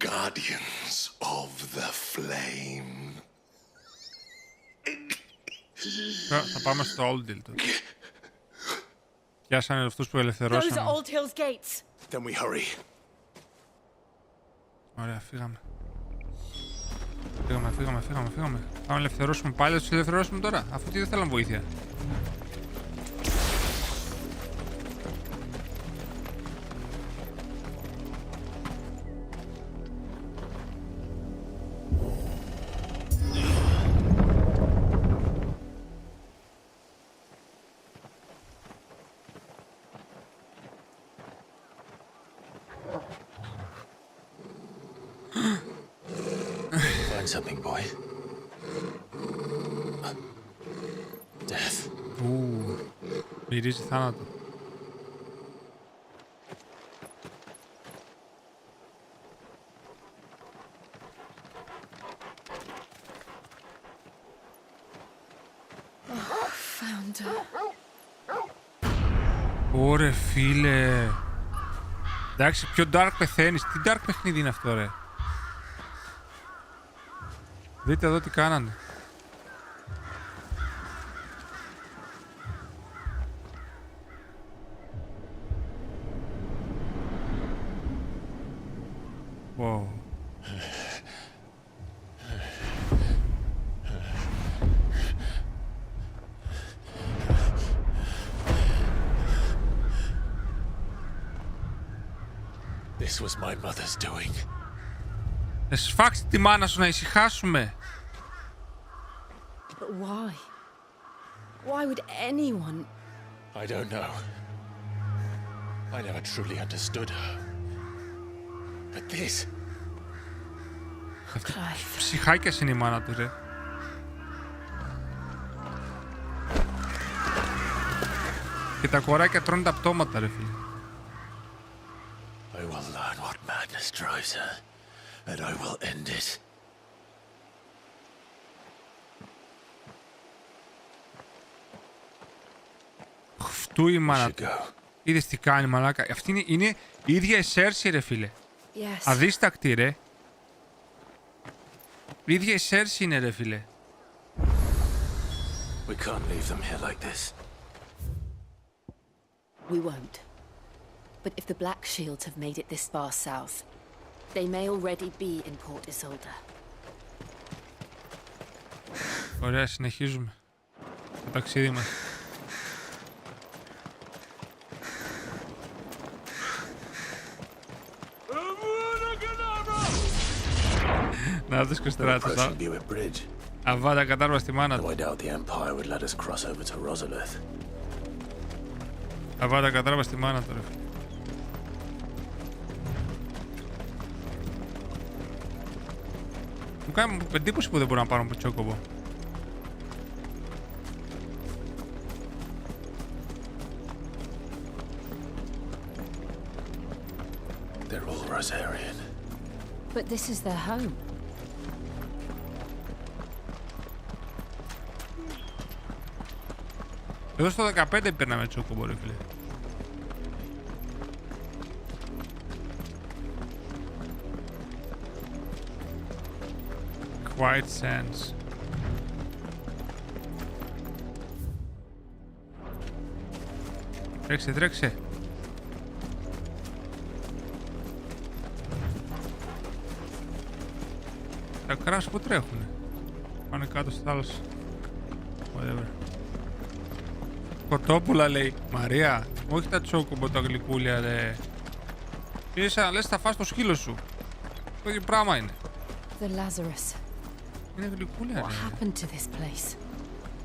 Guardians of the flame. Θα πάμε στο Old Hill τώρα. Πιάσανε αυτούς που ελευθερώσανε. Those Old Hills gates. Then we hurry. Ωραία, φύγαμε. Πάμε να ελευθερώσουμε πάλι, θα τους ελευθερώσουμε τώρα, αφού τι δεν θέλαν βοήθεια. Something, boy. Death. Μυρίζει θάνατο. Ωρε φίλε. Εντάξει, πιο dark πεθαίνεις. Τι dark παιχνίδι είναι αυτό, ρε. Δείτε εδώ τι κάνανε. Wow. This was my mother's doing. Σφάξτε τη μάνα σου να ησυχάσουμε. But why? Why would anyone? I don't know. I never truly understood her. But this... Ψυχάκιας είναι η μάνα του, ρε. Και τα κοράκια τρώνε τα πτώματα, ρε φίλε. I will learn what madness drives her, and I will end it. Φτού η μάνα του. Είδες τι κάνει, μαλάκα. Αυτή είναι η ίδια η Σέρση, ρε φίλε. Yes. Αδίστακτη, ρε. Η ίδια η Σέρση είναι, ρε φίλε. We can't leave them here like this. We won't. But if the Black Shields have made it this far south, they may already be in Port Isolde. Ωραία, συνεχίζουμε το ταξίδι μας. Να δεις κοστράτος. Αβάτα κατάρβα στη μάνα του. Αβάτα κατάρβα στη μάνα του, ρε. Μου κάνει εντύπωση που δεν μπορώ να πάρω από τσόκοβο. They're all Rosarian. But this is their home. Εδώ στο 15 παίρναμε τσόκοβο, ρε φίλε. Quiet Sands. Τρέξε, τρέξε. Τα κράσ που τρέχουνε. Πάνε κάτω στη θάλασσα. Whatever. Κοτόπουλα λέει. Μαρία, όχι τα τσόκομπο, τα γλυκούλια, ρε. Είναι σαν να λες θα φας το σκύλο σου. Το ίδιο πράγμα είναι. The Lazarus. Είναι γλυκούλια, ρε. What happened to this place?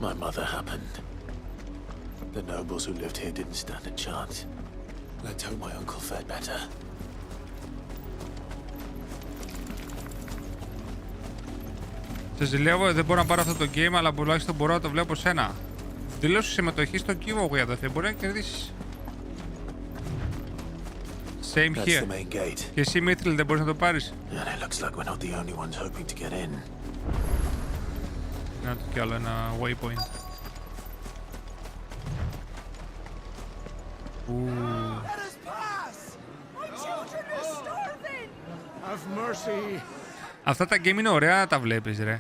My mother happened. The nobles who lived here didn't stand a chance. Let's hope my uncle fared better. Σε ζηλεύω, δεν μπορώ να πάρω αυτό το game, αλλά τουλάχιστον μπορώ να το βλέπω σένα. Δηλώσου συμμετοχή στο giveaway, αδερφέ, μπορεί να κερδίσεις. Same here. Και εσύ, Μίτριλ, δεν μπορείς να το πάρεις. Να του κι άλλο ένα waypoint. Αυτά τα game είναι ωραία να τα βλέπεις, ρε.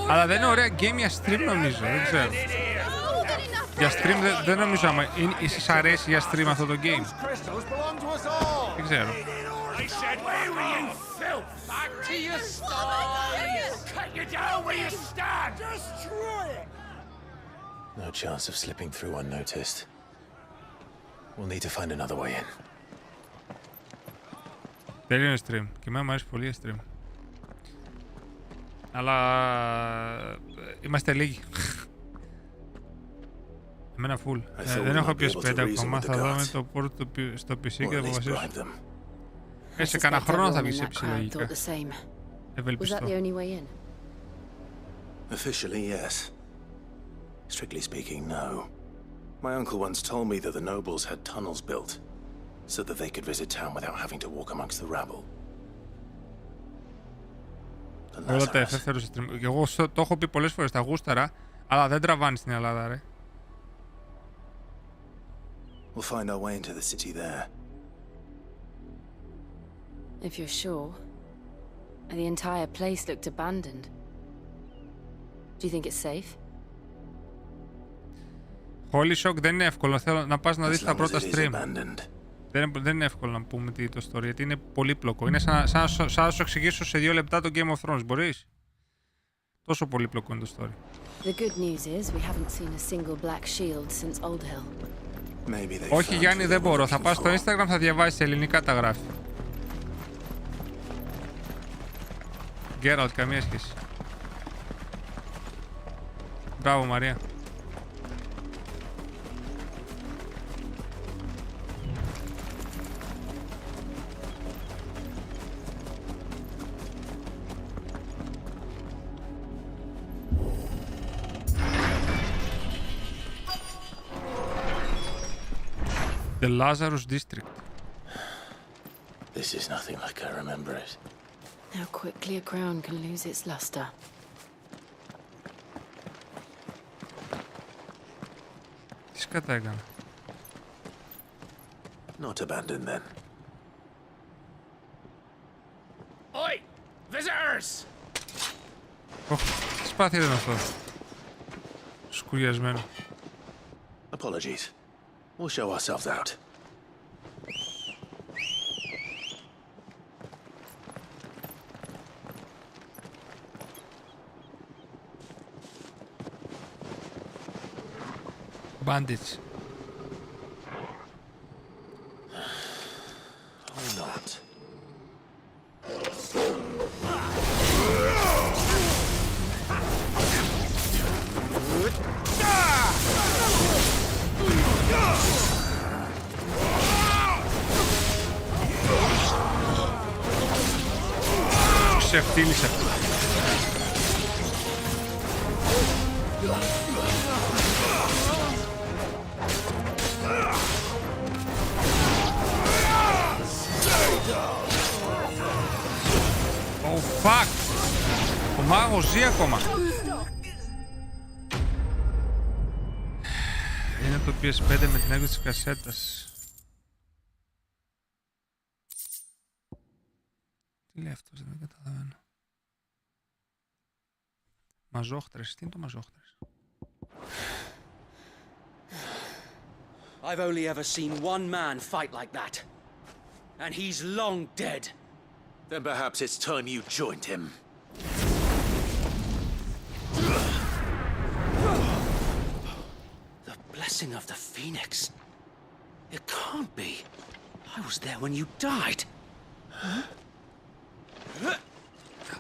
Αλλά δεν είναι ωραία game για stream, νομίζω, δεν ξέρω. Για stream δεν νομίζω άμα εσείς αρέσει για stream αυτό το game. Δεν ξέρω. No chance of slipping through unnoticed. We'll need to find another way in. Τελείωνε stream. Και εμένα μου αρέσει πολύ η stream. Αλλά είμαστε λίγοι. Εμένα full. Δεν έχω PS5 ακόμα. Θα δούμε το port στο PC και θα αποφασίσω. Σε κανένα χρόνο θα βγει σε PC λογικά. Ευελπιστώ. Officially, yes. Strictly speaking, no. My uncle once told me that the nobles had tunnels built so that they could visit town without having to walk amongst the rabble. Όλα τα εφεύθερου stream. Και εγώ το έχω πει πολλές φορές, τα γούσταρα, αλλά δεν τραβάνει στην Ελλάδα, ρε. We'll find our way into the city there. If you're sure. The entire place looked abandoned. Do you think it's safe? Holy shock, δεν είναι εύκολο. Θέλω να πας να δεις τα πρώτα stream. Δεν είναι εύκολο να πούμε το story, γιατί είναι πολύπλοκο. Είναι σαν να σου εξηγήσω σε 2 λεπτά το Game of Thrones. Μπορείς? Τόσο πολύπλοκο είναι το story. The good news is we haven't seen a single black shield since Old Hill. Όχι, Γιάννη, δεν μπορώ. Θα πας στο Instagram, θα διαβάσεις ελληνικά τα γράφει. Γκέραλτ, καμία σχέση. Μπράβο, Μαρία. The Lazarus District. This is nothing like I remember it. How quickly a crown can lose its luster. Τι σκατά έκανα. Not abandoned then. Oi! Visitors! Τι σπάθη ήταν αυτό. Σκουριασμένο. Apologies. We'll show ourselves out. Bandits. Or not. Ξεφτύλισε. Oh fuck! Ο μάγος ζει ακόμα. Είναι το PS5 με την έκδοση της κασέτας. Τι λέει αυτός, δεν καταλαβαίνω. Μαζόχτρες, τι είναι το μαζόχτρες? I've only ever seen one man fight like that. And he's long dead. Then perhaps it's time you joined him. The blessing of the Phoenix. It can't be. I was there when you died.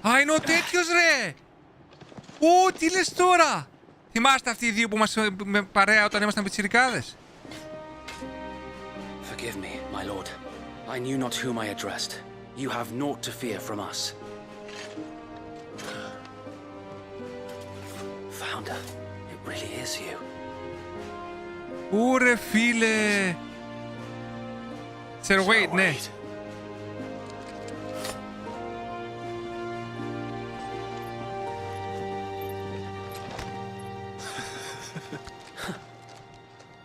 Α, είναι ο τέτοιος ρε! Ω, τι λες τώρα! Θυμάστε αυτοί οι δύο που μας με παρέα όταν ήμασταν πιτσιρικάδες? Forgive me, my lord. I knew not whom I addressed. You have naught to fear from us. Founder, it really is you. Ω, ρε φίλε! Sir Wade, ναι.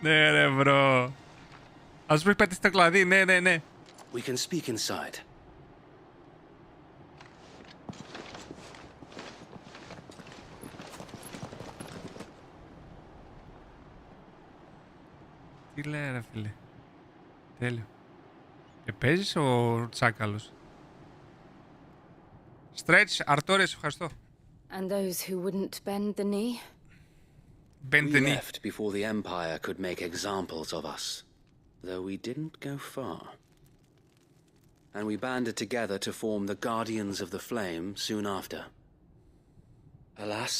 Ναι ρε μπρο. Ας μου πέτει στο κλαδί, ναι, ναι, ναι. We can speak inside. Τι λέει ρε φίλε. Τέλειο. Παίζεις ο τσάκαλος? Stretch, Αρτόρες, ευχαριστώ. And those who wouldn't bend the knee? Bend the We knee. left before the Empire could make examples of us, though we didn't go far. And we banded together to form the Guardians of the Flame soon after. Alas,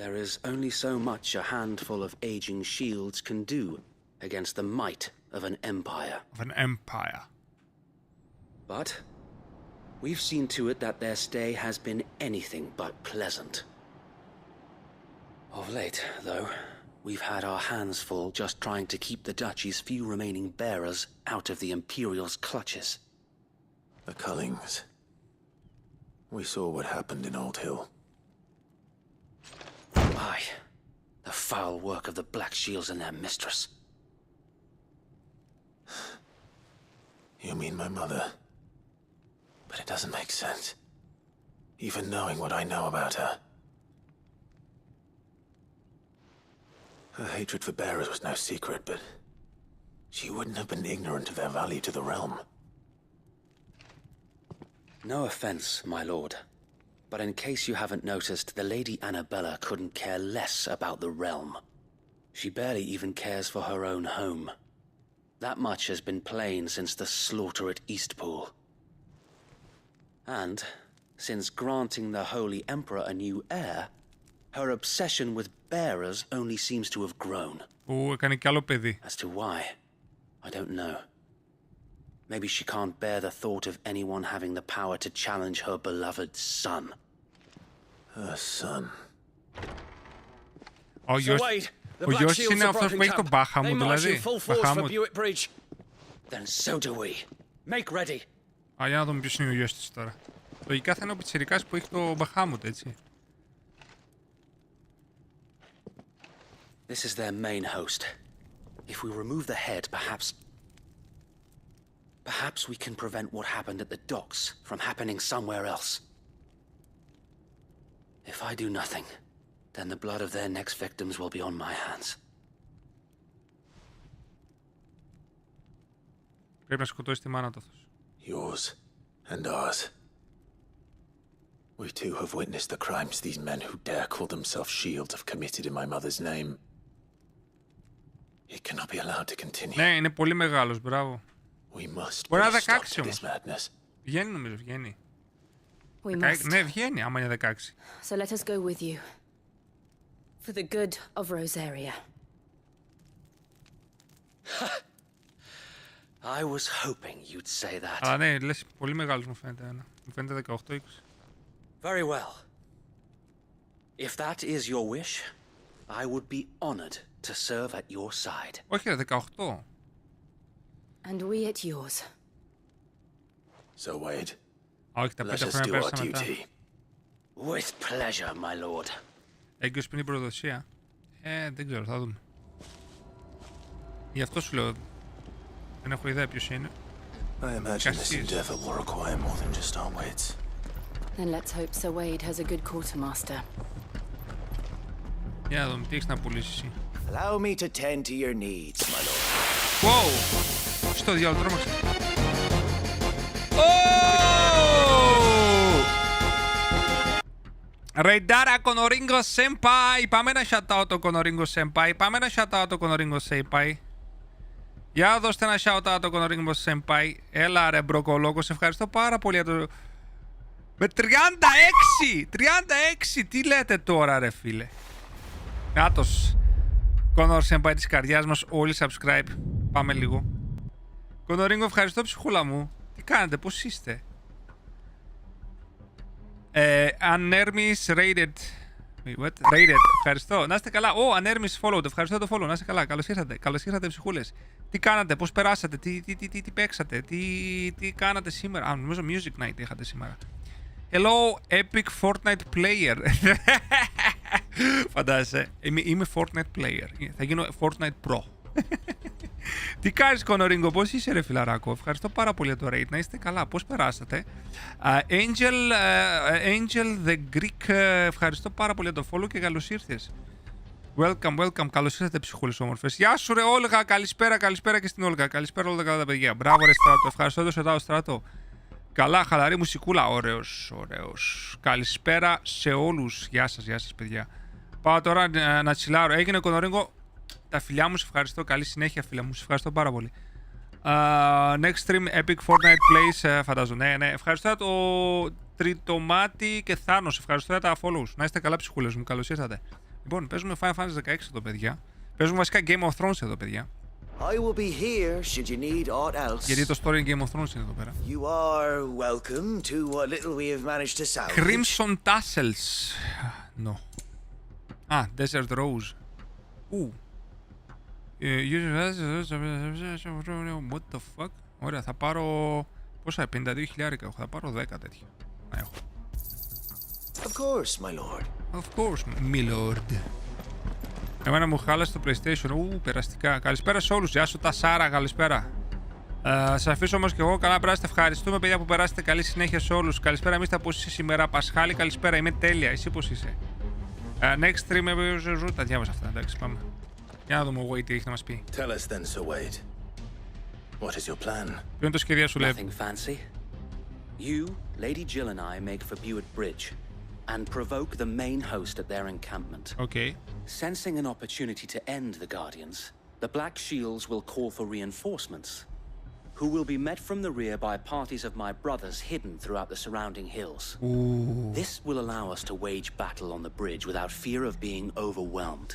there is only so much a handful of aging shields can do against the might of an empire. But we've seen to it that their stay has been anything but pleasant. Of late, though, we've had our hands full just trying to keep the Duchy's few remaining bearers out of the Imperial's clutches. The Cullings. We saw what happened in Old Hill. Aye, the foul work of the Black Shields and their mistress. You mean my mother? But it doesn't make sense. Even knowing what I know about her. Her hatred for bearers was no secret, but she wouldn't have been ignorant of their value to the realm. No offense, my lord, but in case you haven't noticed, the Lady Annabella couldn't care less about the realm. She barely even cares for her own home. That much has been plain since the slaughter at Eastpool. And Since granting the Holy Emperor a new heir, her obsession with bearers only seems to have grown. Έκανε κι άλλο παιδί. As to why, I don't know. Maybe she can't bear the thought of anyone having the power to challenge her beloved son. Her son. Ο γιος είναι αυτός που έχει τον Μπάχαμου, δηλαδή. Then so do we. Make ready. Για να δούμε ποιος είναι ο γιος της τώρα. Λογικά θα είναι ο πιτσιρικάς που έχει το Μπαχάμουτ, έτσι. This is their main host. If we remove the head, perhaps we can prevent what happened at the docks from happening somewhere else. If I do nothing, then the blood of their next victims will be on my hands. Πρέπει να σκοτώσει τη μάνα του. Yours and ours. We too have witnessed the crimes these men who dare call themselves shields have committed in my mother's name. It cannot be allowed to continue. Ναι, είναι πολύ μεγάλος, μπράβο. We must μπορεί να put a stop 16 to this όμως. madness. Βγαίνει νομίζω, βγαίνει. We must. Ναι, βγαίνει άμα είναι 16. So let us go with you. For the good of Rosaria. I was hoping you'd say that. Αλλά ναι, λες πολύ μεγάλος μου φαίνεται. Μου φαίνεται 18-20. Very well. If that is your wish, I would be honored to serve at your side. Όχι, 18. And we at yours. So Wade, όχι, τα 5 let us χρόνια do our πέρασαν μετά. duty. With pleasure, my lord. Έγκυος πριν την προδοσία. Δεν ξέρω, θα δούμε. Γι' αυτό σου λέω. Δεν έχω ιδέα ποιος είναι. I imagine this endeavor will require more than just our wits. Then let's hope Sir Wade has a good quartermaster. Για να δούμε, τι έχεις να πουλήσεις εσύ. Allow me to tend to your needs, my lord. Wow! Στο διάλογο τρόμαξε. Ρεϊντάρα Κονορίγκο Senpai. Πάμε ένα shoutout το Κονορίγκο Senpai. Πάμε ένα shoutout το Κονορίγκο Senpai. Για δώστε ένα shoutout το Κονορίγκο Senpai. Έλα ρε μπροκολόκο, σε ευχαριστώ πάρα πολύ για το... Με 36! 36! Τι λέτε τώρα ρε φίλε. Νάτος. Κονόρ Senpai της καρδιάς μας. Όλοι subscribe. Πάμε λίγο. Κονορίγκο, ευχαριστώ ψυχούλα μου. Τι κάνετε, πώς είστε. Unermis rated. Wait, what? Rated. Ευχαριστώ. Να είστε καλά. Unermis followed. Ευχαριστώ το follow. Να είστε καλά. Καλώς ήρθατε. Καλώς ήρθατε ψυχούλες. Τι κάνατε, πώς περάσατε, τι παίξατε, τι κάνατε σήμερα. Νομίζω Music Night είχατε σήμερα. Hello, epic Fortnite player. Φαντάζεσαι. Είμαι Fortnite player. Θα γίνω Fortnite Pro. Τι κάνεις Κονορίγκο, πώς είσαι ρε φιλαράκο. Ευχαριστώ πάρα πολύ για το rate. Να είστε καλά, πώς περάσατε. Angel the Greek, ευχαριστώ πάρα πολύ για το follow και καλώς ήρθες. Welcome, καλώς ήρθατε ψυχούλες όμορφες. Γεια σου ρε Όλγα, καλησπέρα και στην Όλγα. Καλησπέρα όλα τα παιδιά. Μπράβο ρε Στράτο, ευχαριστώ το σετάω Στράτο. Καλά, χαλαρή μουσικούλα, ωραίος. Καλησπέρα σε όλους. Γεια σας παιδιά. Πάω τώρα να τσιλάρω. Έγινε Κονορίγκο. Τα φιλιά μου, σε ευχαριστώ. Καλή συνέχεια, φίλα μου. Σε ευχαριστώ πάρα πολύ. Next stream, Epic Fortnite Plays. Φαντάζομαι. Ναι. Ευχαριστώ το Τριτομάτι και Θάνος. Ευχαριστώ για τα follows. Να είστε καλά, ψυχούλες μου. Καλώς ήρθατε. Λοιπόν, παίζουμε Final Fantasy 16 εδώ, παιδιά. Παίζουμε βασικά Game of Thrones εδώ, παιδιά. I will be here should you need aught else. Γιατί το story Game of Thrones είναι εδώ πέρα. You are welcome to what little we have managed to salvage. Crimson Tassels. No. Desert Rose. What the fuck. Ωραία, θα πάρω... Πόσα, 52.000 έχω. Θα πάρω 10 τέτοια. Να έχω. Of course, my lord. Of course, my lord. Εμένα μου χάλασε το PlayStation. Περαστικά. Καλησπέρα σε όλους. Γεια σου τα Σάρα, καλησπέρα. Σας αφήσω όμως και εγώ. Καλά περάσετε. Ευχαριστούμε παιδιά που περάσετε. Καλή συνέχεια σε όλους. Καλησπέρα Μίστα, πώς είσαι σήμερα. Πασχάλη, καλησπέρα. Είμαι τέλεια. Εσύ πώς είσαι. Next stream, τα διάβασα αυτά. Εντάξει, πάμε. Για να δούμε ο Wade τι έχει να μας πει. Tell us then, Sir Wade. What is your plan? Ποιο είναι το σχέδιο σου, λέει. Nothing fancy. You, Lady Jill and I make for Buett Bridge and provoke the main host at their encampment. Okay. Sensing an opportunity to end the Guardians, the Black Shields will call for reinforcements. who will be met from the rear by parties of my brothers hidden throughout the surrounding hills. Ooh. This will allow us to wage battle on the bridge without fear of being overwhelmed.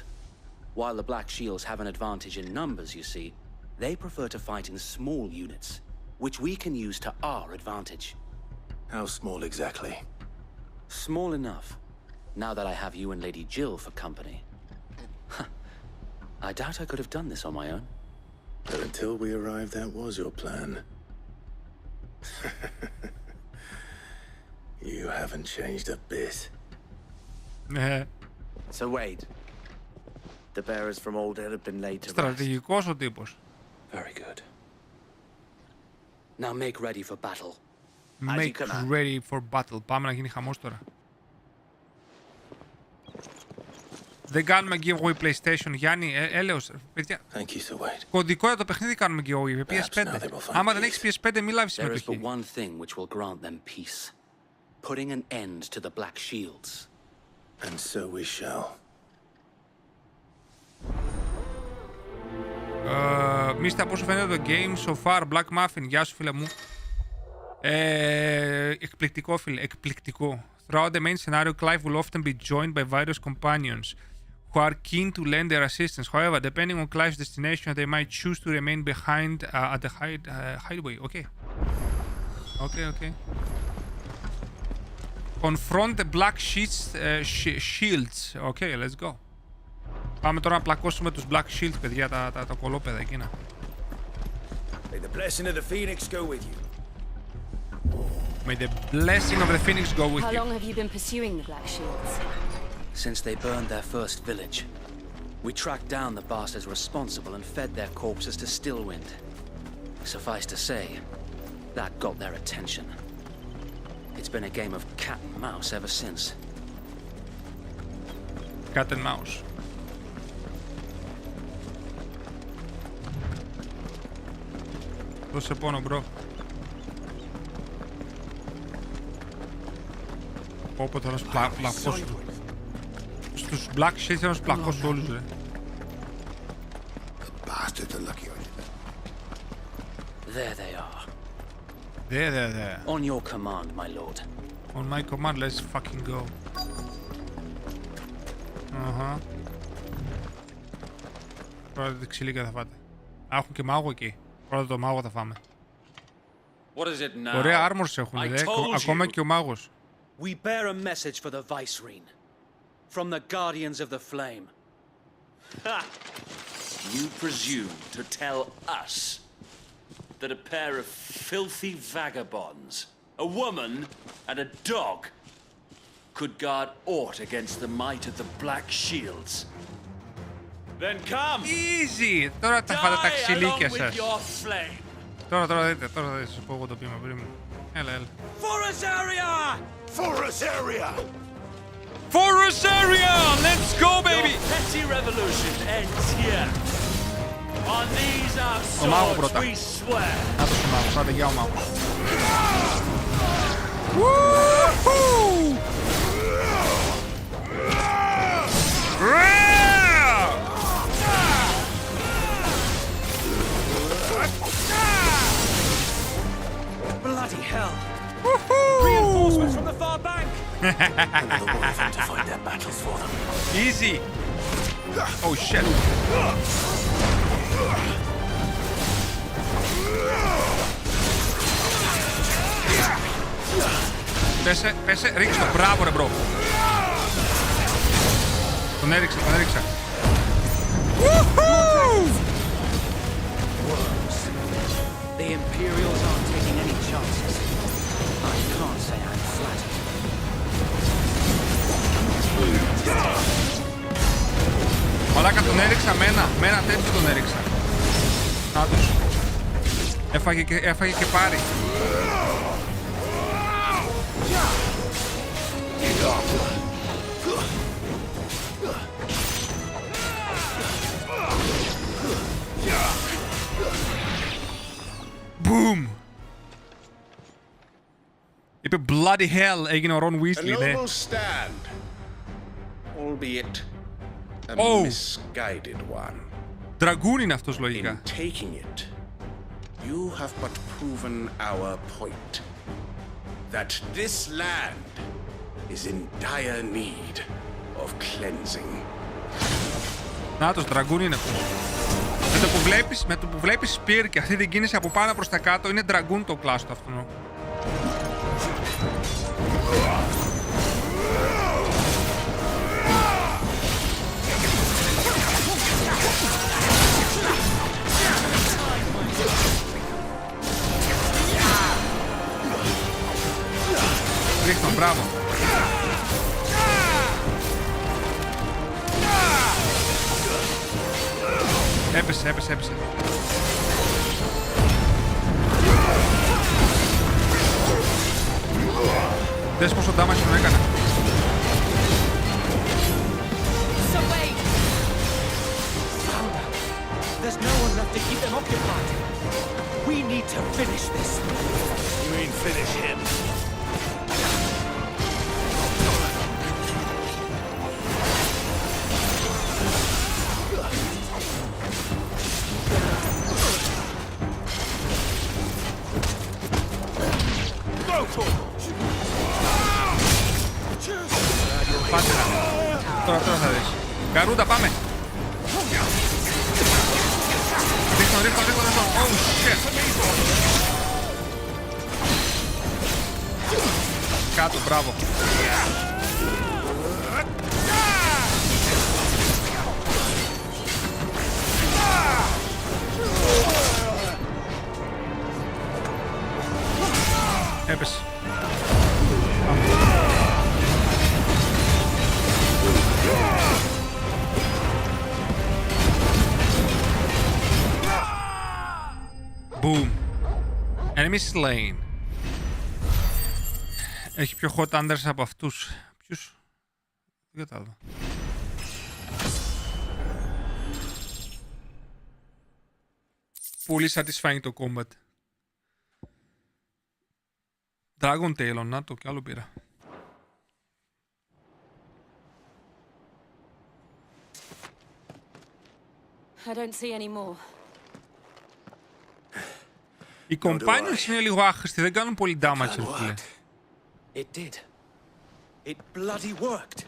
While the Black Shields have an advantage in numbers, you see, they prefer to fight in small units, which we can use to our advantage. How small exactly? Small enough, now that I have you and Lady Jill for company. I doubt I could have done this on my own. But until we arrived, that was your plan. You haven't changed a bit. So wait. The bearers from Old Ed have been laid to rest. Στρατηγικός ο τύπος. Very good. Now make ready for battle. Make ready for battle. Πάμε να γίνει χαμός τώρα. Δεν κάνουμε giveaway PlayStation, Γιάννη. Έλεος, παιδιά. Κωδικό για το παιχνίδι κάνουμε giveaway. PS5. Άμα δεν έχεις PS5, μη λάβεις συμμετοχή. There is but one thing which will grant them peace. Putting an end to the Black Shields. And so we shall. Mysta, πώς σου φαίνεται το game so far? Black Muffin, γεια σου φίλε μου. Εκπληκτικό φίλε, εκπληκτικό. Throughout the main scenario, Clive will often be joined by various companions who are keen to lend their assistance. However, depending on Clive's destination, they might choose to remain behind at the hideaway. Okay. Okay. Confront the Black Shields. Okay, let's go. Πάμε τώρα να πλακώσουμε τους Black Shields, παιδιά, τα κολόπεδα εκείνα. May the blessing of the Phoenix go with you. May the blessing of the Phoenix go with you. How long have you been pursuing the Black Shields? Since they burned their first village. We tracked down the bastards responsible and fed their corpses to Stillwind. Suffice to say, that got their attention. It's been a game of cat and mouse ever since. Cat and mouse. Δώσε πόνο, μπρο. Όποτε θα τους πλακώσω. Στους Black Shields θα τους πλακώσω όλους, ρε. There they are. There. On your command, my lord. On my command, let's fucking go. Τώρα τη ξυλίκα θα φάτε. Έχουν και μάγο εκεί. Πρώτα το μάγο θα φάμε. Ωραία armors έχουν, δε. Ακόμα και ο μάγος. We bear a message for the Vicereine. From the Guardians of the Flame. Ha! You presume to tell us that a pair of filthy vagabonds, a woman and a dog, could guard aught against the might of the Black Shields? Then come! Easy! Τώρα τα φάτε τα ξυλίκια σας. Flame. Τώρα δείτε, τώρα θα σας πω εγώ το πείμα πριν. Έλα. Forest area! Forest area! Forest area! Let's go, baby! Your petty revolution ends here. On these our swords we swear. Να το μάγος, πάτε για ο μάγος. Woohoo! Bloody hell! Reinforcements from the far bank! Another one of them to fight their battles for them. Easy! Oh shit! Πέσε, ρίξε το, μπράβο ρε μπρο. Τον έριξα. The Imperials aren't taking any chances. I can't say I'm flattered. Μαλάκα τον έριξα με ένα τέτοιο τον έριξα. Να τους. Έφαγε και πάρει. Boom! Είπε bloody hell, έγινε ο Ron Weasley, ναι. Stand, albeit a misguided one. Dragoon είναι αυτός λογικά. In taking it, You have but proven our point. That this land is in dire need of cleansing. Να το dragoon είναι αυτό. Με το που βλέπεις spear και αυτή την κίνηση από πάνω προς τα κάτω είναι dragoon το class του αυτό. Ρίχνω, μπράβο. Έπεσε. Δες πόσο damage τον έκανε. There's no one left to keep them occupied. We need to finish this. You mean finish him? Πάτε να. Τώρα θα δεις. Καρούντα, πάμε. Ρίχνω. Oh, shit. Κάτω, μπράβο. Έπεσε. Boom. Enemy slain. Έχει πιο hot unders από αυτούς. Ποιους? Δεν κατάλαβα. Πολύ satisfying το combat. Dragon Tail, να το κι άλλο πήρα. I don't see any more. Οι companions είναι λίγο άχρηστοι, δεν κάνουν πολύ damage. It did. It bloody worked.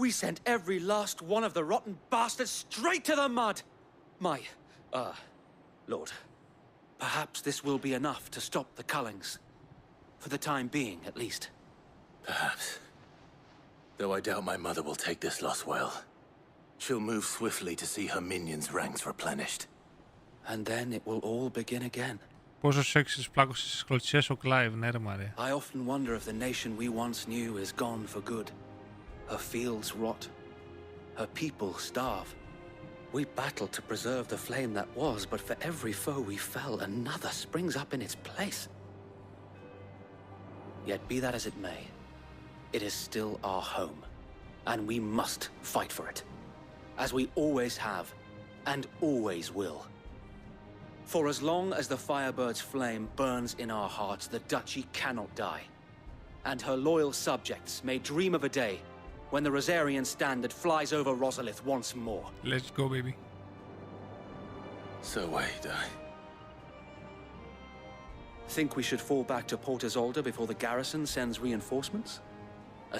We sent every last one of the rotten bastards straight to the mud. Lord, perhaps this will be enough to stop the Cullings. For the time being, at least. Perhaps. Though I doubt my mother will take this loss well. She'll move swiftly to see her minions' ranks replenished. And then it will all begin again. Πόσο σεξις πλάκωσες στις κλωτσιές ο Clive, ναι ρε Μαρία. I often wonder if the nation we once knew is gone for good. Her fields rot. Her people starve. We battled to preserve the flame that was, but for every foe we fell, another springs up in its place. Yet be that as it may, it is still our home, and we must fight for it, as we always have, and always will. For as long as the Firebird's flame burns in our hearts, the Duchy cannot die, and her loyal subjects may dream of a day when the Rosarian standard flies over Rosalith once more. Let's go, baby. So wait, Think we should fall back to Port Isolde before the garrison sends reinforcements?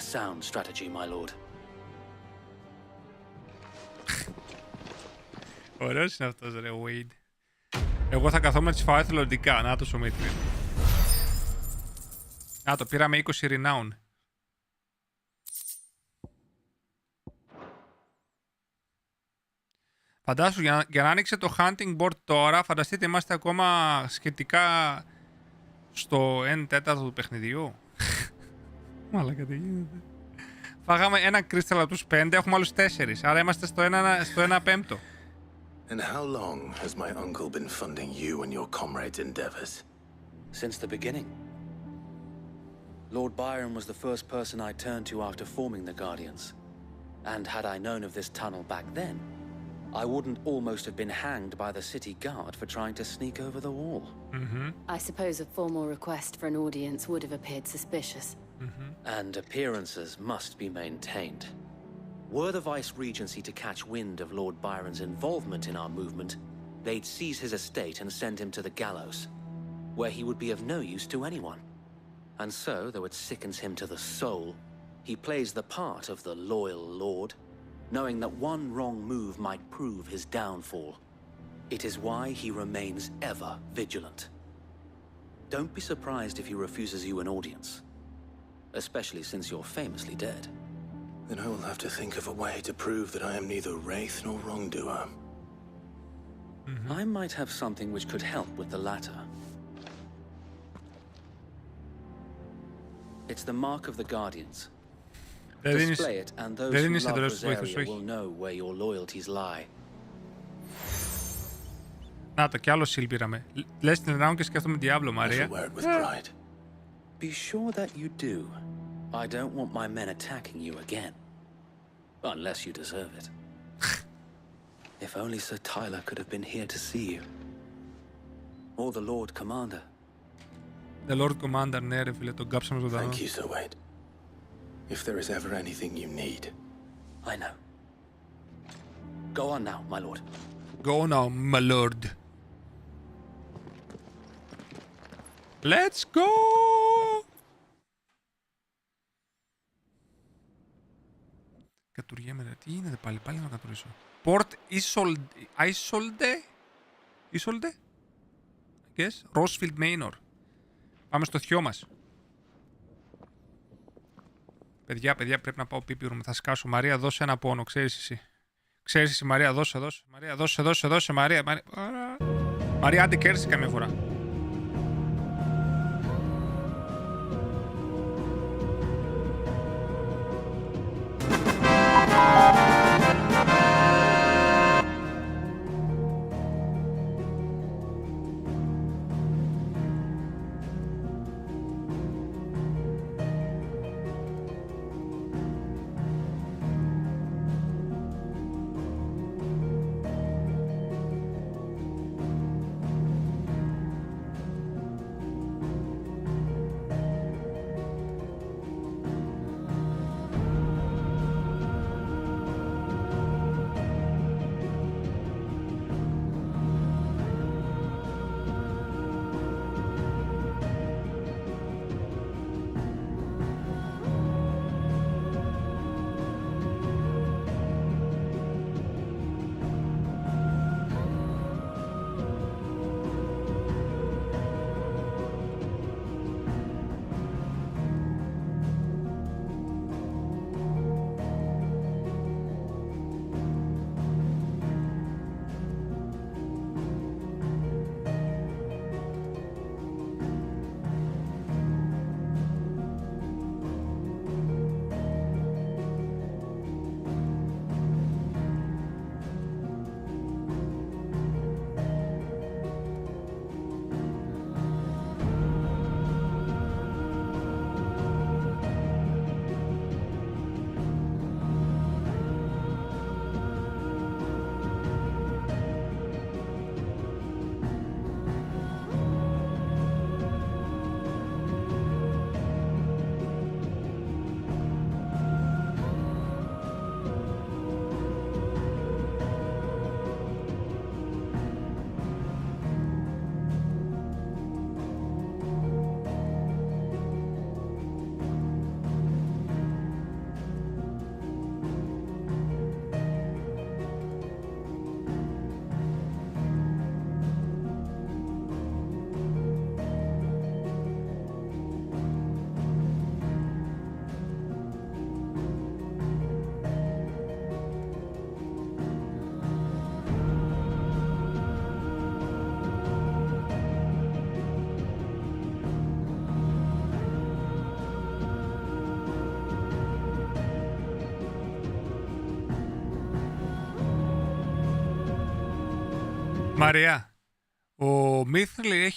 A sound strategy, my lord. Ωραίος είναι αυτός ρε, Wade. Εγώ θα καθόμουν να τις φάω εθελοντικά. Να το σωμίτρι. Να το πήραμε 20 renown. Φαντάσου, για να άνοιξε το hunting board τώρα, φανταστείτε είμαστε ακόμα σχετικά στο 1/4 του παιχνιδιού. Μαλάκα τι γίνεται. Φάγαμε ένα crystal από τους 5, έχουμε άλλους 4, άρα είμαστε στο 1/5. And how long has my uncle been funding you and your comrades' endeavors? Since the beginning. Lord Byron was the first person I turned to after forming the Guardians. And had I known of this tunnel back then, I wouldn't almost have been hanged by the city guard for trying to sneak over the wall. I suppose a formal request for an audience would have appeared suspicious. And appearances must be maintained. Were the Vice-Regency to catch wind of Lord Byron's involvement in our movement, they'd seize his estate and send him to the gallows, where he would be of no use to anyone. And so, though it sickens him to the soul, he plays the part of the loyal lord, knowing that one wrong move might prove his downfall. It is why he remains ever vigilant. Don't be surprised if he refuses you an audience, especially since you're famously dead. Then I will have to think of a way to prove that I am neither wraith nor wrongdoer. I might have something which could help with the latter. It's the mark of the Guardians. Display it, and those who love Rosaria will know where your loyalties lie. Να το κι άλλο σύλλ πήραμε. Λες την Ράουν και σκέφτομαι Diablo, Μαρία. Be sure that you do. I don't want my men attacking you again. Unless you deserve it. If only Sir Tyler could have been here to see you. Or the Lord Commander. The Lord Commander, ναι ρε φίλε, τον κάψαμε ζωντανό. Thank you, Sir Wade. If there is ever anything you need. I know. Go on now, my lord. Go now, my lord. Let's go! Κατουργέμαι ρε, τι είναι πάλι να κατουρίσω. Port Isolde? Yes, Rosefield Manor. Πάμε στο θειό μας. Παιδιά, πρέπει να πάω πίπιρο, θα σκάσω. Μαρία, δώσε ένα πόνο, ξέρεις εσύ. Ξέρεις εσύ, Μαρία, δώσε. Μαρία, δώσε, Μαρία. Μαρία, άντε κέρδισε καμία φορά. Μαρία, ο Μύθριλ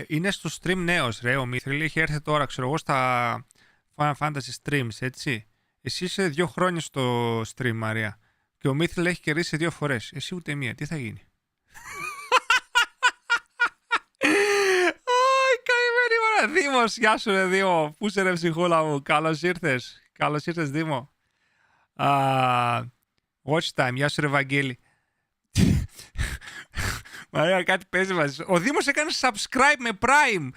είναι στο stream νέος, ρε. Ο Μύθριλ έχει έρθει τώρα, ξέρω εγώ, στα Final Fantasy streams, έτσι. Εσύ είσαι 2 χρόνια στο stream, Μαρία. Και ο Μύθριλ έχει κερδίσει 2 φορές. Εσύ ούτε μία. Τι θα γίνει? Καημένη ώρα. Δήμος, γεια σου ρε Δήμο. Πού είσαι ρε ψυχούλα μου. Καλώς ήρθες. Καλώς ήρθες Δήμο. Watch time, γεια σου ρε Βαγγέλη. Μαρία, κάτι παίζει μαζί. Ο Δήμος έκανε subscribe με Prime.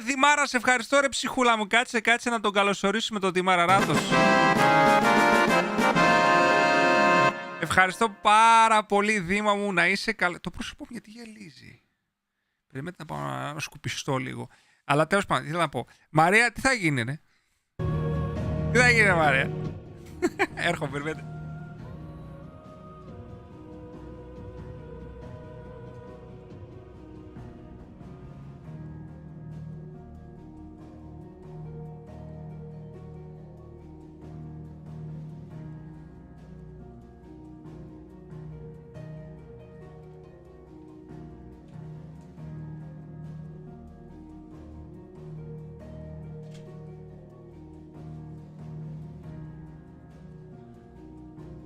Δημάρα, σε ευχαριστώ ρε ψυχούλα μου. Κάτσε να τον καλωσορίσουμε τον Δημάρα Ράτος. Ευχαριστώ πάρα πολύ Δήμα μου, να είσαι καλά. Το πρόσωπό μου γιατί γελίζει. Περιμένετε να πάω να σκουπιστώ λίγο. Αλλά τέλος πάντων, τι θέλω να πω. Μαρία, τι θα γίνει ρε? Τι θα γίνει Μαρία? Έρχομαι, περιμένετε.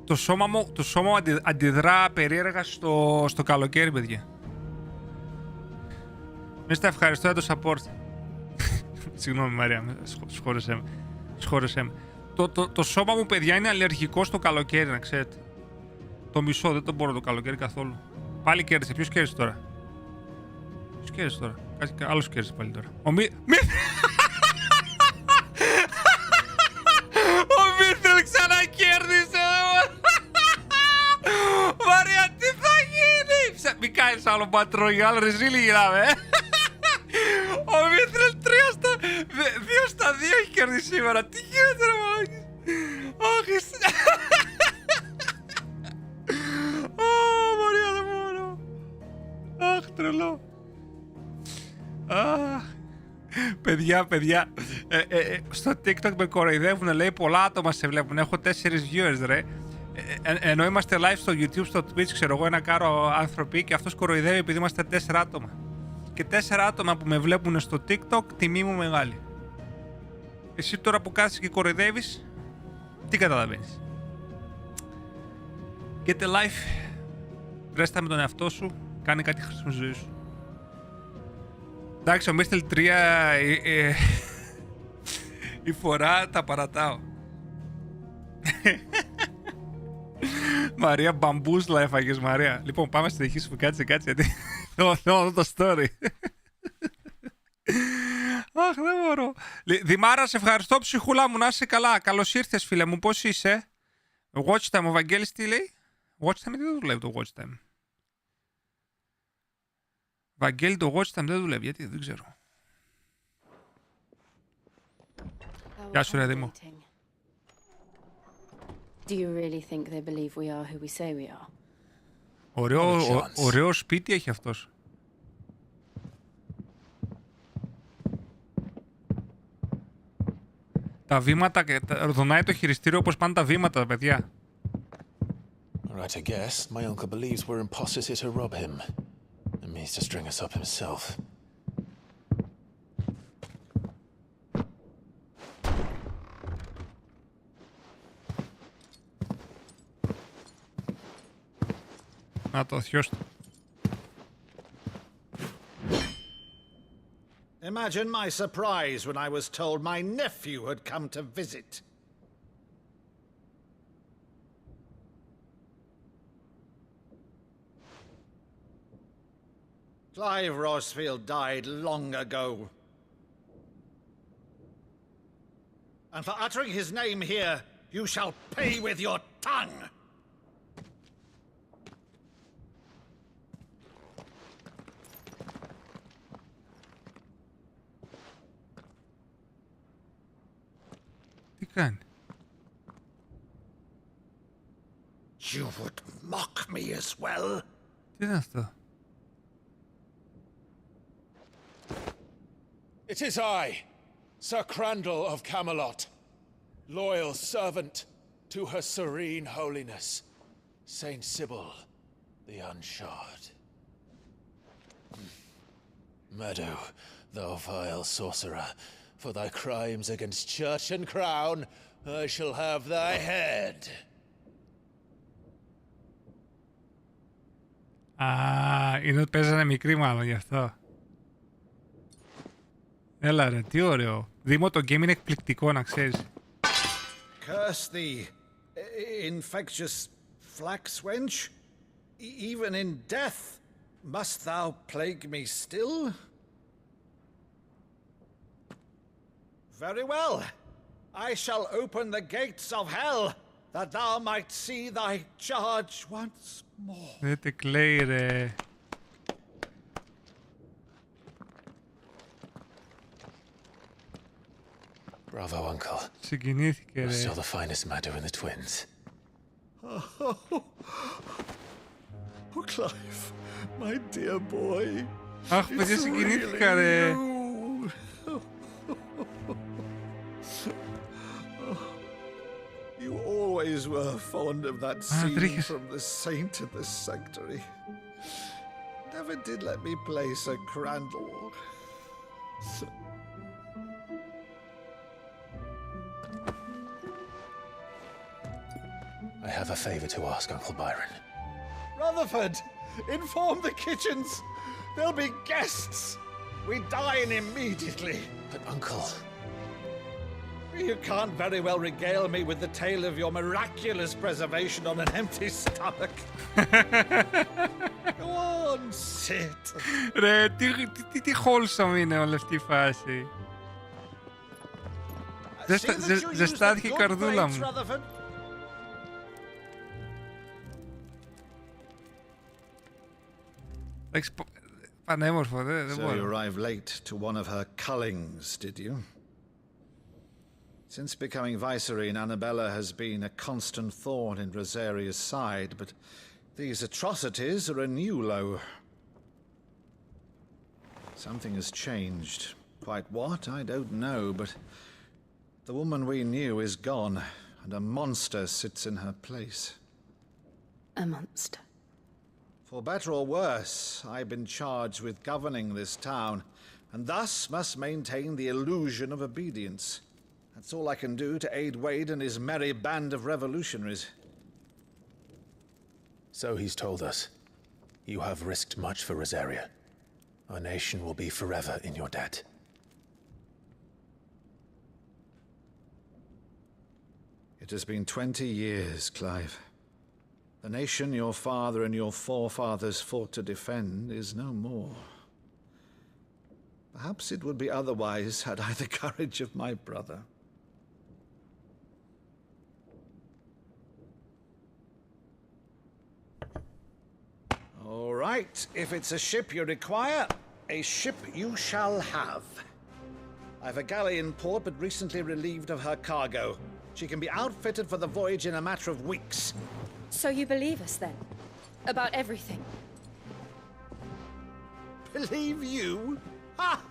Το σώμα μου αντιδρά περίεργα στο καλοκαίρι, παιδιά. Μίστα, ευχαριστώ για το support. Συγγνώμη, Μαρία, σχόρεσέ με. Το σώμα μου, παιδιά, είναι αλλεργικό στο καλοκαίρι, να ξέρετε. Το μισό, δεν το μπορώ το καλοκαίρι καθόλου. Πάλι κέρδισε. Ποιος κέρδισε τώρα? Άλλος κέρδισε πάλι τώρα. Ο Μίθελ ξανακέρδισε! Μαρία, τι θα γίνει! Μην κάνεις άλλο Battle Royale, ρε ζήλι γυράμε. Ο Μίθελ 2 στα 2 έχει κερδίσει σήμερα. Τι γίνεται ρε μαλάκες? Όχι. Μαρία, δεν μπορώ. Αχ, τρελό. Παιδιά, στο TikTok με κοροϊδεύουν, λέει πολλά άτομα σε βλέπουν. Έχω 4 viewers, ρε. Ενώ είμαστε live στο YouTube, στο Twitch, ξέρω εγώ, ένα κάρο άνθρωποι και αυτός κοροϊδεύει επειδή είμαστε 4 άτομα. Και 4 άτομα που με βλέπουν στο TikTok, τιμή μου μεγάλη. Εσύ τώρα που κάθεσαι και κοροϊδεύεις, τι καταλαβαίνεις? Get a life. Ρέστα με τον εαυτό σου, κάνε κάτι χρήσιμο στη ζωή σου. Εντάξει, ο Μίστελ 3 η φορά τα παρατάω. Μαρία, μπαμπούσλα έφαγες, Μαρία. Λοιπόν, πάμε στη δική σου, κάτσε, γιατί θέλω το story. Αχ, δεν μπορώ. Δημάρα, σε ευχαριστώ ψυχούλα μου, να είσαι καλά. Καλώς ήρθες, φίλε μου, πώς είσαι? Watch time, ο Βαγγέλης τι λέει? Watch time, δεν δουλεύει το watch time. Βαγγέλη, το watch time δεν δουλεύει, γιατί δεν ξέρω. Γεια σου ρε Δήμο. Do you really think they believe we are who we say we are? Ωραίο σπίτι έχει αυτός. Τα βήματα, δονάει το χειριστήριο όπως πάνε τα βήματα, παιδιά. Right, I guess. My uncle believes we're imposters here to rob him. And means to string us up himself. Να το θειώσω. Imagine my surprise when I was told my nephew had come to visit. Clive Rosfield died long ago. And for uttering his name here, you shall pay with your tongue! Τι κάνει? You would mock me as well? Τι είναι αυτό? It is I, Sir Crandall of Camelot, loyal servant to Her Serene Holiness, Saint Sybil the Unshod. Meadow, thou vile sorcerer, for thy crimes against church and crown, I shall have thy head. Είναι ότι παίζανε μικρή μάλλον γι' αυτό. Έλα ρε, τι ωραίο. Δήμο, το game είναι εκπληκτικό, να ξέρεις. Curse thee, infectious flax wench. Even in death, Must thou plague me still? Very well. I shall open the gates of hell, that thou might see thy charge once more. Δεν τε κλαίει ρε. Bravo, Uncle. Συγκινήθηκε You're ρε. still the finest matter in the twins. Oh, Clive, my dear boy. Αχ, παιδιά, συγκινήθηκα ρε. You always were fond of that scene from The Saint in the Sanctuary. Never did let me play Sir Crandall. I have a favor to ask, Uncle Byron. Rutherford, inform the kitchens. There'll be guests. We dine immediately. But, Uncle... You can't very well regale me with the tale of your miraculous preservation on an empty stomach. Go on, sit. Ρε, τι wholesome είναι όλη αυτή η φάση. Ζεστάθηκε η καρδούλα μου. Εντάξει, πανέμορφο, δεν So μπορώ. you arrived late to one of her cullings, did you? Since becoming Vicereine, Annabella has been a constant thorn in Rosaria's side, but these atrocities are a new low. Something has changed. Quite what, I don't know, but the woman we knew is gone, and a monster sits in her place. A monster? For better or worse, I've been charged with governing this town, and thus must maintain the illusion of obedience. That's all I can do to aid Wade and his merry band of revolutionaries. So he's told us. You have risked much for Rosaria. Our nation will be forever in your debt. It has been 20 years, Clive. The nation your father and your forefathers fought to defend is no more. Perhaps it would be otherwise had I the courage of my brother. All right, if it's a ship you require, a ship you shall have. I've a galley in port, but recently relieved of her cargo. She can be outfitted for the voyage in a matter of weeks. So you believe us then? About everything? Believe you? Ha!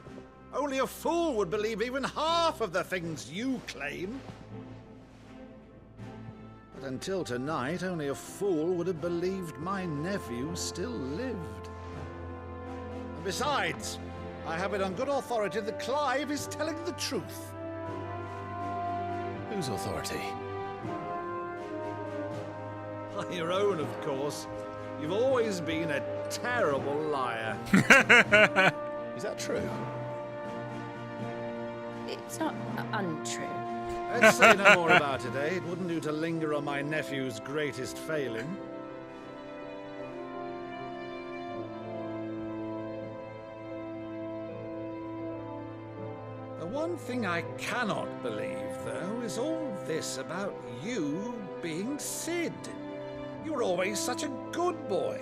Only a fool would believe even half of the things you claim. But until tonight, only a fool would have believed my nephew still lived. And besides, I have it on good authority that Clive is telling the truth. Whose authority? By your own, of course. You've always been a terrible liar. Is that true? It's not untrue. Let's say no more about it, eh? It wouldn't do to linger on my nephew's greatest failing. The one thing I cannot believe, though, is all this about you being Sid. You were always such a good boy,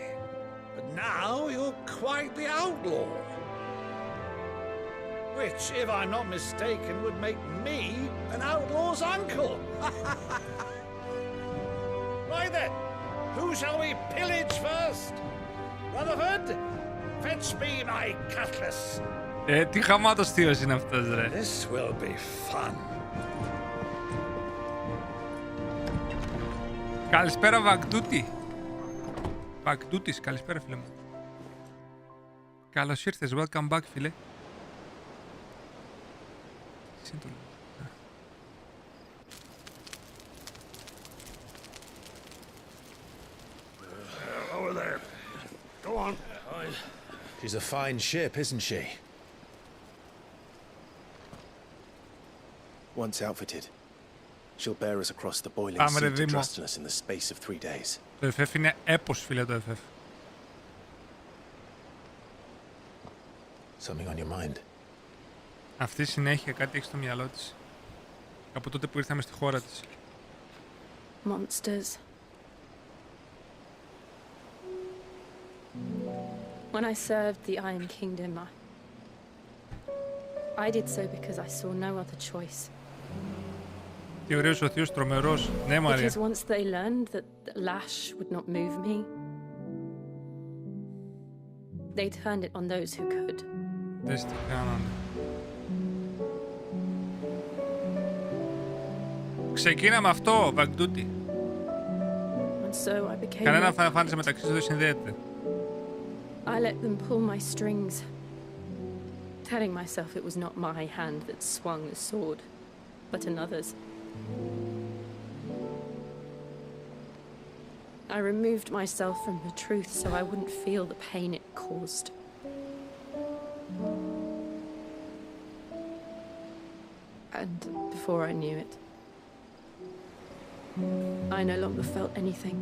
but now you're quite the outlaw. Which, if I'm not mistaken, would make me an outlaw's uncle. Right then, who shall we pillage first? Rutherford, fetch me my cutlass. Τι χαμάτος θείος είναι αυτός, ρε. This will be fun. Καλησπέρα, Βαγκτούτη. Βαγκτούτης, καλησπέρα, φίλε μου. Καλώς ήρθες, welcome back, φίλε. Over there. Go on. She's a fine ship, isn't she? Once outfitted, she'll bear us across the boiling Πάμε, sea ρε, to Δήμο. Trustinus in the space of 3 days. Το FF είναι έπος, φίλε, το FF. Something on your mind? Αυτή συνέχεια κάτι έχει στο μυαλό της. Από τότε που ήρθαμε στη χώρα της. Monsters. When I served the Iron Kingdom, I did so because I saw no other choice. Τι ωραίος ο θείος τρομερός. Ναι, Μαρία. Because once they learned that the lash would not move me, they turned it on those who could. Δες τι κάνανε. Ξεκίναμε αυτό, Βαγκτούτη. Κανένα φάντασε μεταξύ τους δεν συνδέεται. I let them pull my strings, telling myself it was not my hand that swung the sword, but another's. I removed myself from the truth so I wouldn't feel the pain it caused. And before I knew it, I no longer felt anything.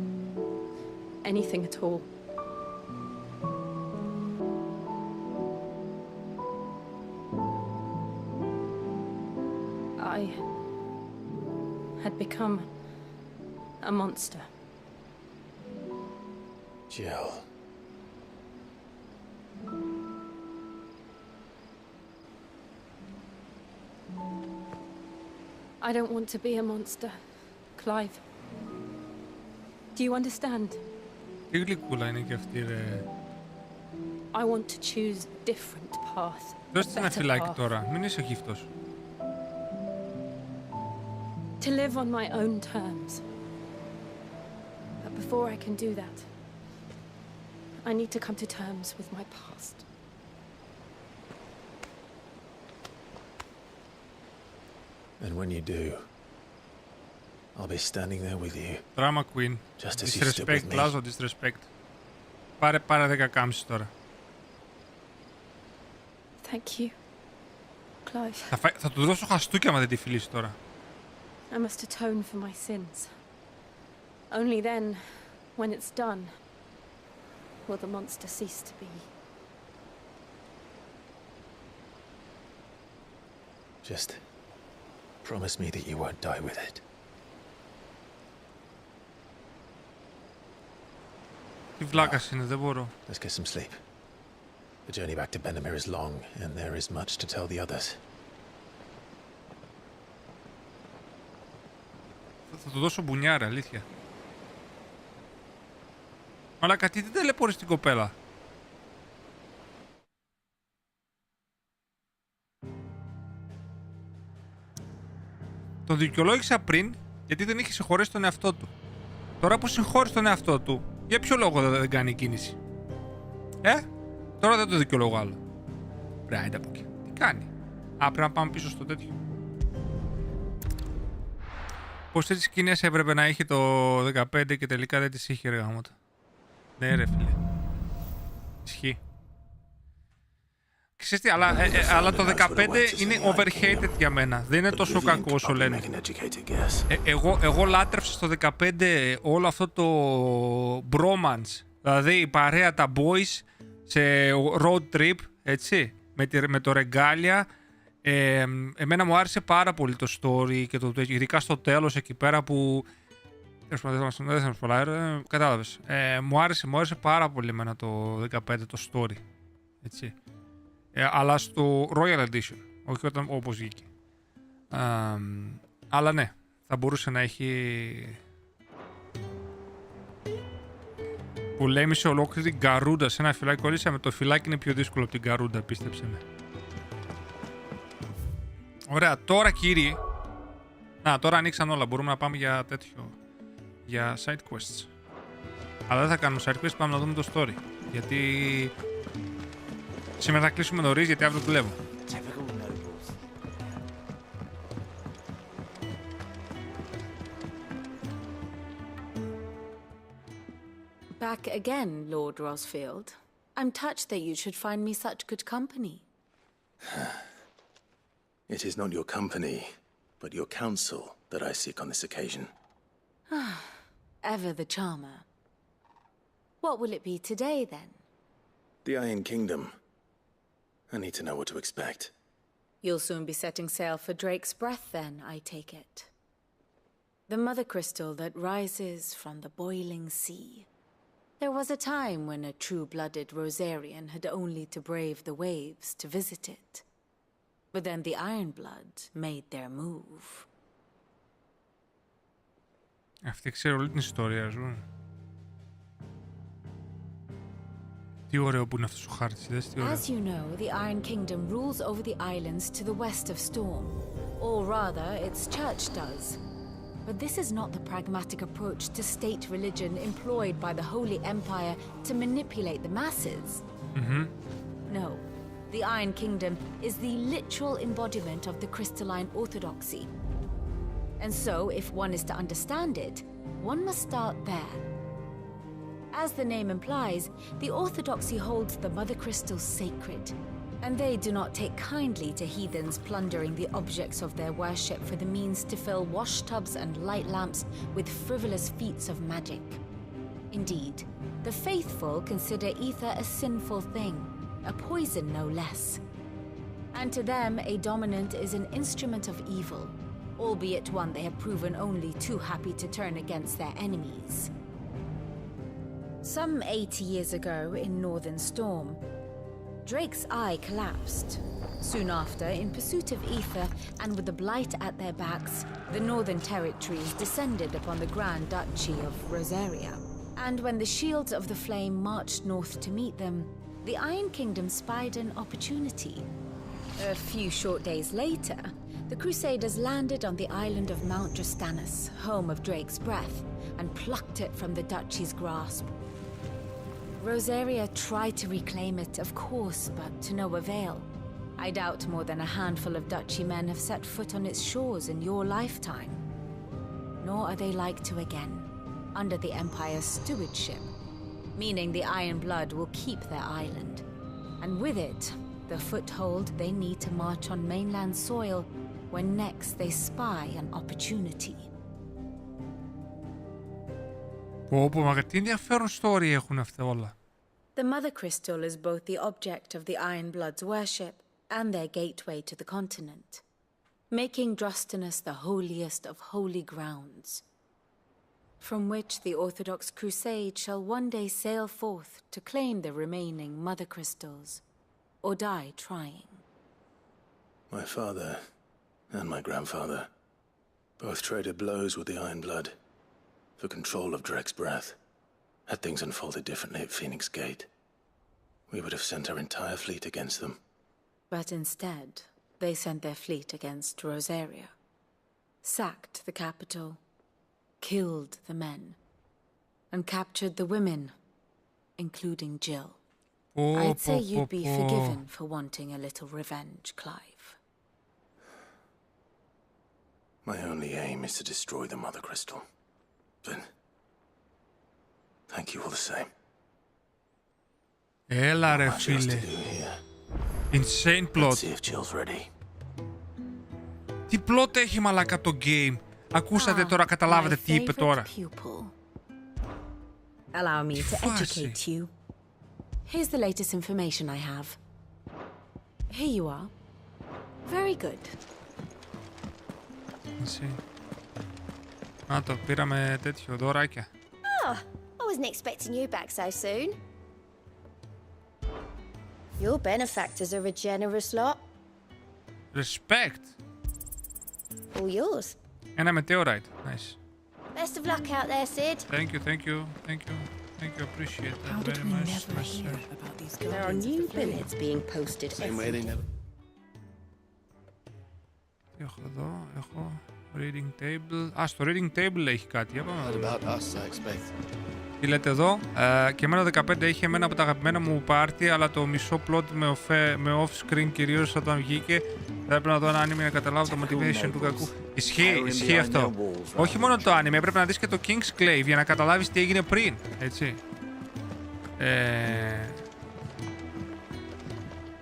Anything at all. I had become a monster. Jill. I don't want to be a monster, Clive. Do you understand? Τι γλυκούλα είναι και αυτή, ρε. I want to choose a different path. Δώστε ένα φυλάκι τώρα, μην είσαι γύφτος. To live on my own terms. But before I can do that, I need to come to terms with my past. And when you do, I'll be standing there with you. Drama queen. Just as you stood with me. Disrespect, disrespect. Πάρε 10 κάμψεις τώρα. Thank you, Clive. Θα του δώσω χαστούκια άμα δεν τη φιλήσει τώρα. I must atone for my sins. Only then, when it's done, will the monster cease to be. Just promise me that you won't die with it. Τι βλάκας είναι, δεν μπορώ. Let's get some sleep. The journey back to Benamir is long, and there is much to tell the others. Θα του δώσω μπουνιάρα, αλήθεια. Αλλά κάτι δεν ταλαιπωρείς την κοπέλα. Το δικαιολόγησα πριν γιατί δεν είχε συγχωρέσει τον εαυτό του. Τώρα που συγχώρησε τον εαυτό του, για ποιο λόγο δεν κάνει κίνηση. Τώρα δεν το δικαιολογώ άλλο. Πρέπει από εκεί. Τι κάνει. Πρέπει να πάμε πίσω στο τέτοιο. Πως τέτοιες σκηνές έπρεπε να είχε το 15 και τελικά δεν τις είχε, ρε γαμώτα. Ναι ρε φίλε. Ισχύει. Ξέρεις τι, αλλά το 15 είναι overhated για μένα. Δεν είναι τόσο κακό όσο λένε. Εγώ λάτρεψα στο 15 όλο αυτό το bromance. Δηλαδή η παρέα, τα boys σε road trip, έτσι, με το ρεγκάλια. Εμένα μου άρεσε πάρα πολύ το story και ειδικά στο τέλος εκεί πέρα που... Δεν θα σας πω, κατάλαβες. Μου άρεσε πάρα πολύ εμένα το 15 το story, έτσι. Αλλά στο Royal Edition, όχι όπως βγήκε. Αλλά ναι, θα μπορούσε να έχει... Πολέμησε ολόκληρη την καρούντα σε ένα φυλάκι. Κολλήσαμε, το φυλάκι είναι πιο δύσκολο από την καρούντα, πίστεψε με. Ωραία, τώρα κύριοι... τώρα ανοίξαν όλα, μπορούμε να πάμε για τέτοιο... Για side quests. Αλλά δεν θα κάνουμε side quests, πάμε να δούμε το story. Γιατί... Σήμερα θα κλείσουμε νωρίς, γιατί αύριο δουλεύω. Back again, Lord Rosfield. I'm touched that you should find me such good company. It is not your company, but your counsel that I seek on this occasion. Ever the charmer. What will it be today, then? The Iron Kingdom. I need to know what to expect. You'll soon be setting sail for Drake's Breath then, I take it. The mother crystal that rises from the boiling sea. There was a time when a true-blooded Rosarian had only to brave the waves to visit it. But then the Ironblood made their move. Αυτή ξέρω όλη την ιστορία σου. Τι ωραίο που είναι αυτός ο χάρτης, δες τι ωραίο. As you know, the Iron Kingdom rules over the islands to the west of Storm. Or rather, its church does. But this is not the pragmatic approach to state religion employed by the Holy Empire to manipulate the masses. No. The Iron Kingdom is the literal embodiment of the crystalline orthodoxy. And so, if one is to understand it, one must start there. As the name implies, the orthodoxy holds the mother crystal sacred, and they do not take kindly to heathens plundering the objects of their worship for the means to fill washtubs and light lamps with frivolous feats of magic. Indeed, the faithful consider ether a sinful thing, a poison no less. And to them, a dominant is an instrument of evil, albeit one they have proven only too happy to turn against their enemies. Some 80 years ago in Northern Storm, Drake's eye collapsed. Soon after, in pursuit of ether and with the blight at their backs, the Northern Territories descended upon the Grand Duchy of Rosaria. And when the Shields of the Flame marched north to meet them, the Iron Kingdom spied an opportunity. A few short days later, the Crusaders landed on the island of Mount Drastanus, home of Drake's Breath, and plucked it from the duchy's grasp. Rosaria tried to reclaim it, of course, but to no avail. I doubt more than a handful of duchy men have set foot on its shores in your lifetime. Nor are they like to again, under the Empire's stewardship, meaning the Iron Blood will keep their island. And with it, the foothold they need to march on mainland soil when next they spy an opportunity. Μα τι ενδιαφέρον story έχουν αυτά όλα. The mother crystal is both the object of the Iron Blood's worship and their gateway to the continent, making Drastanus the holiest of holy grounds, from which the Orthodox Crusade shall one day sail forth to claim the remaining mother crystals, or die trying. My father and my grandfather both traded blows with the Iron Blood for control of Drake's Breath. Had things unfolded differently at Phoenix Gate, we would have sent our entire fleet against them. But instead, they sent their fleet against Rosaria, sacked the capital, killed the men, and captured the women, including Jill. I'd say you'd be forgiven for wanting a little revenge, Clive. My only aim is to destroy the Mother Crystal. But thank you all the same. Έλα ρε φίλε. Insane plot. Τι plot έχει μαλάκα το game. Ακούσατε τώρα, καταλάβατε τι είπε τώρα. Allow me to educate you. Here's the latest information I have. Here you are. Very good. Α, το πήραμε τέτοιο, δωράκια. Oh, I wasn't expecting you back so soon. Your benefactors are a generous lot. Respect. All yours. Ένα meteorite. Nice. Best of luck out there, Sid. Thank you, thank you, thank you. Thank you, appreciate that very much. There are new billets being posted. Same way they never. Τι έχω εδώ, έχω reading table. Α, στο reading table έχει κάτι. Για πάμε να δούμε. Τι λέτε εδώ. Και εμένα 15 είχε εμένα από τα αγαπημένα μου πάρτι, αλλά το μισό plot με off-screen κυρίως όταν βγήκε. Θα έπρεπε να δω ένα anime να καταλάβω το motivation του κακού. Ισχύει αυτό. Όχι μόνο το anime, πρέπει να δεις και το King's Clave για να καταλάβεις τι έγινε πριν. Έτσι.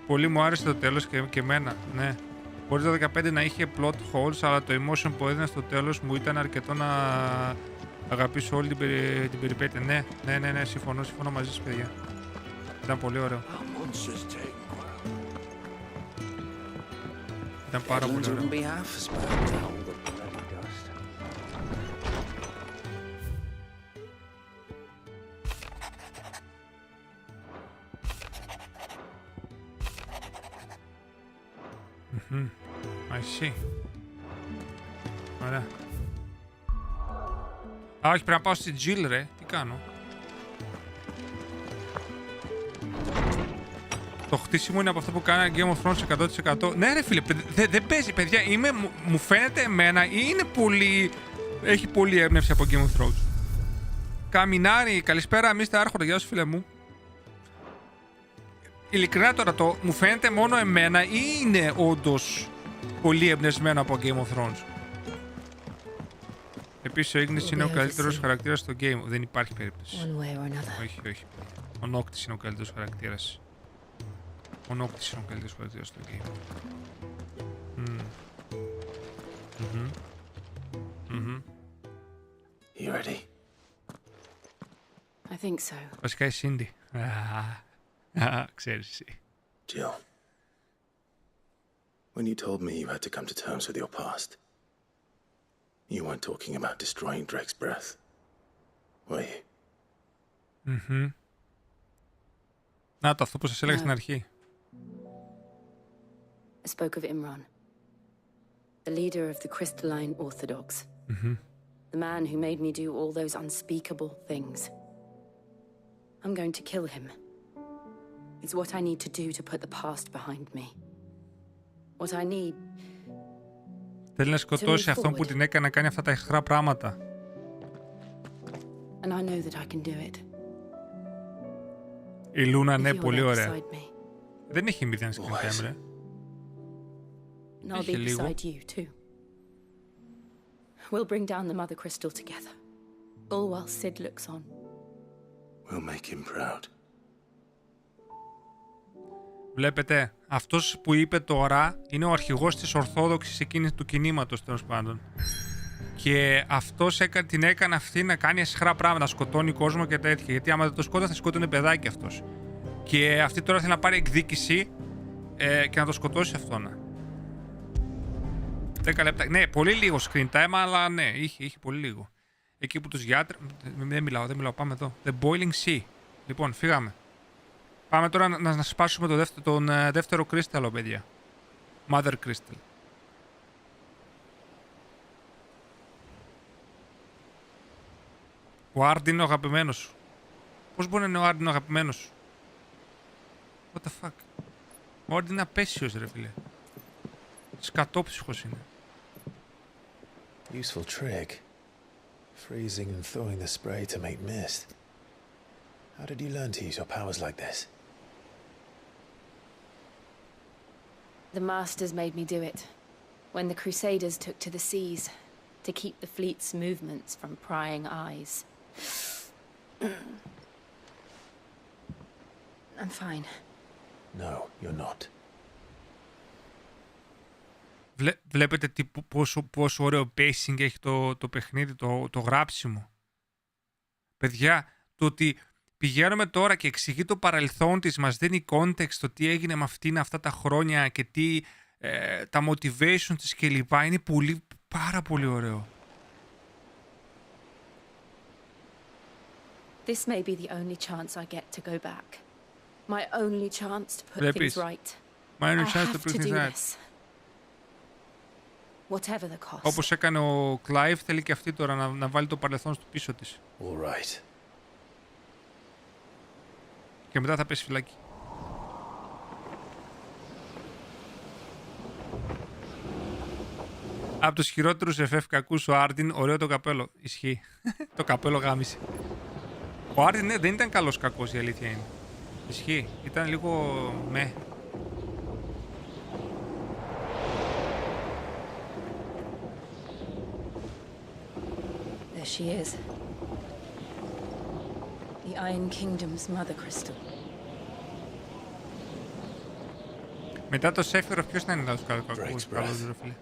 Πολύ μου άρεσε το τέλος και εμένα, ναι. Μπορεί το 15 να είχε plot holes, αλλά το emotion που έδινε στο τέλος μου ήταν αρκετό να αγαπήσω όλη την περιπέτεια. Ναι, συμφωνώ μαζί σας, παιδιά. Ήταν πολύ ωραίο. Ήταν πάρα πολύ ωραίο. I see. Ωραία. Α, όχι, πρέπει να πάω στη Jill, ρε. Τι κάνω? Το χτίσιμο είναι από αυτό που κάνει Game of Thrones 100%. Ναι, ρε φίλε, δεν παίζει, παιδιά. Μου φαίνεται εμένα ή είναι πολύ. Έχει πολύ έμπνευση από Game of Thrones. Καμινάρι, καλησπέρα, Mysta, άρχοντα. Γεια σου, φίλε μου. Ειλικρινά τώρα, μου φαίνεται μόνο εμένα ή είναι όντως πολύ εμπνευσμένο από Game of Thrones? Επίσης, ο Ignis είναι ο καλύτερος χαρακτήρας στο game. Δεν υπάρχει περίπτωση. Όχι, όχι. Ο Noctis είναι ο καλύτερος χαρακτήρας. Ο Noctis είναι ο καλύτερος χαρακτήρας στο game. You ready? I think so. Βασικά η Cindy. Ξέρεις εσύ. Jill, when you told me you had to come to terms with your past, you weren't talking about destroying Drake's breath, were you? Να το, αυτό που σας έλεγα στην αρχή. I spoke of Imran, the leader of the crystalline orthodox, the man who made me do all those unspeakable things. I'm going to kill him. It's what I need to do to put the past behind me. What I need. Θέλει να σκοτώσει αυτόν που την έκανε να κάνει αυτά τα εχθρά πράγματα. And I know that I can do it. Η Λούνα, ναι, πολύ ωραία. Δεν έχει 0 screen time, ρε. And I'll be beside you too. We'll bring down the mother crystal together, all while Sid looks on. We'll make him proud. Βλέπετε, αυτός που είπε τώρα είναι ο αρχηγός της Ορθόδοξης εκείνης του κινήματος, τέλος πάντων. Και αυτός την έκανε αυτή να κάνει εσχρά πράγματα, να σκοτώνει κόσμο και τέτοια. Γιατί άμα δεν το σκότωνε θα σκότωνε παιδάκι αυτός. Και αυτή τώρα θέλει να πάρει εκδίκηση και να το σκοτώσει αυτόν. 10 λεπτά. Ναι, πολύ λίγο screen time, αλλά ναι, είχε πολύ λίγο. Εκεί που τους γιάτρε. Δεν μιλάω, πάμε εδώ. The Boiling Sea. Λοιπόν, φύγαμε. Πάμε τώρα να σπάσουμε τον δεύτερο κρίσταλο, παιδιά. Mother Crystal. Ο Άρντ είναι ο αγαπημένος σου. Πώς μπορεί να είναι ο Άρντ είναι ο αγαπημένος σου? What the fuck? Ο Άρντ είναι απέσιος, ρε φίλε. Σκατόψυχος είναι. Useful trick. Freezing and thawing the spray to make mist. How did you learn to use your powers like this? The masters made me do it when the Crusaders took to the seas to keep the fleet's movements from prying eyes. I'm fine. No, you're not. Βλέπετε πόσο ωραίο pacing έχει το παιχνίδι, το γράψιμο. Παιδιά, το ότι πηγαίνουμε τώρα και εξηγεί το παρελθόν της, μας δίνει context το τι έγινε με αυτήν αυτά τα χρόνια και τι τα motivation της κλπ. Είναι πάρα πολύ ωραίο. This may be the only chance I get to go back. My only chance to put things right. My only chance I to have put to things do right. this. Whatever the cost. Όπως έκανε ο Clive, θέλει και αυτή τώρα να βάλει το παρελθόν στο πίσω της. All right. Και μετά θα πέσει φυλάκι. Από τους χειρότερους FF κακούς ο Άρντιν, ωραίο το καπέλο. Ισχύει. Το καπέλο γάμισε. Ο Άρντιν, ναι, δεν ήταν καλός κακός, η αλήθεια είναι. Ισχύει. Ήταν λίγο με. There she is. The Iron Kingdom's mother crystal. Μετά το Σέφυρο, ποιος θα είναι καλός κακός, ρε φίλε?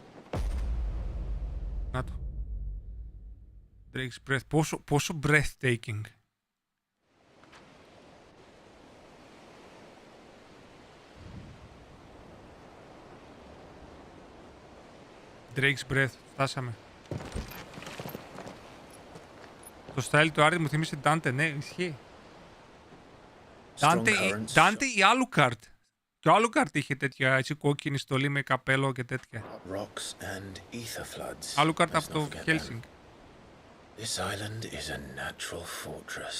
Να το. Drake's Breath. Πόσο breathtaking. Drake's Breath. Φτάσαμε. Το style του Άρτη μου θυμίσε Dante. Ναι, ισχύει. Dante ή Alucard. Και ο Alucard είχε τέτοια έτσι κόκκινη στολή με καπέλο και τέτοια. Alucard από το Helsing. This island is a natural fortress.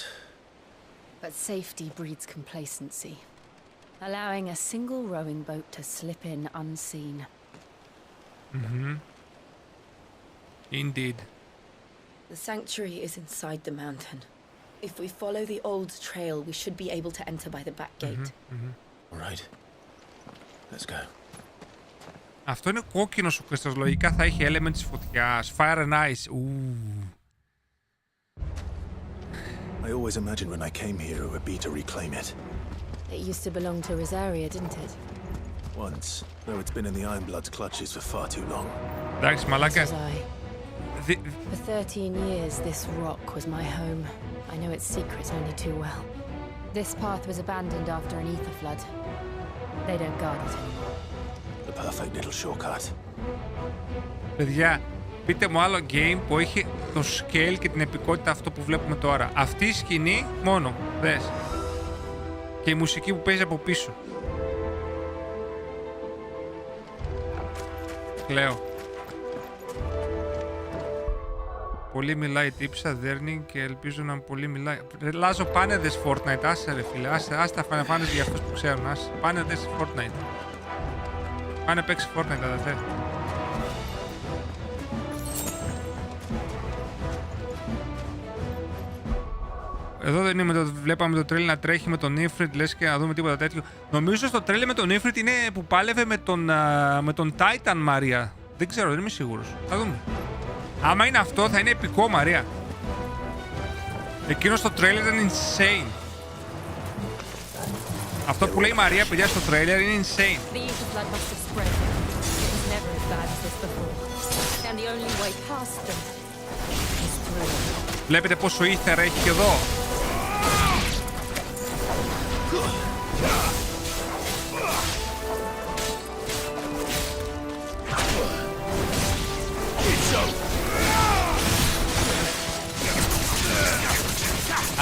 But safety breeds complacency, allowing a single rowing boat to slip in unseen. Indeed. The sanctuary is inside the mountain. If we follow the old trail, we should be able to enter by the back gate. All right. Let's go. Αυτό είναι κόκκινος ο κρίστος. Λογικά θα έχει element της φωτιάς. Fire and ice. I always imagined when I came here it would be to reclaim it. It used to belong to Rosaria, didn't it? Once, though it's been in the Ironblood's clutches for far too long. Εντάξει, μαλάκα. For 13 years, this rock was my home. I know its secrets only too well. This path was abandoned after an ether flood. They don't guard it anymore. The perfect little shortcut. Παιδιά, πείτε μου άλλο game που έχει το scale και την επικότητα αυτό που βλέπουμε τώρα. Αυτή η σκηνή μόνο, δες. Και η μουσική που παίζει από πίσω. Κλαίω. Πολύ μιλάει η τύψα, δέρνει και ελπίζω να πολύ μιλάει. Ρε Λάζο, πάνε δες Fortnite, άσε ρε φίλε, άσε τα φάνες για αυτούς που ξέρουν, άσε. Πάνε δες Fortnite. Πάνε παίξει Fortnite, αδερφέ. Εδώ δεν είναι, βλέπαμε το τρέλι να τρέχει με τον Ifrit, λες και να δούμε τίποτα τέτοιο. Νομίζω στο τρέλι με τον Ifrit είναι που πάλευε με τον Titan Μαρία. Δεν ξέρω, δεν είμαι σίγουρος. Θα δούμε. Άμα είναι αυτό θα είναι επικό, Μαρία. Εκείνο στο τρέλερ ήταν insane. Αυτό που λέει η Μαρία, παιδιά, στο τρέλερ είναι insane. Βλέπετε πόσο ήθερα έχει και εδώ.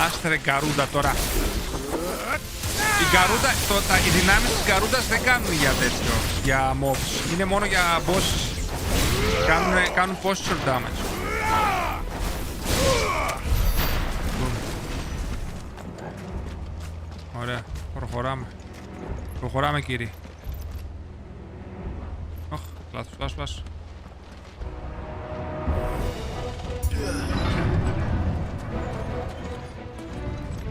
Άστε ρε Γκαρούντα τώρα. Η Γκαρούντα, οι δυνάμεις της Γκαρούντας δεν κάνουν για τέτοιο, για mobs. Είναι μόνο για bosses. Κάνουν posture damage. Ωραία, προχωράμε κύριοι. Λάθος.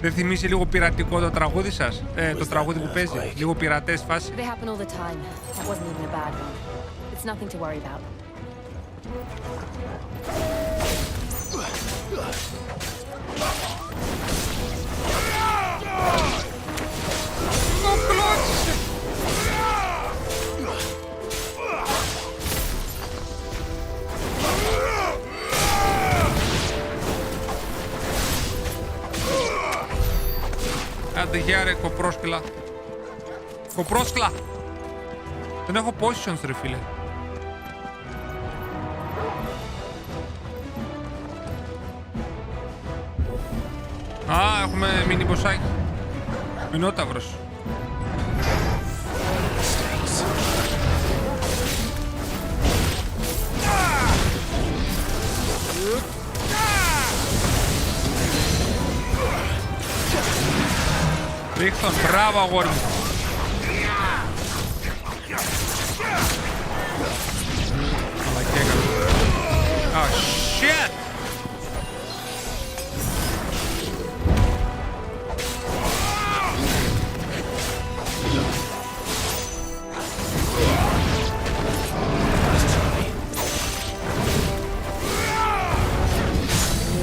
Δεν θυμίζει λίγο πειρατικό το τραγούδι σας, το τραγούδι που παίζει, λίγο πειρατές φάση. They happen all the time. That wasn't even a bad one. It's nothing to worry about. Άντε γεια ρε κοπρόσκυλα. Κοπρόσκυλα. Δεν έχω positions ρε φίλε. Α, έχουμε μίνι μποσάκι. Μινόταυρος. Ρίχτον, μπράβο αγόρι μου. Μαλακή έκανα. Oh shit!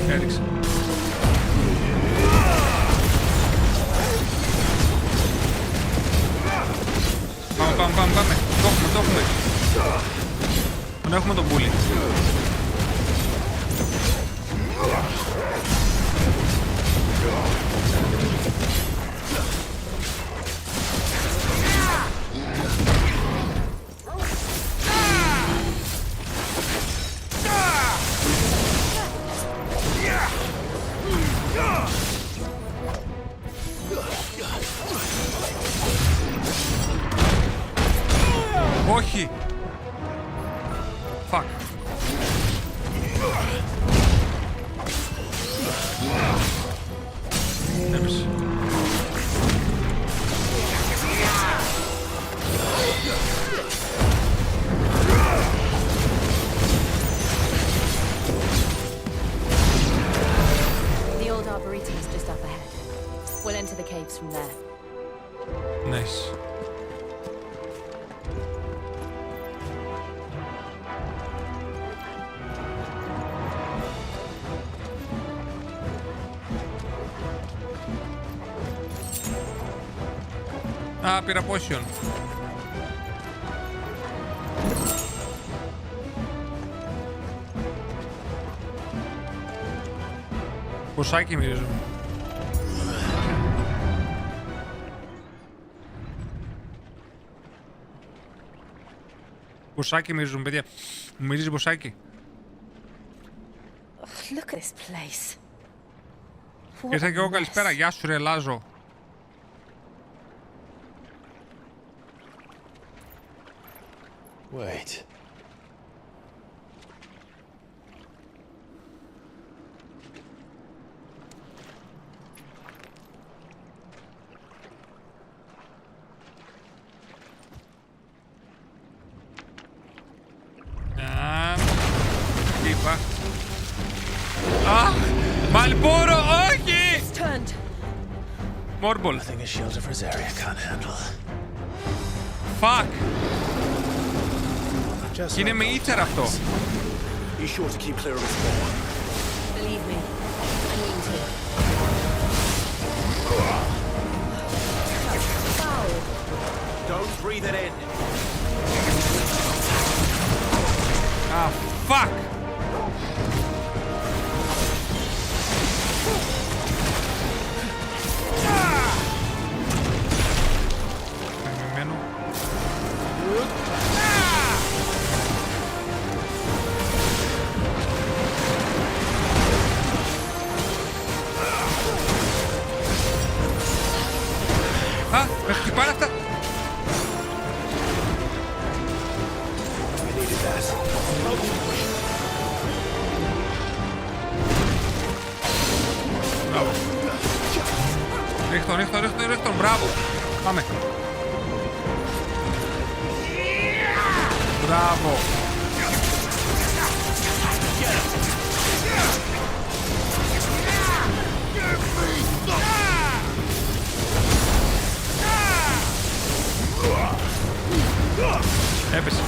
Έριξε. Πάμε. Το έχουμε. Τον έχουμε τον πουλί. fuck. Έπεσε. The old arboretum is just up ahead. We'll enter the caves from there. Nice. Α, πήρα potion. Ποσάκι μυρίζουν. Ποσάκι μυρίζουν, παιδιά. Μου μυρίζει ποσάκι. Look at this place. Ήρθα και εγώ, καλησπέρα. Γεια σου ρε Λάζο. Wait. Είπα. Αχ! Μαλμπόρο, όχι! Μόρμπολ. Fuck! Είναι με ίτσερ αυτό. Be sure to keep clear of the spawn. Believe me, I mean to. Foul. Don't breathe it in. Ah, fuck! Α, με χτυπάνε αυτά. Μπράβο. Ρίχτον, μπράβο. Πάμε. Μπράβο. Έπεσε.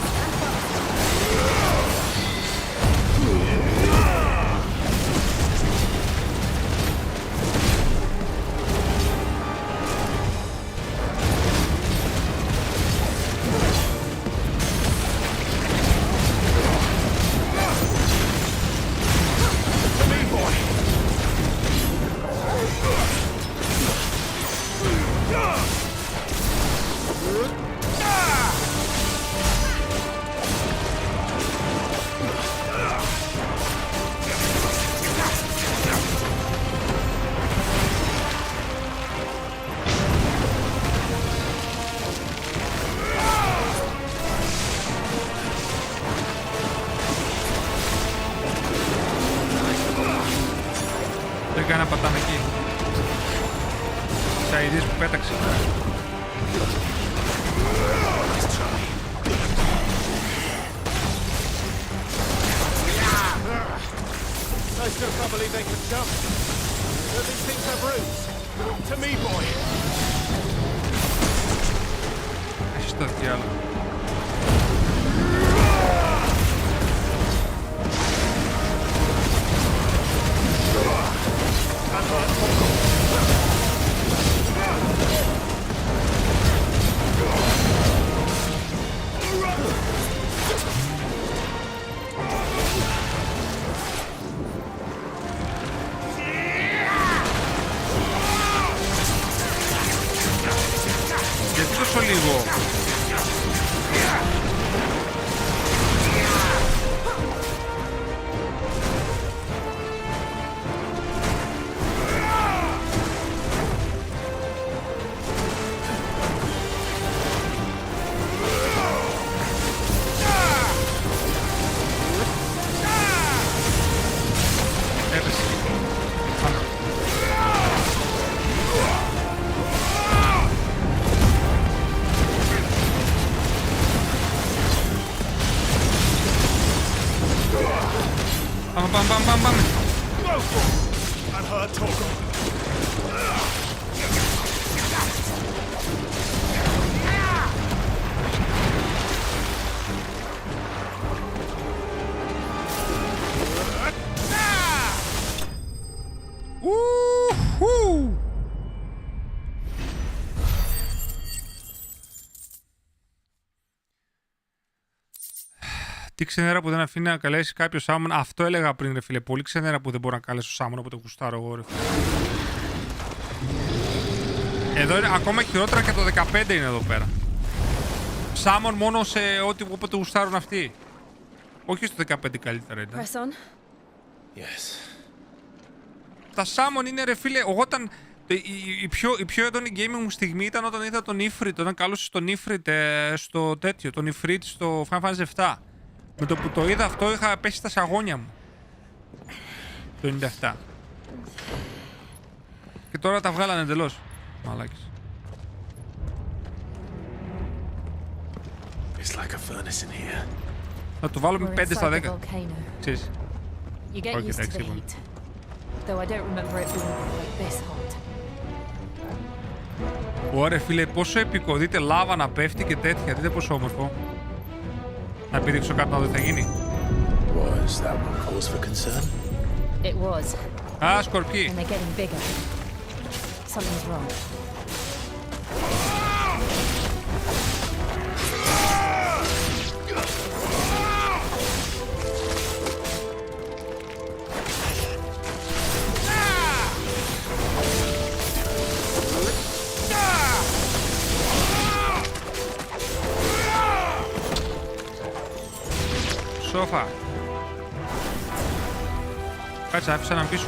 Δεν κάνει να πατάμε εκεί. Τις αηδίες που πέταξε. I still can't believe they can jump. Don't these things have roots? To me, boy. Έχεις το διάλογο. Γιατί τόσο λίγο? Πάμε. Τι ξενέρα που δεν αφήνει να καλέσει κάποιο Σάμον. Αυτό έλεγα πριν, ρε φίλε. Πολύ ξενέρα που δεν μπορώ να καλέσω Σάμον όποτε γουστάρω εγώ, ρε φίλε. Εδώ είναι ακόμα χειρότερα και το 15 είναι εδώ πέρα. Σάμον μόνο σε όποτε γουστάρουν αυτοί. Όχι στο 15 καλύτερα ήταν. Yes. Τα Σάμον είναι, ρε φίλε, εγώ όταν... Η πιο έντονη gaming μου στιγμή ήταν όταν είδα τον Ifrit, όταν κάλωσε τον Ifrit στο τέτοιο, τον Ifrit στο Final Fantasy 7. Με το που το είδα αυτό είχα πέσει στα σαγόνια μου. Το 97. Και τώρα τα βγάλανε εντελώς. Μαλάκες. Θα το βάλουμε 5 στα 10. Ξέρεις. Όχι, εντάξει, είπαμε. Ωραία φίλε, πόσο επικό. Δείτε λάβα να πέφτει και τέτοια. Δείτε πόσο όμορφο. Να πηδήξω κάτω να δω τι θα γίνει. Α, σκορπιοί. Σόφα. Κάτσε, άφησα έναν πίσω.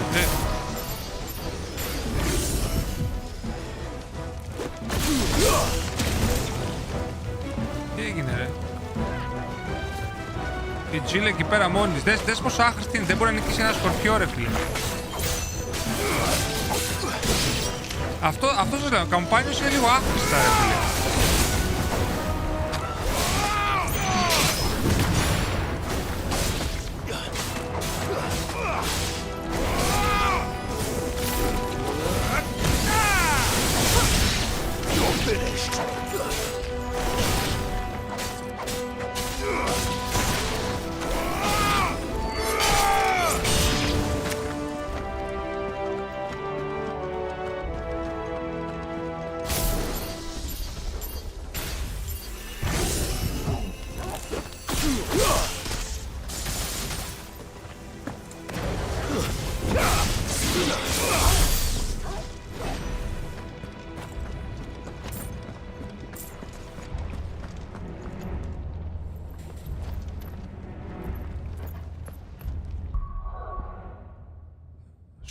Τι έγινε, ρε. Η Τζίλε εκεί πέρα μόνη της. Δες πόσο άχρηστη είναι. Δεν μπορεί να νικήσει ένα σκορπιό, ρε φίλε. Αυτό σας λέω. Ο καμπάνιος είναι λίγο άχρηστα, ρε φίλε.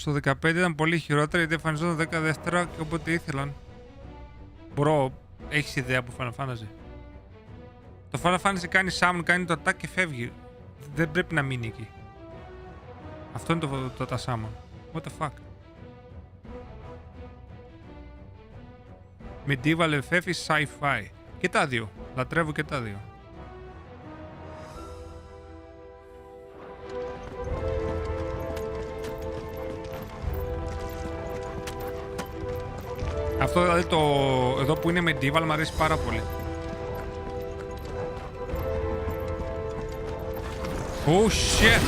Στο 15 ήταν πολύ χειρότερα γιατί εμφανιζόταν 10 δεύτερα και όποτε ήθελαν. Μπορώ, έχεις ιδέα από Final Fantasy. Το Final Fantasy κάνει summon, κάνει το attack και φεύγει. Δεν πρέπει να μείνει εκεί. Αυτό είναι το summon. What the fuck. Medieval FF ή sci-fi. Και τα δύο. Λατρεύω και τα δύο. Αυτό δηλαδή το εδώ που είναι medieval μου αρέσει πάρα πολύ. Oh shit!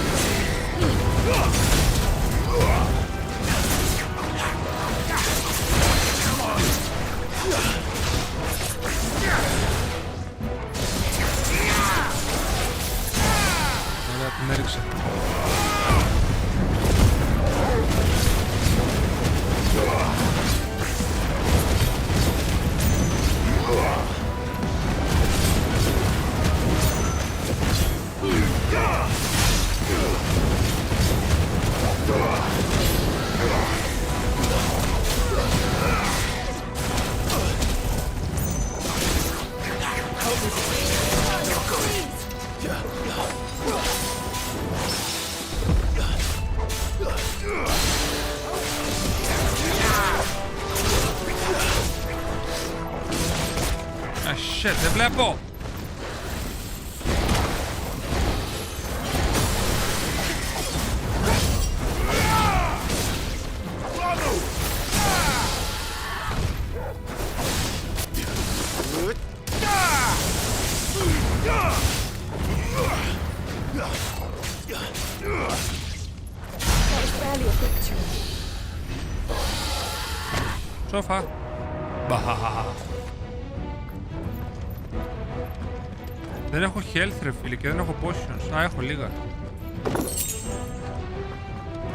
Ωραία, την έριξε. Shit, δεν βλέπω. That was barely a victory. Σοφά. Μπα. Δεν έχω health ρε φίλε και δεν έχω potions. Α, έχω λίγα.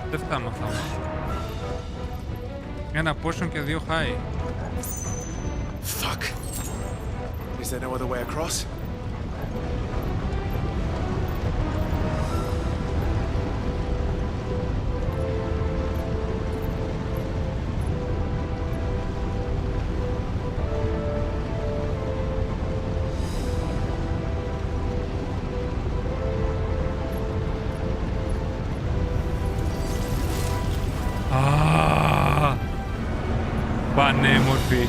Δεν φτάνω αυτά. Ένα potion και 2 high. Fuck. Is there no other way across? Πανέμορφη.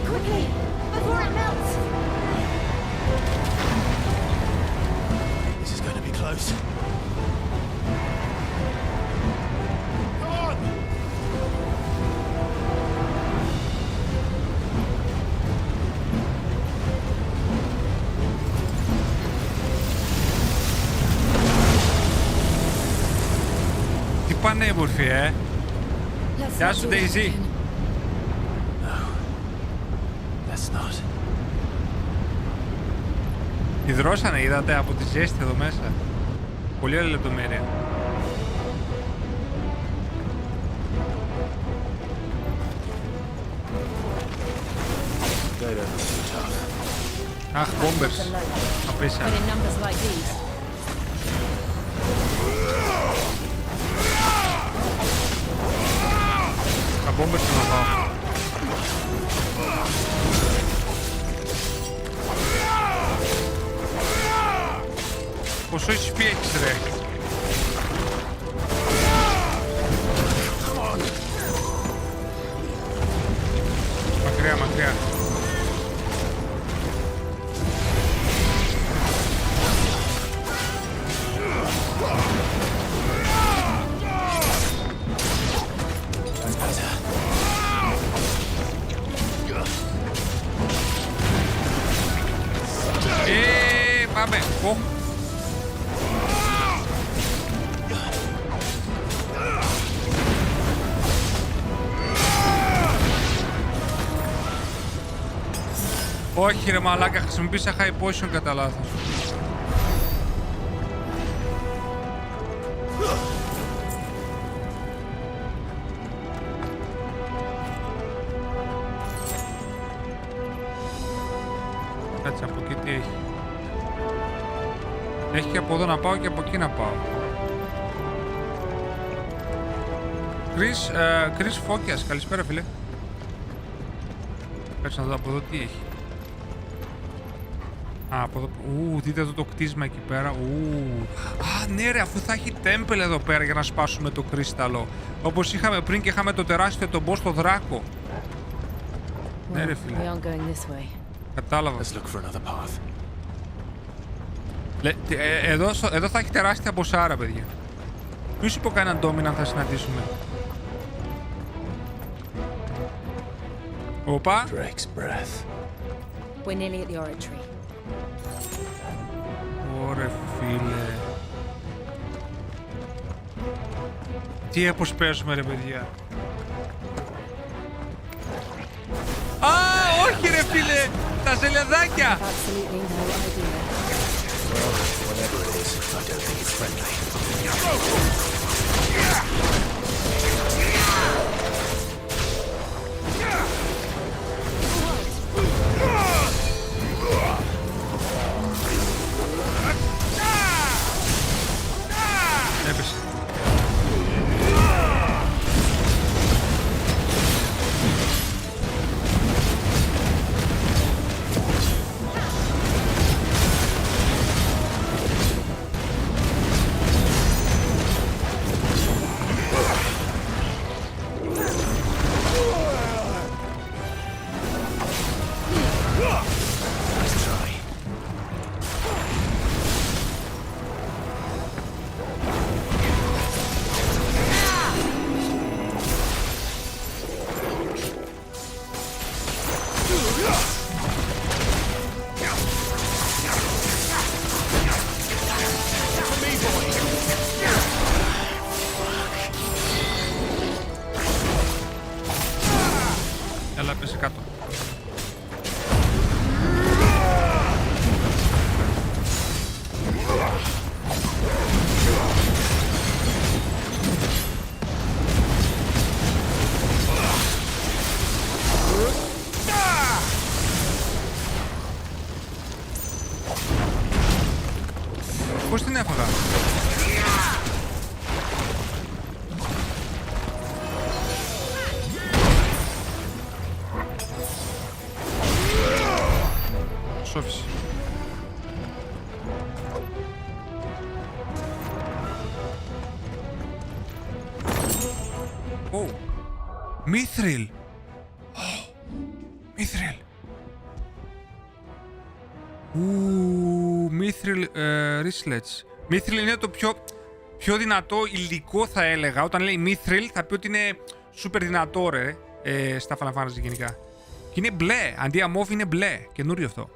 Quickly, before it melts. This is going to be close. Come on! Τι πανέμορφη, Γεια σου, Daisy. Let's not. Υδρώσανε, είδατε, από τη ζέστη εδώ μέσα. Πολύ ωραία λεπτομέρεια. Αχ, bombers. Απέσα. But in numbers like these. Τα bombers θα να πάω. Πόσο HP έχεις ρε? Μακριά, μακριά. Πάμε. Όχι ρε μαλάκα, χρησιμοποίησα high potion κατά λάθος. Κάτσε, από εκεί τι έχει? Έχει και από εδώ να πάω και από εκεί να πάω. Chris Φώκιας, καλησπέρα φίλε. Κάτσε να δω από εδώ τι έχει. Α, από εδώ. Δείτε εδώ το κτίσμα εκεί πέρα. Α, ναι ρε, αφού θα έχει temple εδώ πέρα για να σπάσουμε το κρίσταλο. Όπως είχαμε πριν και είχαμε το τεράστιο τον boss στο δράκο. Ναι ρε φίλε. Κατάλαβα. Εδώ θα έχει τεράστια μποσάρα, παιδιά. Ποιος είπε κανέναν dominant θα συναντήσουμε? Οπα. Ωρε φίλε. Τι έπος παίζουμε ρε παιδιά. Α, όχι ρε φίλε. Τα ζελεδάκια. Whatever it is, I don't think it's friendly. Έπεσε. Πώς την έφαγα? Σώφησε. Ω, Μύθριλ. Μύθριλ. Μύθριλ wristlets. Μύθριλ είναι το πιο δυνατό υλικό, θα έλεγα. Όταν λέει Μύθριλ θα πει ότι είναι super δυνατό, ρε, στα Final Fantasy γενικά. Και είναι μπλε, αντί αμόφ είναι μπλε. Καινούριο αυτό.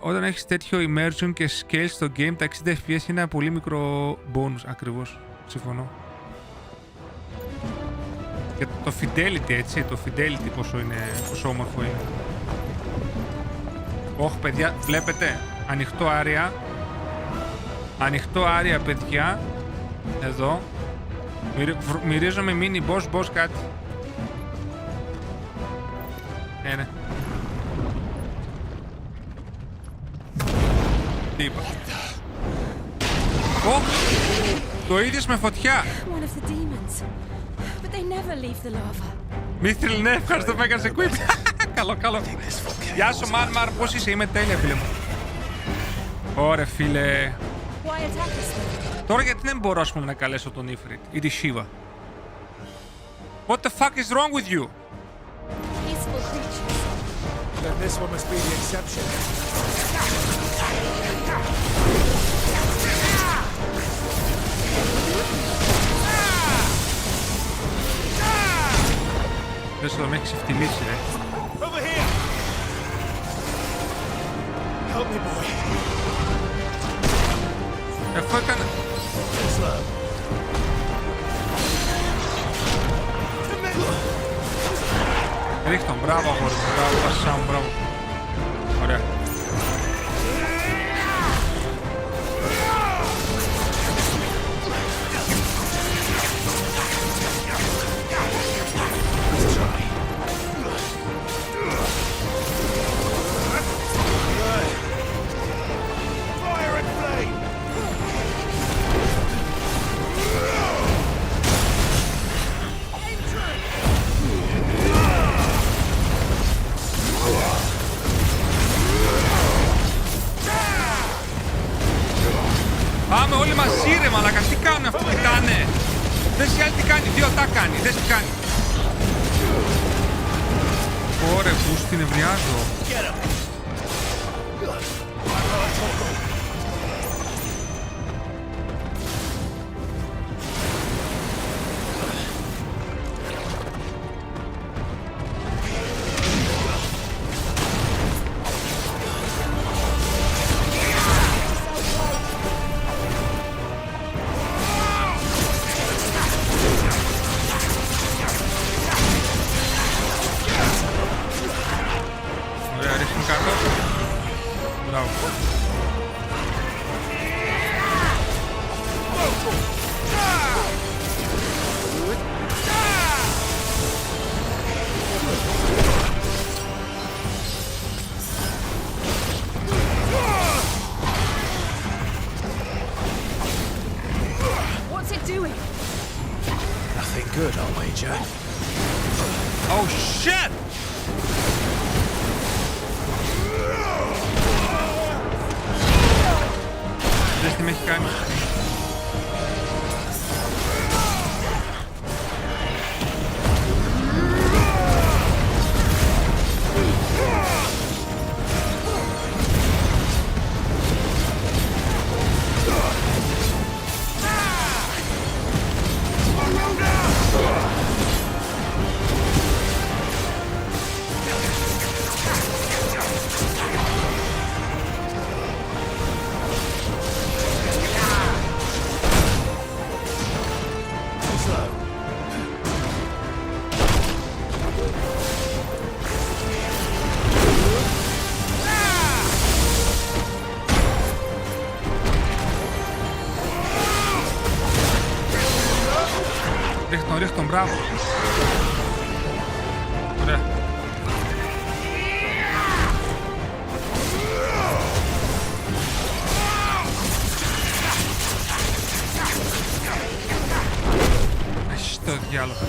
Όταν έχεις τέτοιο immersion και scale στο game, τα 60 FPS είναι ένα πολύ μικρό bonus. Ακριβώς, συμφωνώ. Και το fidelity, έτσι, το fidelity πόσο όμορφο είναι. Όχι, παιδιά, βλέπετε, ανοιχτό άρια. Ανοιχτό άρια, παιδιά. Εδώ. Μυρίζομαι mini boss κάτι. Ναι. Τι είπα? Ω! Το ίδιος με φωτιά! Μύθριλ, ναι, ευχαριστώ που έκανες equip. Καλό. Γεια σου, Μάνμαρ, πώς είσαι? Είμαι τέλεια, φίλε μου. Ωρε, φίλε. Τώρα γιατί δεν μπορώ, ας πούμε, να καλέσω τον Ifrit ή τη Shiva? What the fuck is wrong with you? Then this one must be the exception. Δεν θα με έχει ξεφτυλίσει, ρε. Over here. Help me, boy. Αφού έκανε... Ρίχτω τον, μπράβο αγόρι μου, μπράβο, πάσισά μου, μπράβο. Ωραία. Πάμε όλοι μαζί, ρε μαλάκα, τι κάνουν αυτοί, κοιτάνε. Δες η άλλη τι κάνει, δύο τα κάνει, δες τι κάνει. Ωρε, πούς την ευριάζω. Oh shit! Δες τι με έχει κάνει. Ρίχτω τον, μπράβο. Ωραία.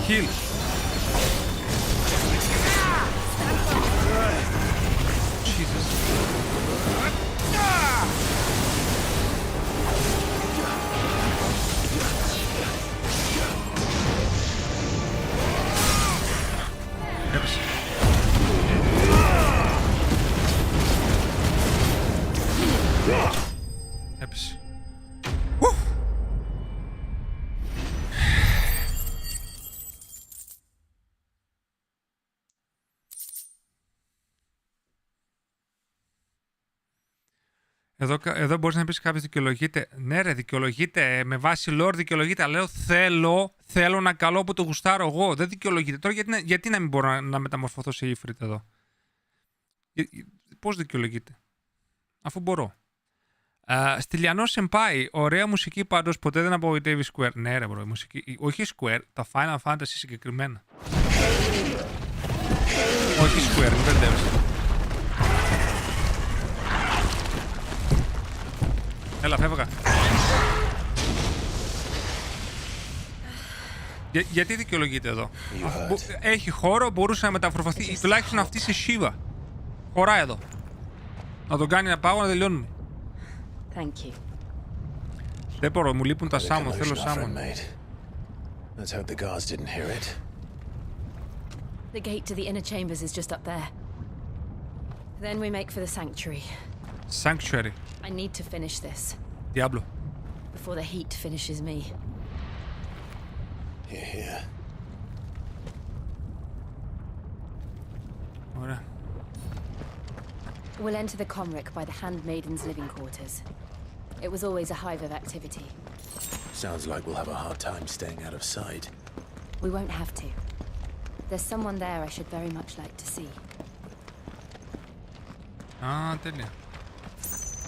Heal. Jesus. Έπεσε. Έπεσε. Εδώ μπορείς να πεις κάποιος δικαιολογείται. Ναι ρε, δικαιολογείται. Με βάση lore δικαιολογείται. Αλλά λέω θέλω να καλό που το γουστάρω εγώ. Δεν δικαιολογείται. Τώρα γιατί να μην μπορώ να μεταμορφωθώ σε Ifrit εδώ. Πώς δικαιολογείται. Αφού μπορώ. Στυλιανό Senpai. Ωραία μουσική πάντως. Ποτέ δεν απογοητεύει Square. Ναι ρε μπρο, η μουσική. Όχι Square. Τα Final Fantasy συγκεκριμένα. Όχι Square, μην μπερδεύεσαι. Έλα, φεύγα. Γιατί δικαιολογείται εδώ. Έχει χώρο, μπορούσε να μεταμορφωθεί. Τουλάχιστον αυτή σε Shiva. Χωράει εδώ. Να τον κάνει να πάω να τελειώνουμε. Thank you. Δεν μπορώ, μου λείπουν τα Σάμον. Θέλω Σάμον. Let's hope the guards didn't hear it. The gate to the inner chambers is just up there. Then we make for the sanctuary. Sanctuary. I need to finish this. Diablo. Before the heat finishes me. Here. Ωραία. We'll enter the Comric by the Handmaiden's living quarters. It was always a hive of activity. Sounds like we'll have a hard time staying out of sight. We won't have to. There's someone there I should very much like to see. Α, τέλεια.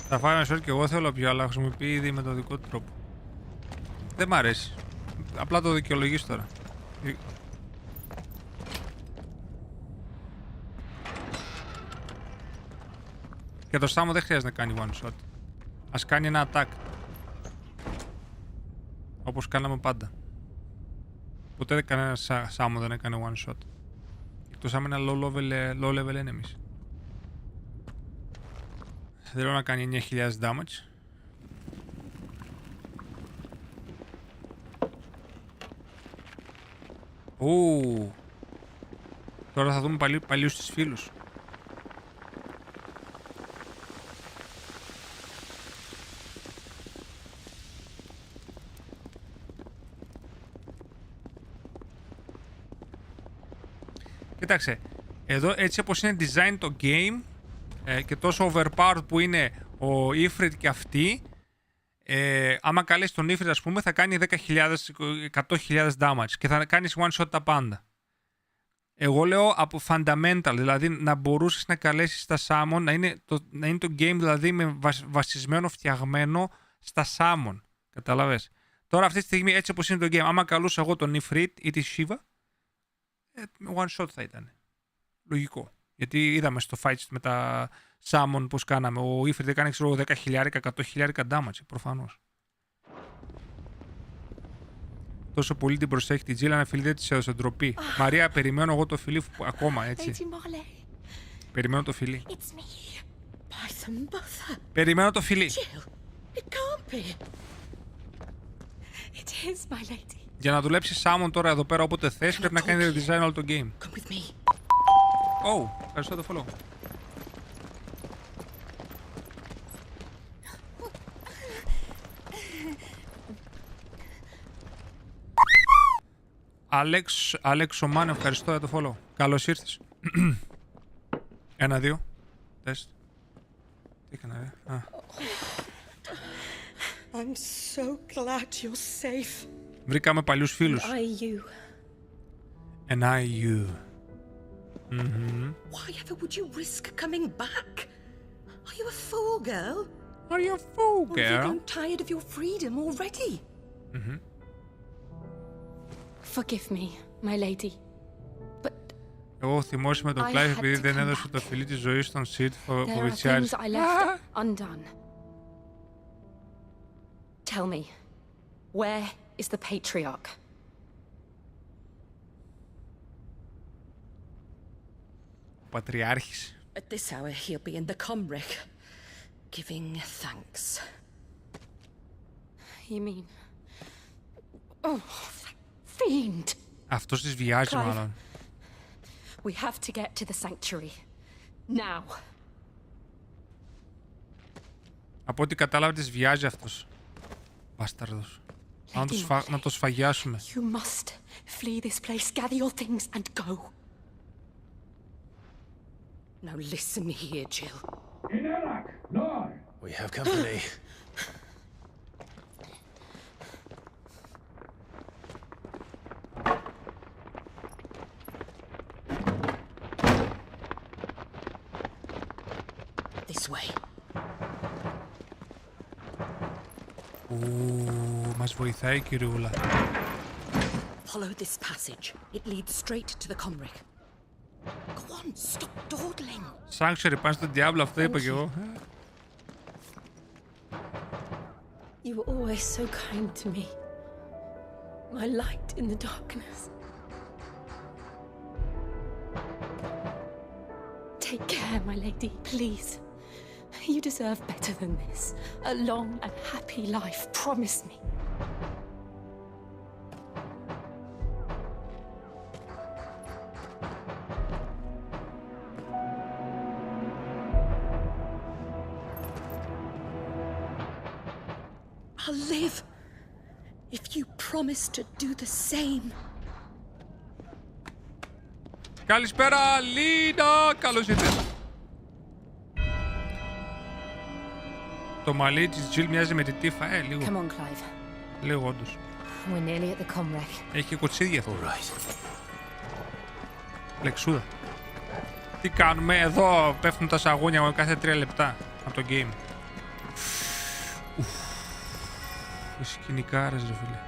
Θα φάει ένα short και εγώ θέλω πιο, αλλά χρησιμοποιεί ήδη με τον δικό του τρόπο. Δεν μ' αρέσει. Απλά το δικαιολογείς τώρα. Και το Σάμο δεν χρειάζεται να κάνει one shot. Ας κάνει ένα attack. Όπως κάναμε πάντα. Ποτέ κανένα Σάμο δεν έκανε one shot. Εκτός αν είναι low level enemies. Θέλω να κάνει 9.000 damage. Τώρα θα δούμε παλιούς τους φίλους. Κοίταξε, εδώ έτσι όπως είναι design το game και τόσο overpowered που είναι ο Ifrit και αυτή, άμα καλείς τον Ifrit ας πούμε θα κάνει 100.000 damage και θα κάνεις one shot τα πάντα. Εγώ λέω από fundamental, δηλαδή να μπορούσες να καλέσεις τα summon, να είναι το game δηλαδή βασισμένο, φτιαγμένο στα summon. Καταλαβες. Τώρα αυτή τη στιγμή έτσι όπως είναι το game, άμα καλούσα εγώ τον Ifrit ή τη Shiva, one shot θα ήταν. Λογικό. Γιατί είδαμε στο fight με τα summon πως κάναμε. Ο Ifrit έκανε 10.000, 100.000 damage, προφανώς. Τόσο πολύ την προσέχει την Τζίλα, να φίλη δεν της έδωσε ντροπή. Μαρία, περιμένω εγώ το φιλί ακόμα, έτσι. Περιμένω το φιλί. Περιμένω το φιλί. Για να δουλέψει Σάμον τώρα εδώ πέρα όποτε θες, πρέπει να κάνει redesign όλο το game. Ευχαριστώ το follow. Άλεξ Ομάν, ευχαριστώ για το follow. Καλώς ήρθες. 1-2. Τεστ. Τι έκανα, ρε. I'm so glad you're safe. Βρήκαμε παλιούς φίλους. And I you. Why ever would you risk coming back? Are you a fool, girl? Are you a fool, girl? Or have you grown tired of your freedom already? Forgive me, my lady. But εγώ θυμώσαι με τον Clive επειδή δεν έδωσε το φιλί της ζωής στον Sid things I left undone. Tell me, where is the patriarch? Ο Πατριάρχης. At this hour he'll be in the comrick, giving thanks. You mean... Oh, fiend! Αυτός τις βιάζει μάλλον. We have to get to the sanctuary. Now. Από ό,τι κατάλαβα τις βιάζει αυτός. Μπάσταρδος. Να το σφαγιάσουμε. You must flee this place, gather your things and go. Now listen here, Jill. We have company. This way. Μας βοηθάει η κυριούλα. Follow this passage. It leads straight to the comrick. Go on, stop dawdling. Sanctuary, πάνε στον διάβλο, αυτό είπα κι εγώ. You were always so kind to me. My light in the darkness. Take care, my lady, please. You deserve better than this. A long and happy life, promise me. I'll live if you promise to do the same. Καλησπέρα, Λίνα! Καλώς ήρθες. Το μαλλί της Jill μοιάζει με τη Τίφα, λίγο. Come on, Clive. Λίγο, όντως. We're nearly at the comrec. Έχει και κοτσίδια αυτό. Λεξούδα. Τι κάνουμε, εδώ πέφτουν τα σαγούνια κάθε 3 λεπτά από το game. Οι σκηνικάρες, ρε φίλε.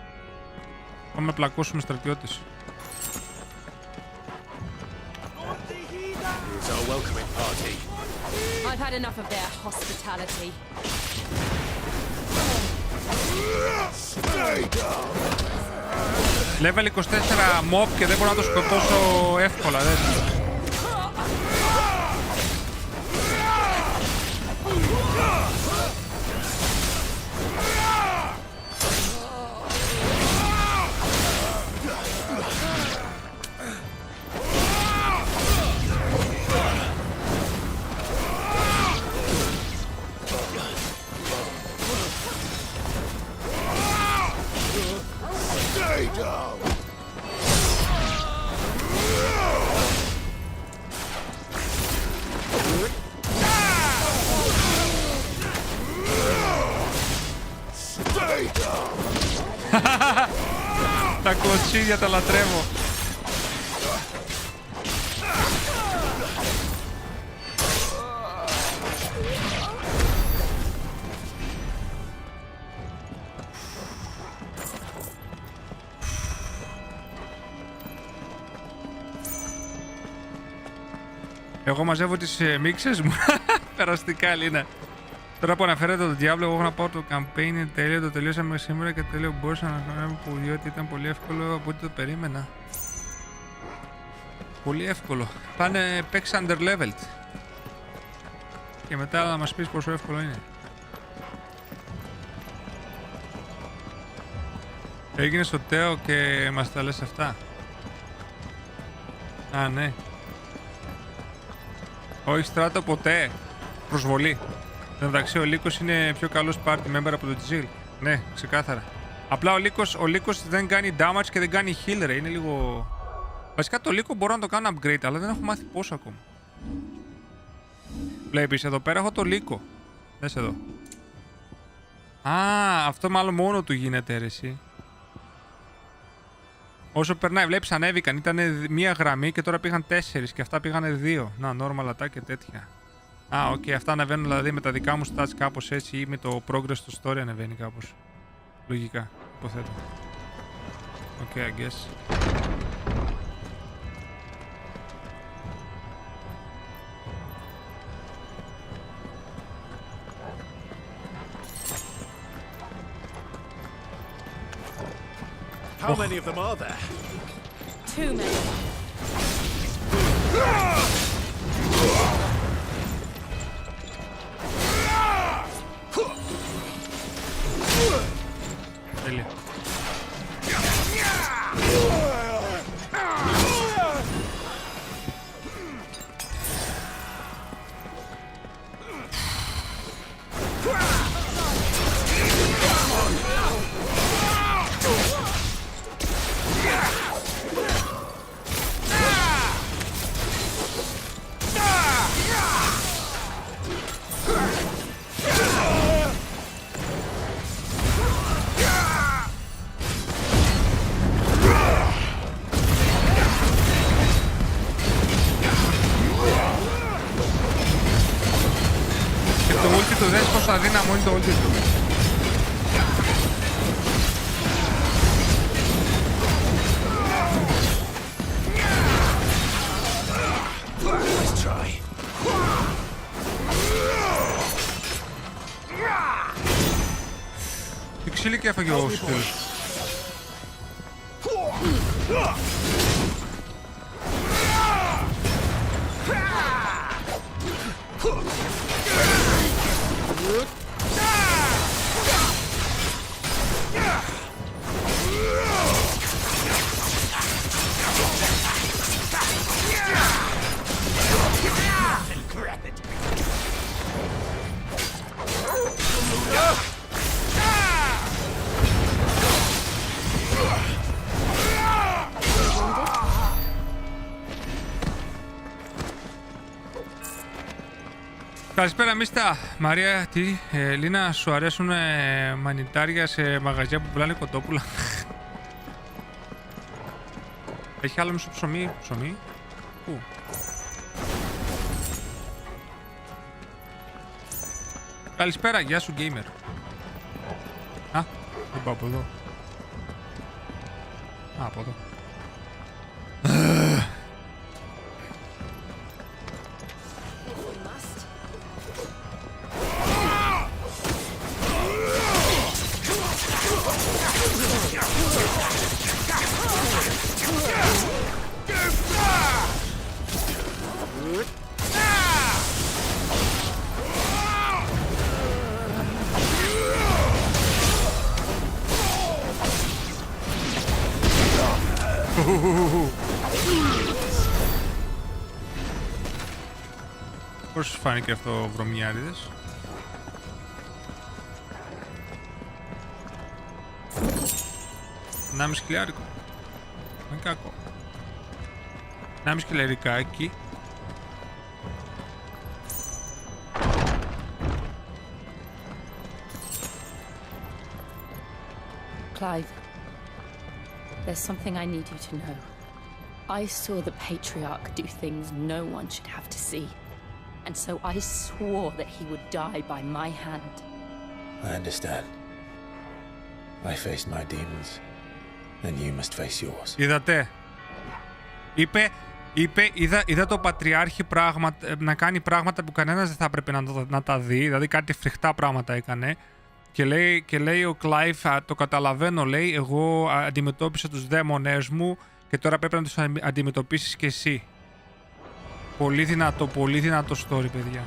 Πάμε να πλακώσουμε στρατιώτες. Here's our welcoming party. I've had enough of their hospitality. Level 24 mob και δεν μπορώ να το σκοτώσω εύκολα, δεν. Τα κοτσίδια τα λατρεύω. Εγώ μαζεύω τις μίξες μου. Περαστικά, Λίνα. Τώρα που αναφέρατε τον Diablo, εγώ να πάω το campaign τέλειο, το τελειώσαμε σήμερα και τέλειο μπορούσα να κάνω που διότι ήταν πολύ εύκολο από ό,τι το περίμενα. Πολύ εύκολο. Πάνε παίξει underleveled. Και μετά να μας πεις πόσο εύκολο είναι. Έγινε στο Τέο και μας τα λες αυτά. Α, ναι. Όχι στράτο ποτέ. Προσβολή. Εν τω μεταξύ ο Λύκος είναι πιο καλός party member από τον Jill. Ναι, ξεκάθαρα. Απλά ο Λύκος δεν κάνει damage και δεν κάνει heal, ρε. Είναι λίγο... Βασικά το Λύκο μπορώ να το κάνω upgrade, αλλά δεν έχω μάθει πόσο ακόμα. Βλέπεις, εδώ πέρα έχω το Λύκο. Δες εδώ. Α, αυτό μάλλον μόνο του γίνεται, ρε, εσύ. Όσο περνάει, βλέπεις, ανέβηκαν. Ήταν μία γραμμή και τώρα πήγαν 4 και αυτά πήγαν 2. Να, normal attack και τέτοια. Α, οκ, αυτά ανεβαίνουν δηλαδή με τα δικά μου stats κάπως έτσι ή με το progress στο story ανεβαίνει κάπως. Λογικά, υποθέτω. Οκ, I guess. How many of them are there? Too many. δες πόσο αδύναμο είναι το ulti του. Τι ξύλι και έφαγε ο σκύλος. Καλησπέρα Μίστα. Μαρία, τι, Λίνα, σου αρέσουν μανιτάρια σε μαγαζιά που πουλάνε κοτόπουλα? Έχει άλλο μισό ψωμί, ψωμί. Πού? Καλησπέρα, γεια σου gamer. Α, δεν πάω από εδώ. Α, από εδώ. Πώς σου φάνηκε αυτό, βρωμιάριδες? Να μη σκυλιάρικο. Δεν είναι κακό. Να μη σκυλιαρικάκι. Clive, there's something I need you to know. I saw the Patriarch do things no one should have to see. And so I swore that he would die by my hand. I understand. I faced my demons, and you must face yours. Είδατε. Είδα το Πατριάρχη να κάνει πράγματα που κανένας δεν θα έπρεπε να τα δει. Δηλαδή κάτι φρικτά πράγματα έκανε. Και λέει ο Κλάιβ, το καταλαβαίνω, λέει, εγώ αντιμετώπισα τους δαίμονες μου και τώρα πρέπει να τους αντιμετωπίσεις και εσύ. Πολύ δυνατό story, παιδιά.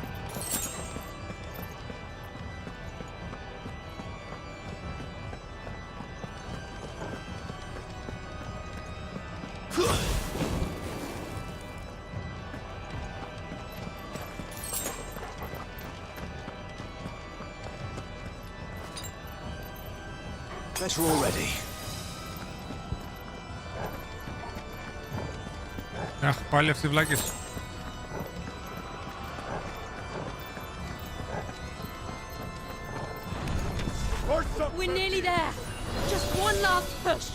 Bet you're all ready. Αχ, πάλι αυτοί οι βλάκες. We're nearly there. Just one last push.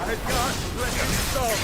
I can't let him stop.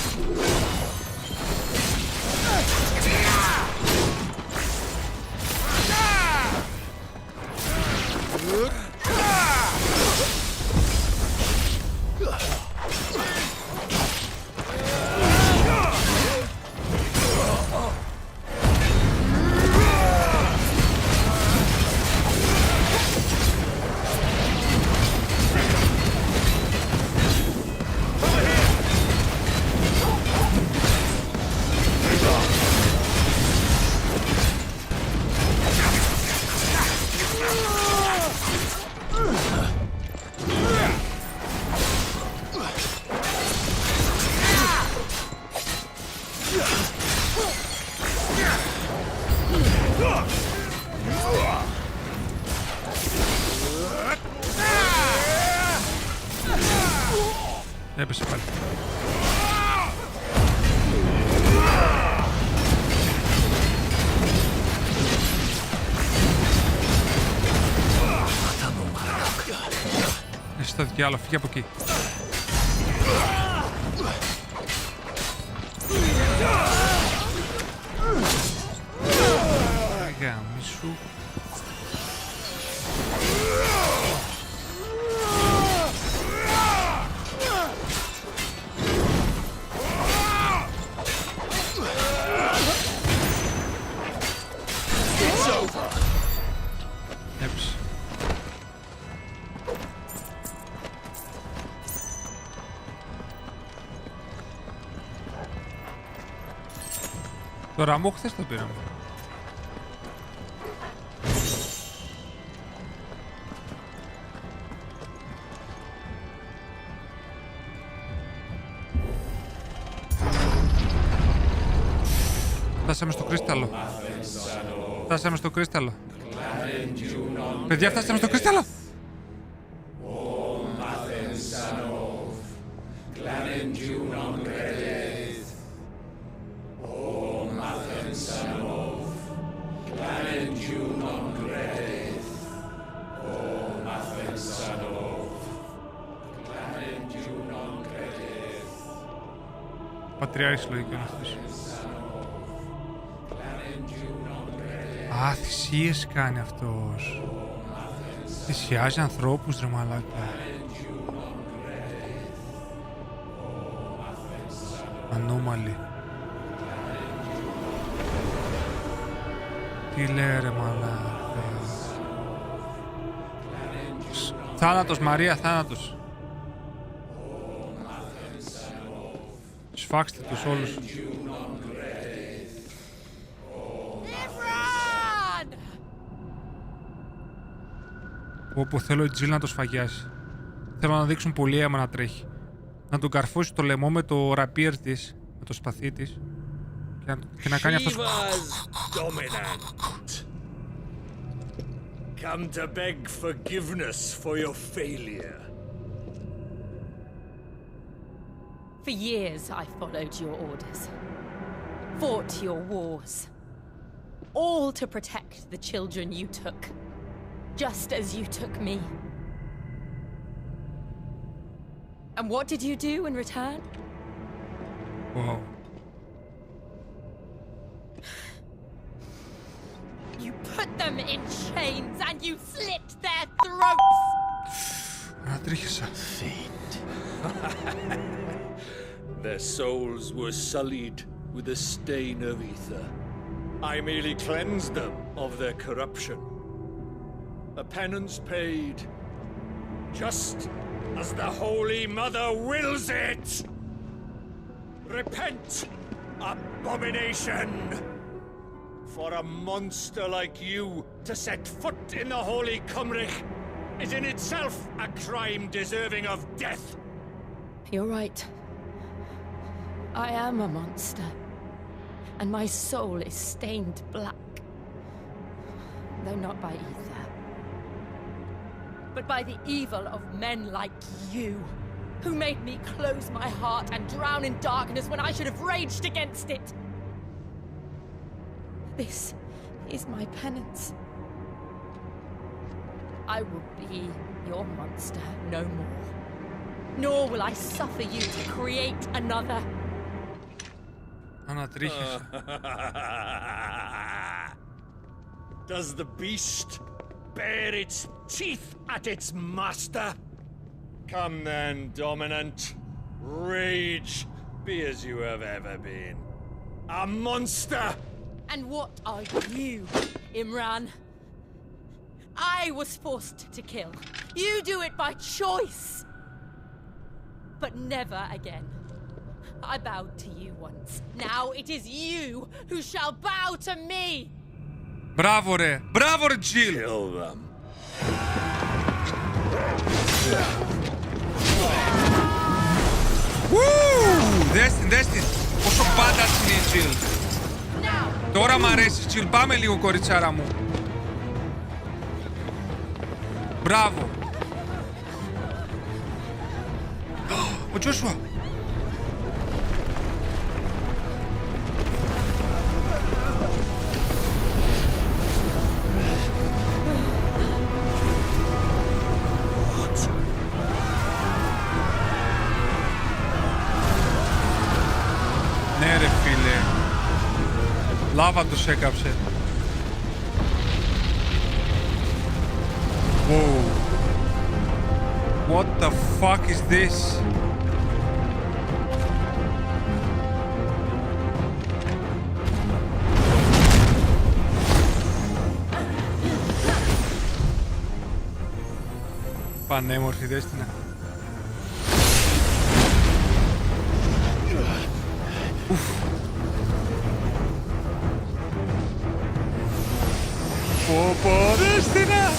Έπεσε πάλι. Εσύ το διάλογο, φύγε από εκεί. Γαμίσου. ραμμό χθες το πήραμε. Φτάσαμε στο κρίσταλο. Φτάσαμε στο κρίσταλο. Παιδιά, φτάσαμε στο κρίσταλο! Πατριάρχης λογικό είναι αυτός. Α, θυσίες κάνει αυτός. Θυσιάζει ανθρώπους, ρε μαλάκα. Ανώμαλοι. Τι λέει ρε μαλάκα. Θάνατος Μαρία, θάνατος. Σφάξτε τους όλους. Όπου θέλω η Τζιλ να το σφαγιάσει. Θέλω να δείξουν πολύ αίμα να τρέχει. Να τον καρφώσει το λαιμό με το ραπίερ της, με το σπαθί της. Και να κάνει αυτός... Come to beg forgiveness for your failure. For years I followed your orders. Fought your wars. All to protect the children you took. Just as you took me. And what did you do in return? Whoa. You put them in chains and you slit their throats! Fiend. Their souls were sullied with the stain of ether. I merely cleansed them of their corruption. A penance paid, just as the Holy Mother wills it! Repent, abomination! For a monster like you to set foot in the Holy Cymric is in itself a crime deserving of death. You're right. I am a monster. And my soul is stained black. Though not by ether. But by the evil of men like you, who made me close my heart and drown in darkness when I should have raged against it. This is my penance. I will be your monster no more. Nor will I suffer you to create another. Does the beast bare its teeth at its master? Come then, dominant. Rage, be as you have ever been. A monster! And what are you, Imran? I was forced to kill. You do it by choice. But never again. I bowed to you once. Now it is you who shall bow to me. Μπράβο ρε! Μπράβο ρε Jill! Kill them. Δες την! Πόσο badass είναι η Jill! Τώρα μ' αρέσει Jill, πάμε λίγο κοριτσάρα μου! Μπράβο! Ο Joshua! Ναι ρε φίλε, λάβα τους έκαψε. Whoa. What the fuck is this? Πανέμορφη, δες την. Πω, δέστηνα!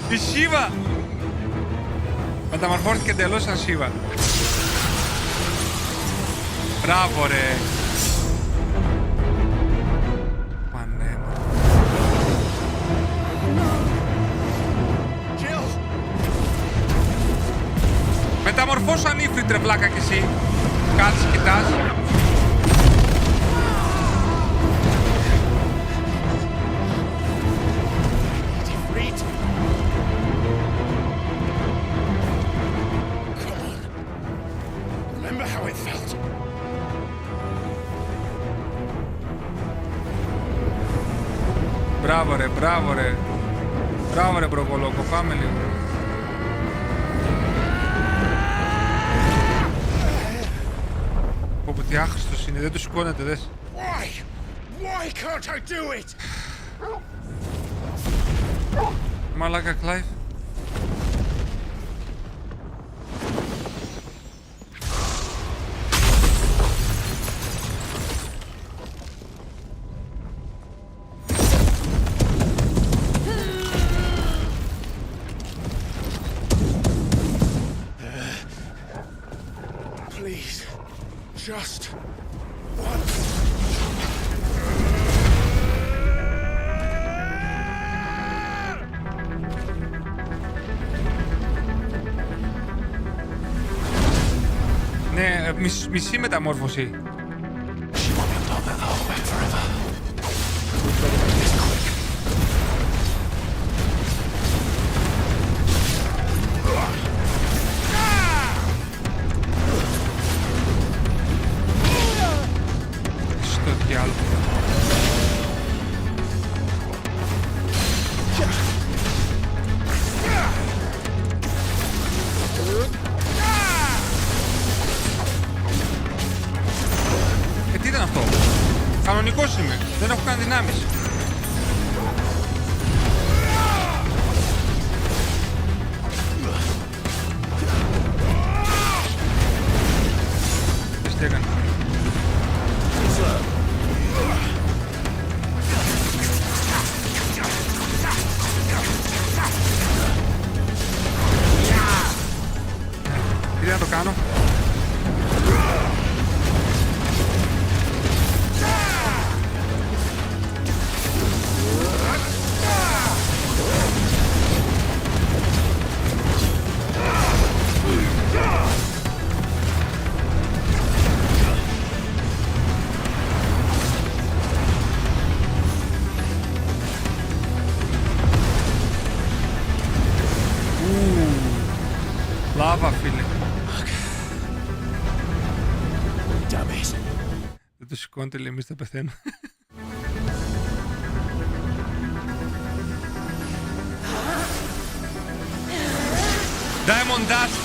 Η Σίβα! Μεταμορφώθηκε εντελώς σαν Σίβα. Μπράβο ρε! Πανέμα. Μεταμορφώσου ανήφρη τρεβλάκα κι εσύ. Κάτσε, κοιτάς. Μπράβο ρε, μπράβο ρε. Μπράβο ρε μπροκολόκο, πάμε λίγο. Πω τι άχρηστος είναι, δεν του σηκώνεται, δες. Why can't I do it? Μαλάκα Κλάιβ. Just once. Ναι, μισή μεταμόρφωση. Τι ήταν αυτό? Κανονικός είμαι. Δεν έχω καν δυνάμεις. Τι έκανε? Τι να το κάνω? Λάβα, φίλε. Δεν το σηκώνετε, λέει, εμείς θα πεθαίνω. Diamond Dust,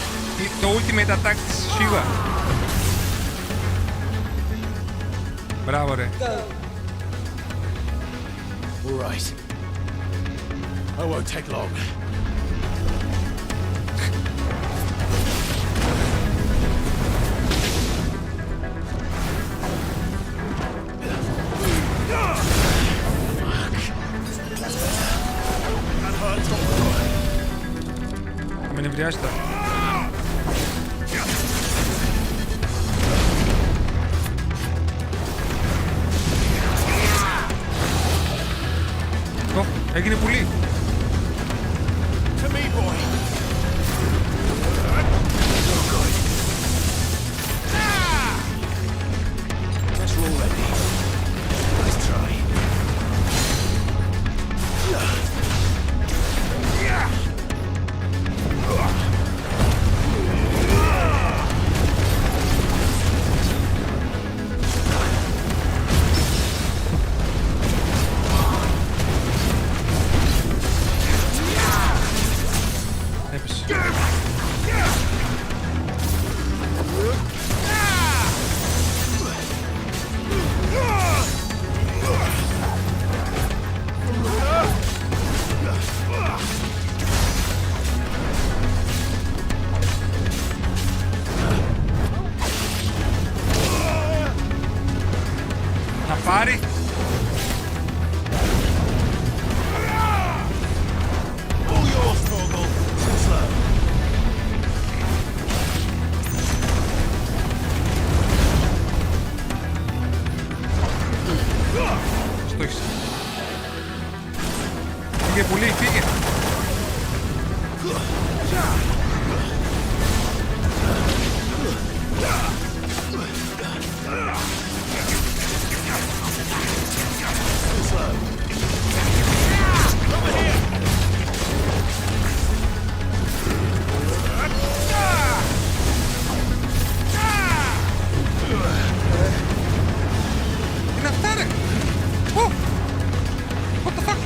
το ultimate attack της Shiva. Μπράβο, ρε. All right. I won't take long. Με νευριάζει τώρα. Έγινε πουλί. Φύγε πουλί, φύγε. Είναι αυτά ρε. What the fuck.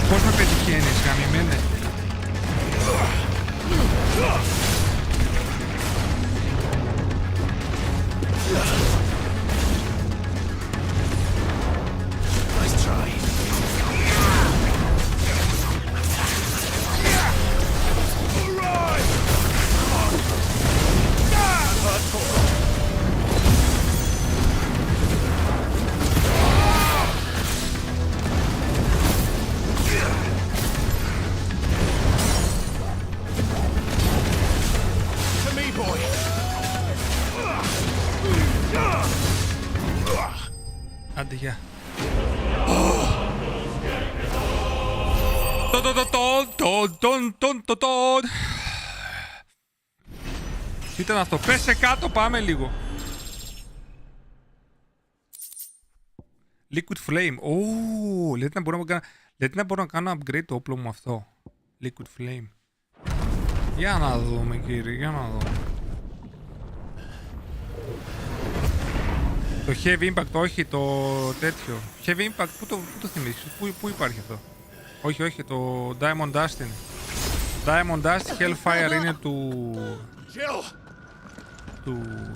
Πώς με πετυχαίνεις, γαμημένε. Nice try. Άντε, γεια. Τι ήταν αυτό, πέσε κάτω, πάμε λίγο. Liquid Flame, λέτε να μπορώ να κάνω upgrade το όπλο μου αυτό. Liquid Flame. Για να δούμε κύριε, για να δούμε. Το Heavy Impact, όχι το τέτοιο. Heavy Impact, πού το θυμίσεις, πού υπάρχει αυτό. Όχι, το Diamond Dust είναι. Diamond Dust, Hellfire είναι του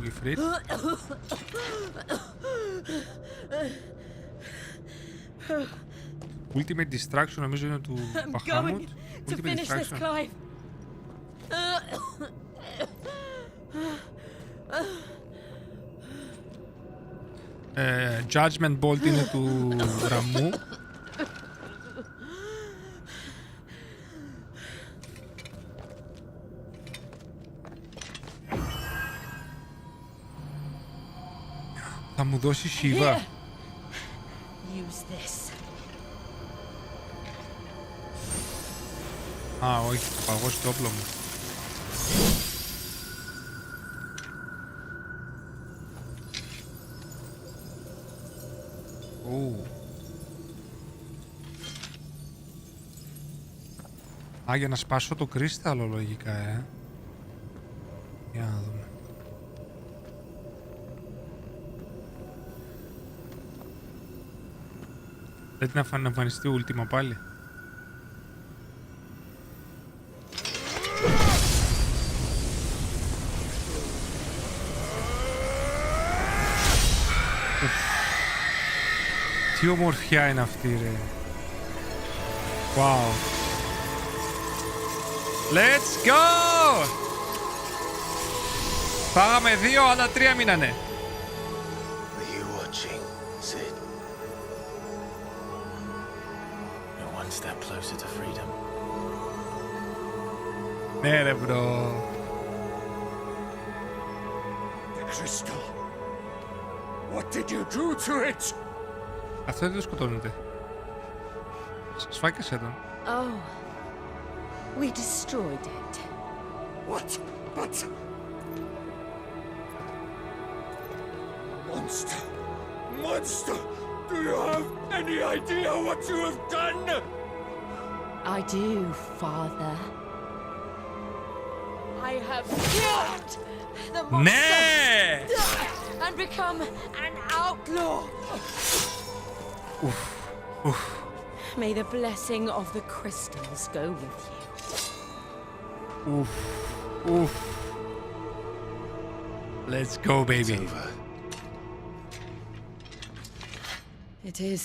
Ifrit. Ultimate Distraction νομίζω είναι του Bahamut. Ultimate Distraction. Judgment Bolt είναι του Ραμμού. Θα μου δώσει Shiva. Α, όχι, θα παγώσει το όπλο μου. Α, για να σπάσω το κρίσταλο λογικά, Για να δούμε. Δεν να εμφανιστεί ούλτιμα πάλι. Τι ομορφιά είναι αυτή ρε. Wow. Let's go! Φάγαμε 2, αλλά 3 μείνανε. Were you watching, Sid? You're one step closer to freedom. Ναι ρε bro. The crystal. What did you do to it? Αυτό δεν το σκοτώνεται. Σφάκισε τον. Oh. We destroyed it. What? But... Monster! Monster! Do you have any idea what you have done? I do, Father. I have killed the monster and become an outlaw. Oof. Oof. May the blessing of the crystals go with you. Oof. Oof. Let's go, baby. It's over. It is.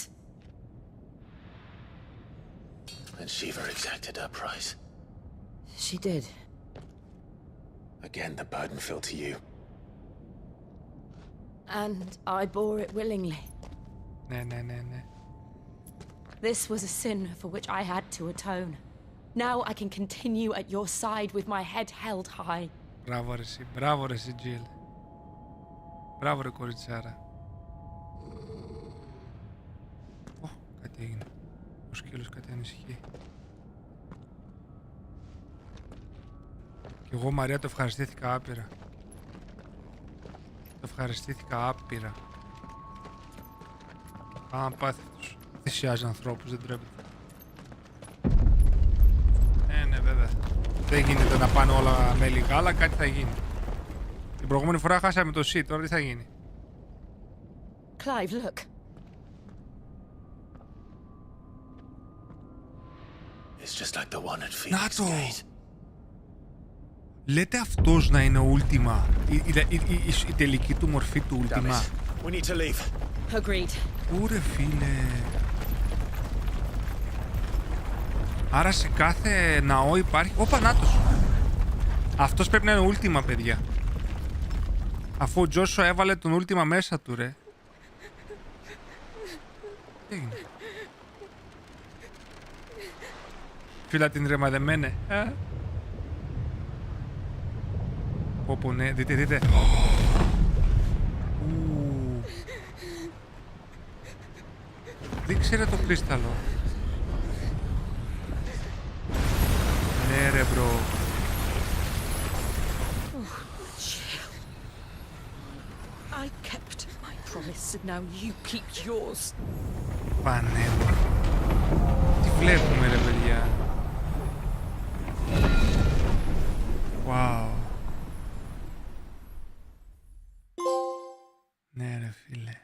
And Shiva exacted her price. She did. Again, the burden fell to you. And I bore it willingly. Ναι. This was a sin for which I had to atone. Now I can continue at your side with my head held high. Μπράβο ρε εσύ, Jill. Μπράβο ρε κοριτσάρα. Κάτι έγινε. Ο σκύλος κάτι ανησυχεί. Κι εγώ, Μαρία, το ευχαριστήθηκα άπειρα. Το ευχαριστήθηκα άπειρα. Απάθητος. Θυσιάζει ανθρώπους, δεν τρέπεται. Ναι, βέβαια. Δεν γίνεται να πάνε όλα με λίγα, αλλά κάτι θα γίνει. Την προηγούμενη φορά χάσαμε το C, τώρα τι θα γίνει. Clive, look. It's just like the one at Phoenix Να το! Gate. Λέτε αυτός να είναι Ultima, η τελική του μορφή του Ultima. We need to leave. Agreed. Ούρε φίλε. Άρα σε κάθε ναό υπάρχει... Ωπα, νάτος. Αυτός πρέπει να είναι Ultima, παιδιά. Αφού ο Τζόσο έβαλε τον Ultima μέσα του, ρε. Τι έγινε. Φίλα την ρεμαδεμένε. Πω, ναι, δείτε. Δείξε το κρίσταλο. Ναι ρε μπρο. I kept my promise and now you keep yours. Πανέμορφο. Τι βλέπουμε ρε παιδιά. Wow. Ναι ρε φίλε.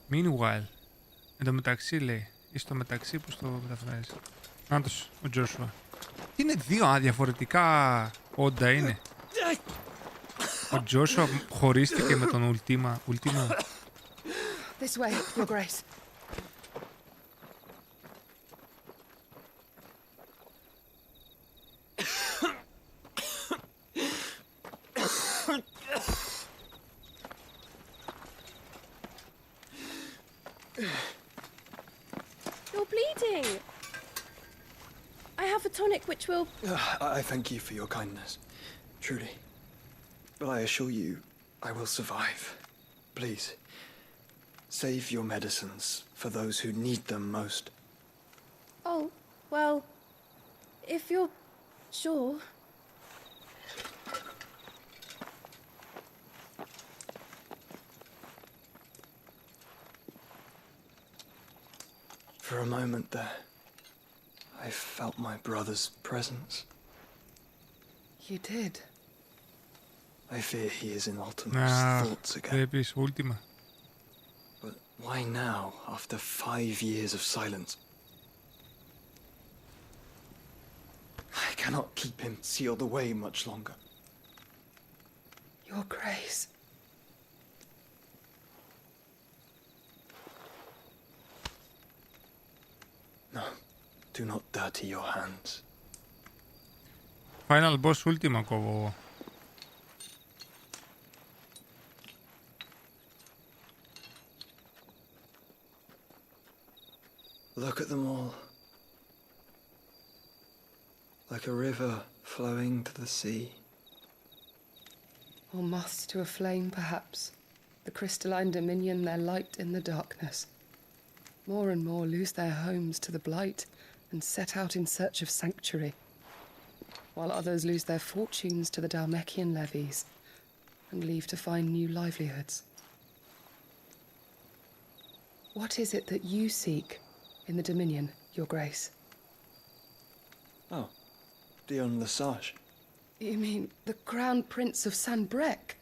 Meanwhile. Εν τω μεταξύ λέει. Ή στο μεταξύ που το μεταφράζει. Νάτος ο Τζόσουα. Είναι δύο διαφορετικά όντα είναι. Ο Τζόσουα χωρίστηκε με τον Ultima. This way, Your Grace. You're bleeding. I have a tonic which will... I thank you for your kindness, truly. But I assure you, I will survive. Please, save your medicines for those who need them most. Oh, well, if you're sure... For a moment there, I felt my brother's presence. You did? I fear he is in Ultima's thoughts again. Ultima. But why now, after 5 years of silence? I cannot keep him sealed away much longer. Your Grace. No, do not dirty your hands. Final boss Ultima κόβω. Look at them all. Like a river flowing to the sea. Or moths to a flame, perhaps. The crystalline dominion their light in the darkness. More and more lose their homes to the blight and set out in search of sanctuary, while others lose their fortunes to the Dalmekian levies, and leave to find new livelihoods. What is it that you seek in the Dominion, Your Grace? Oh, Dion Lesage. You mean the Crown Prince of Sanbreque?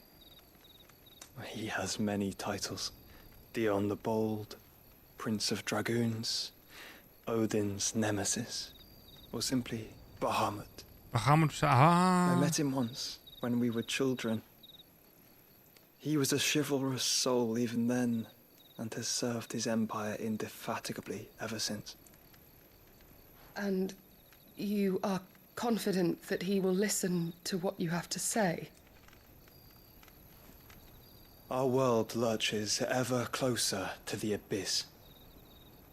He has many titles. Dion the Bold, Prince of Dragoons, Odin's Nemesis, or simply Bahamut. I met him once, when we were children. He was a chivalrous soul even then, and has served his empire indefatigably ever since. And you are confident that he will listen to what you have to say? Our world lurches ever closer to the abyss,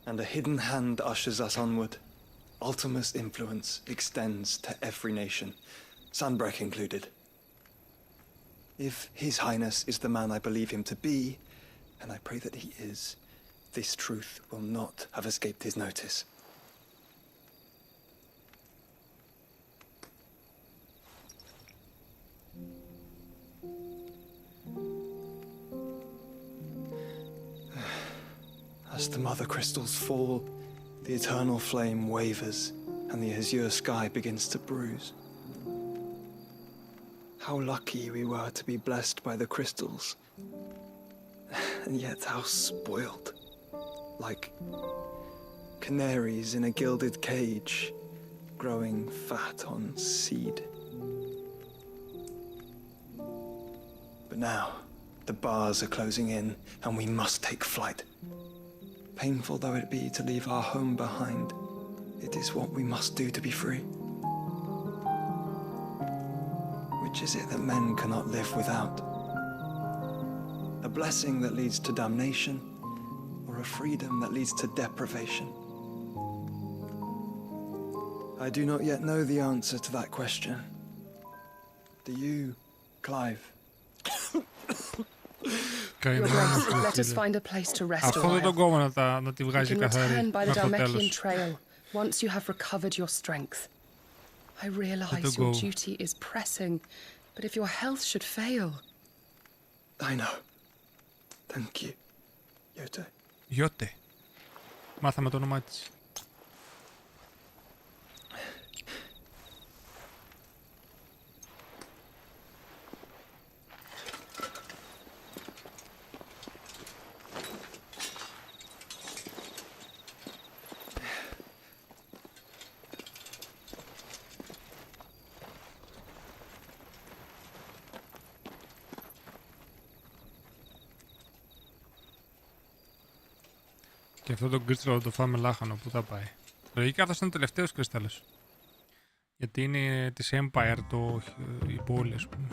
and a hidden hand ushers us onward. Ultima's influence extends to every nation, Sanbreque included. If His Highness is the man I believe him to be, and I pray that he is, this truth will not have escaped his notice. As the mother crystals fall, the eternal flame wavers, and the azure sky begins to bruise. How lucky we were to be blessed by the crystals, and yet how spoiled. Like canaries in a gilded cage, growing fat on seed. But now, the bars are closing in, and we must take flight. Painful though it be to leave our home behind, it is what we must do to be free. Which is it that men cannot live without? A blessing that leads to damnation, or a freedom that leads to deprivation? I do not yet know the answer to that question. Do you, Clive? Your Grace, let us find a place to rest a while. You can return by the Dalmekian trail once you have recovered your strength. I realize your duty is pressing, but if your health should fail... I know. Thank you, Yote. Yote. Μάθαμε το όνομά της. Και αυτό το κρίσταλο θα το φάμε λάχανο, πού θα πάει. Λογικά αυτός ήταν ο τελευταίος κρίσταλος. Γιατί είναι της Empire η πόλη, ας πούμε.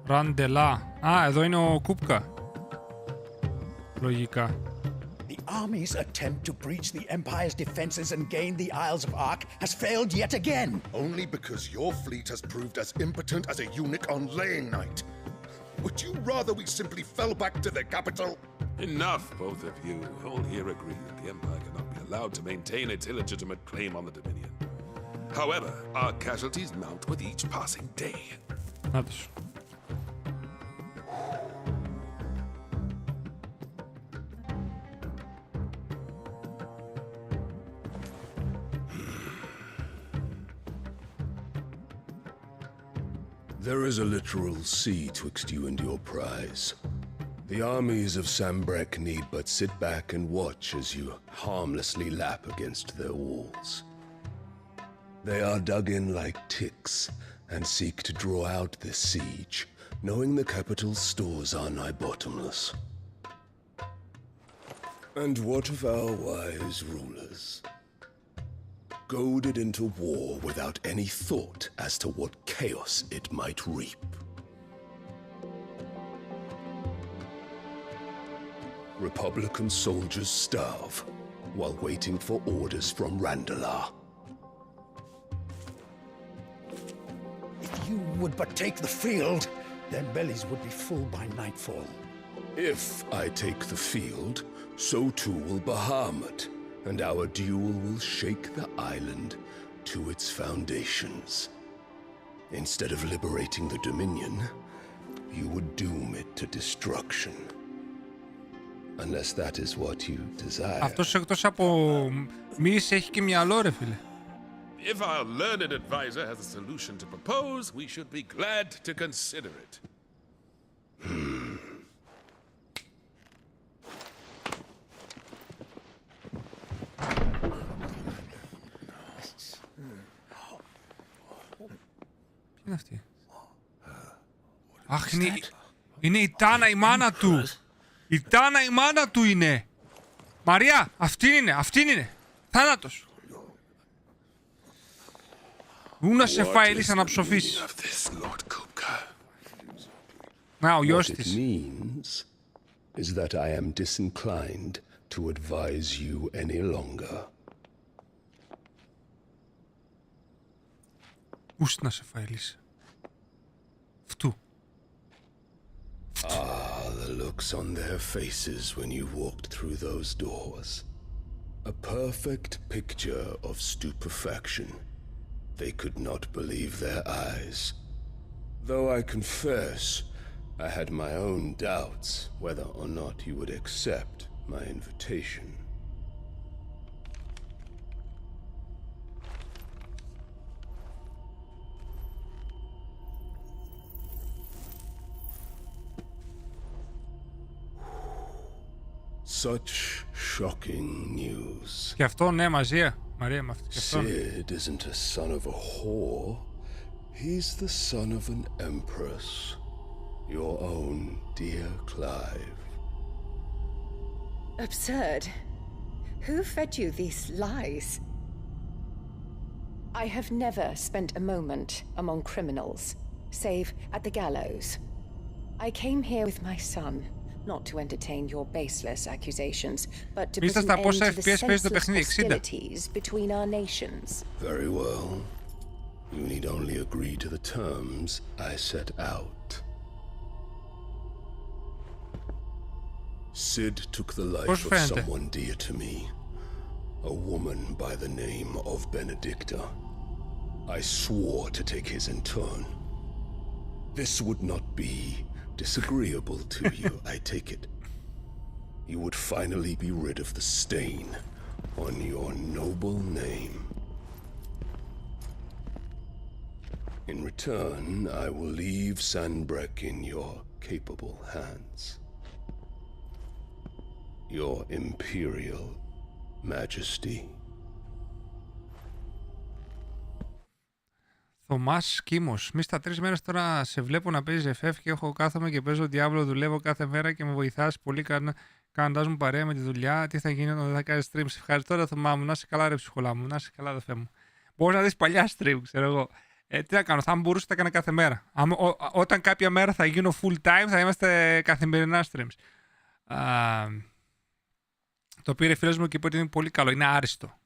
Ραντελά. Α, εδώ είναι ο Κούπκα. Λογικά. The army's attempt to breach the Empire's defenses and gain the Isles of Ark has failed yet again. Only because your fleet has proved as impotent as a eunuch on laying night. Would you rather we simply fell back to the capital? Enough, both of you. All here agree that the Empire cannot be allowed to maintain its illegitimate claim on the Dominion. However, our casualties mount with each passing day. There is a literal sea twixt you and your prize. The armies of Sanbreque need but sit back and watch as you harmlessly lap against their walls. They are dug in like ticks and seek to draw out this siege, knowing the capital's stores are nigh bottomless. And what of our wise rulers? Goaded into war without any thought as to what chaos it might reap. Republican soldiers starve while waiting for orders from Randalar. If you would but take the field, their bellies would be full by nightfall. If I take the field, so too will Bahamut, and our duel will shake the island to its foundations. Instead of liberating the Dominion, you would doom it to destruction. Unless that is what you desire. Αυτός εκτός από μυς έχει και μυαλό, ρε φίλε. If our learned advisor has a solution to propose, we should be glad to consider it. Τι είναι αυτή? Αχ, είναι η Τάνα η μάνα του. Η Τάνα η μάνα του είναι. Μαρία, αυτήν είναι. Θάνατος. Πού να σε φάει, Ελίσσα, να ψοφήσεις. Να, ο γιος της. What it means is that I am disinclined to advise you any longer. Πού να σε φάει, Ελίσσα. Αυτού. Ah, the looks on their faces when you walked through those doors. A perfect picture of stupefaction. They could not believe their eyes. Though I confess, I had my own doubts whether or not you would accept my invitation. Such shocking news. Και αυτό, ναι, μαζί, Μαρία, με αυτή. Sid isn't a son of a whore. He's the son of an empress. Your own dear Clive. Absurd. Who fed you these lies? I have never spent a moment among criminals, save at the gallows. I came here with my son. Not to entertain your baseless accusations, but to put an end to the senseless hostilities between our nations. Very well. You need only agree to the terms I set out. Sid took the life of someone dear to me, a woman by the name of Benedicta. I swore to take his in turn. This would not be disagreeable to you, I take it. You would finally be rid of the stain on your noble name. In return, I will leave Sanbreque in your capable hands. Your Imperial Majesty. Θωμάς Κίμος. Μίστα 3 μέρες τώρα σε βλέπω να παίζεις FF και κάθομαι και παίζω Diablo, δουλεύω κάθε μέρα και με βοηθάς πολύ κάνοντας μου παρέα με τη δουλειά. Τι θα γίνει όταν δεν θα κάνεις streams? Ευχαριστώ, ρε Θωμά μου, να είσαι καλά, ρε ψυχολά μου, να είσαι καλά, αδερφέ μου. Μπορείς να δεις παλιά stream, ξέρω εγώ. Τι να κάνω, θα μπορούσα να τα κάνω κάθε μέρα. Όταν κάποια μέρα θα γίνω full time, θα είμαστε καθημερινά streams. Το πήρε φίλος μου και είπε ότι είναι πολύ καλό, είναι άριστο.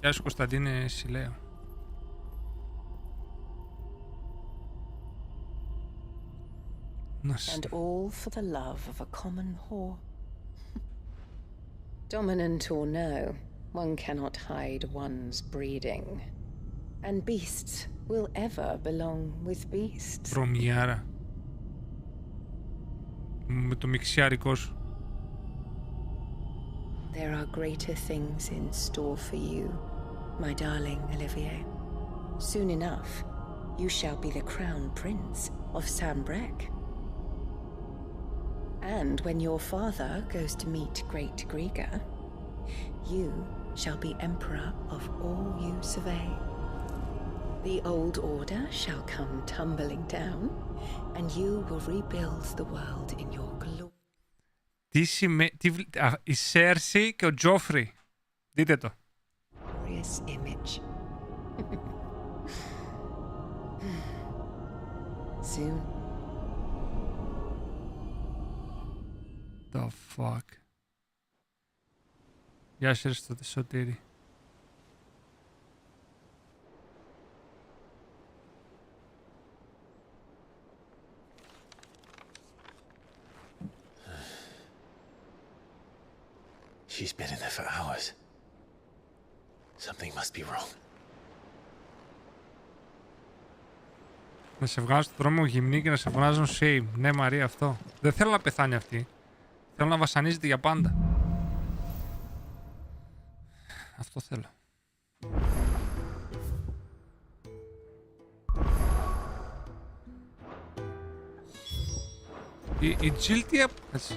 Γεια σου Κωνσταντίνε Σιλέο. And all for the love of a common whore. Dominant or no, one cannot hide one's breeding. And beasts will ever belong with beasts. Βρωμιάρα. Με το μιξιάρικό σου. There are greater things in store for you, my darling Olivier. Soon enough, you shall be the crown prince of Sanbreque. And when your father goes to meet Great Griga, you shall be emperor of all you survey. The old order shall come tumbling down, and you will rebuild the world in your glory. Η Σέρση και ο Τζόφρι. Δείτε το. Image. Soon. The fuck. Γεια σου στο Σωτήρι. She's been in there for hours. Something must be wrong. Να σε βγάζω στον δρόμο γυμνή και να σε βγάζουν shame. Ναι, Μαρία, αυτό. Δεν θέλω να πεθάνει αυτή. Θέλω να βασανίζεται για πάντα. Αυτό θέλω. Η Jill τι έπαθε.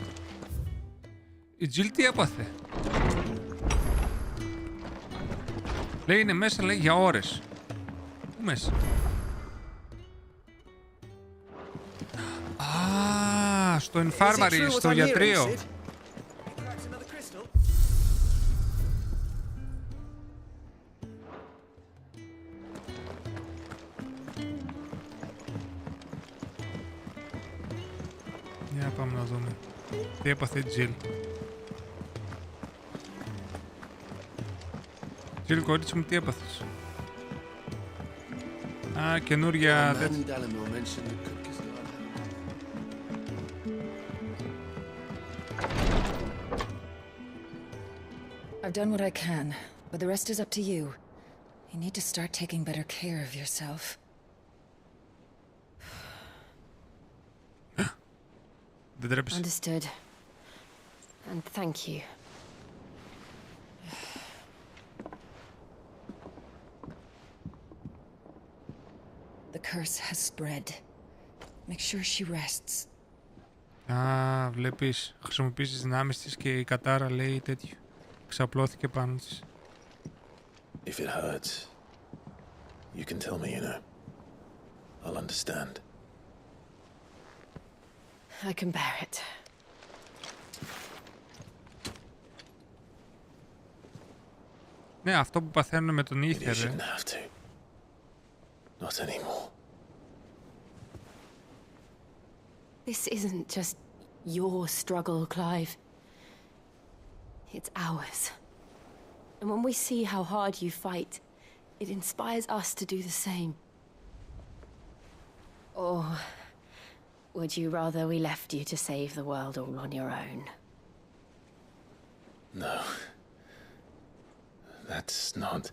Η Jill τι έπαθε. Λέει είναι μέσα, λέει για ώρες. Πού μέσα. Α, στο infirmary, στο γιατρείο. Για πάμε να δούμε. Τι έπαθε η Jill. Jill, κορίτσι μου, τι έπαθες. Α, καινούρια... I've done what I can, but the rest is up to you. You need to start taking better care of yourself. Understood. And thank you. The curse has spread. Make sure she rests. Α, βλέπεις, χρησιμοποιείς τις δυνάμεις της και η κατάρα λέει τέτοιο. Ξαπλώθηκε πάνω της. If it hurts, you can tell me, you know. I'll understand. I can bear it. Ναι, αυτό που παθαίνουν με τον Ether. Not anymore. This isn't just your struggle, Clive. It's ours. And when we see how hard you fight, it inspires us to do the same. Or would you rather we left you to save the world all on your own? No. That's not...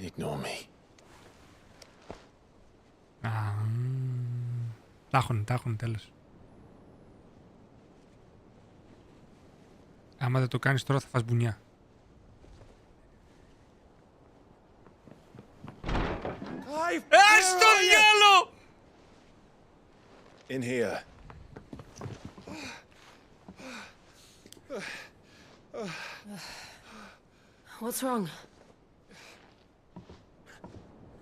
Ignore me. Τα έχουν τέλος. Άμα δεν το κάνεις τώρα θα φας μπουνιά. Στο διάλο! In here. What's wrong?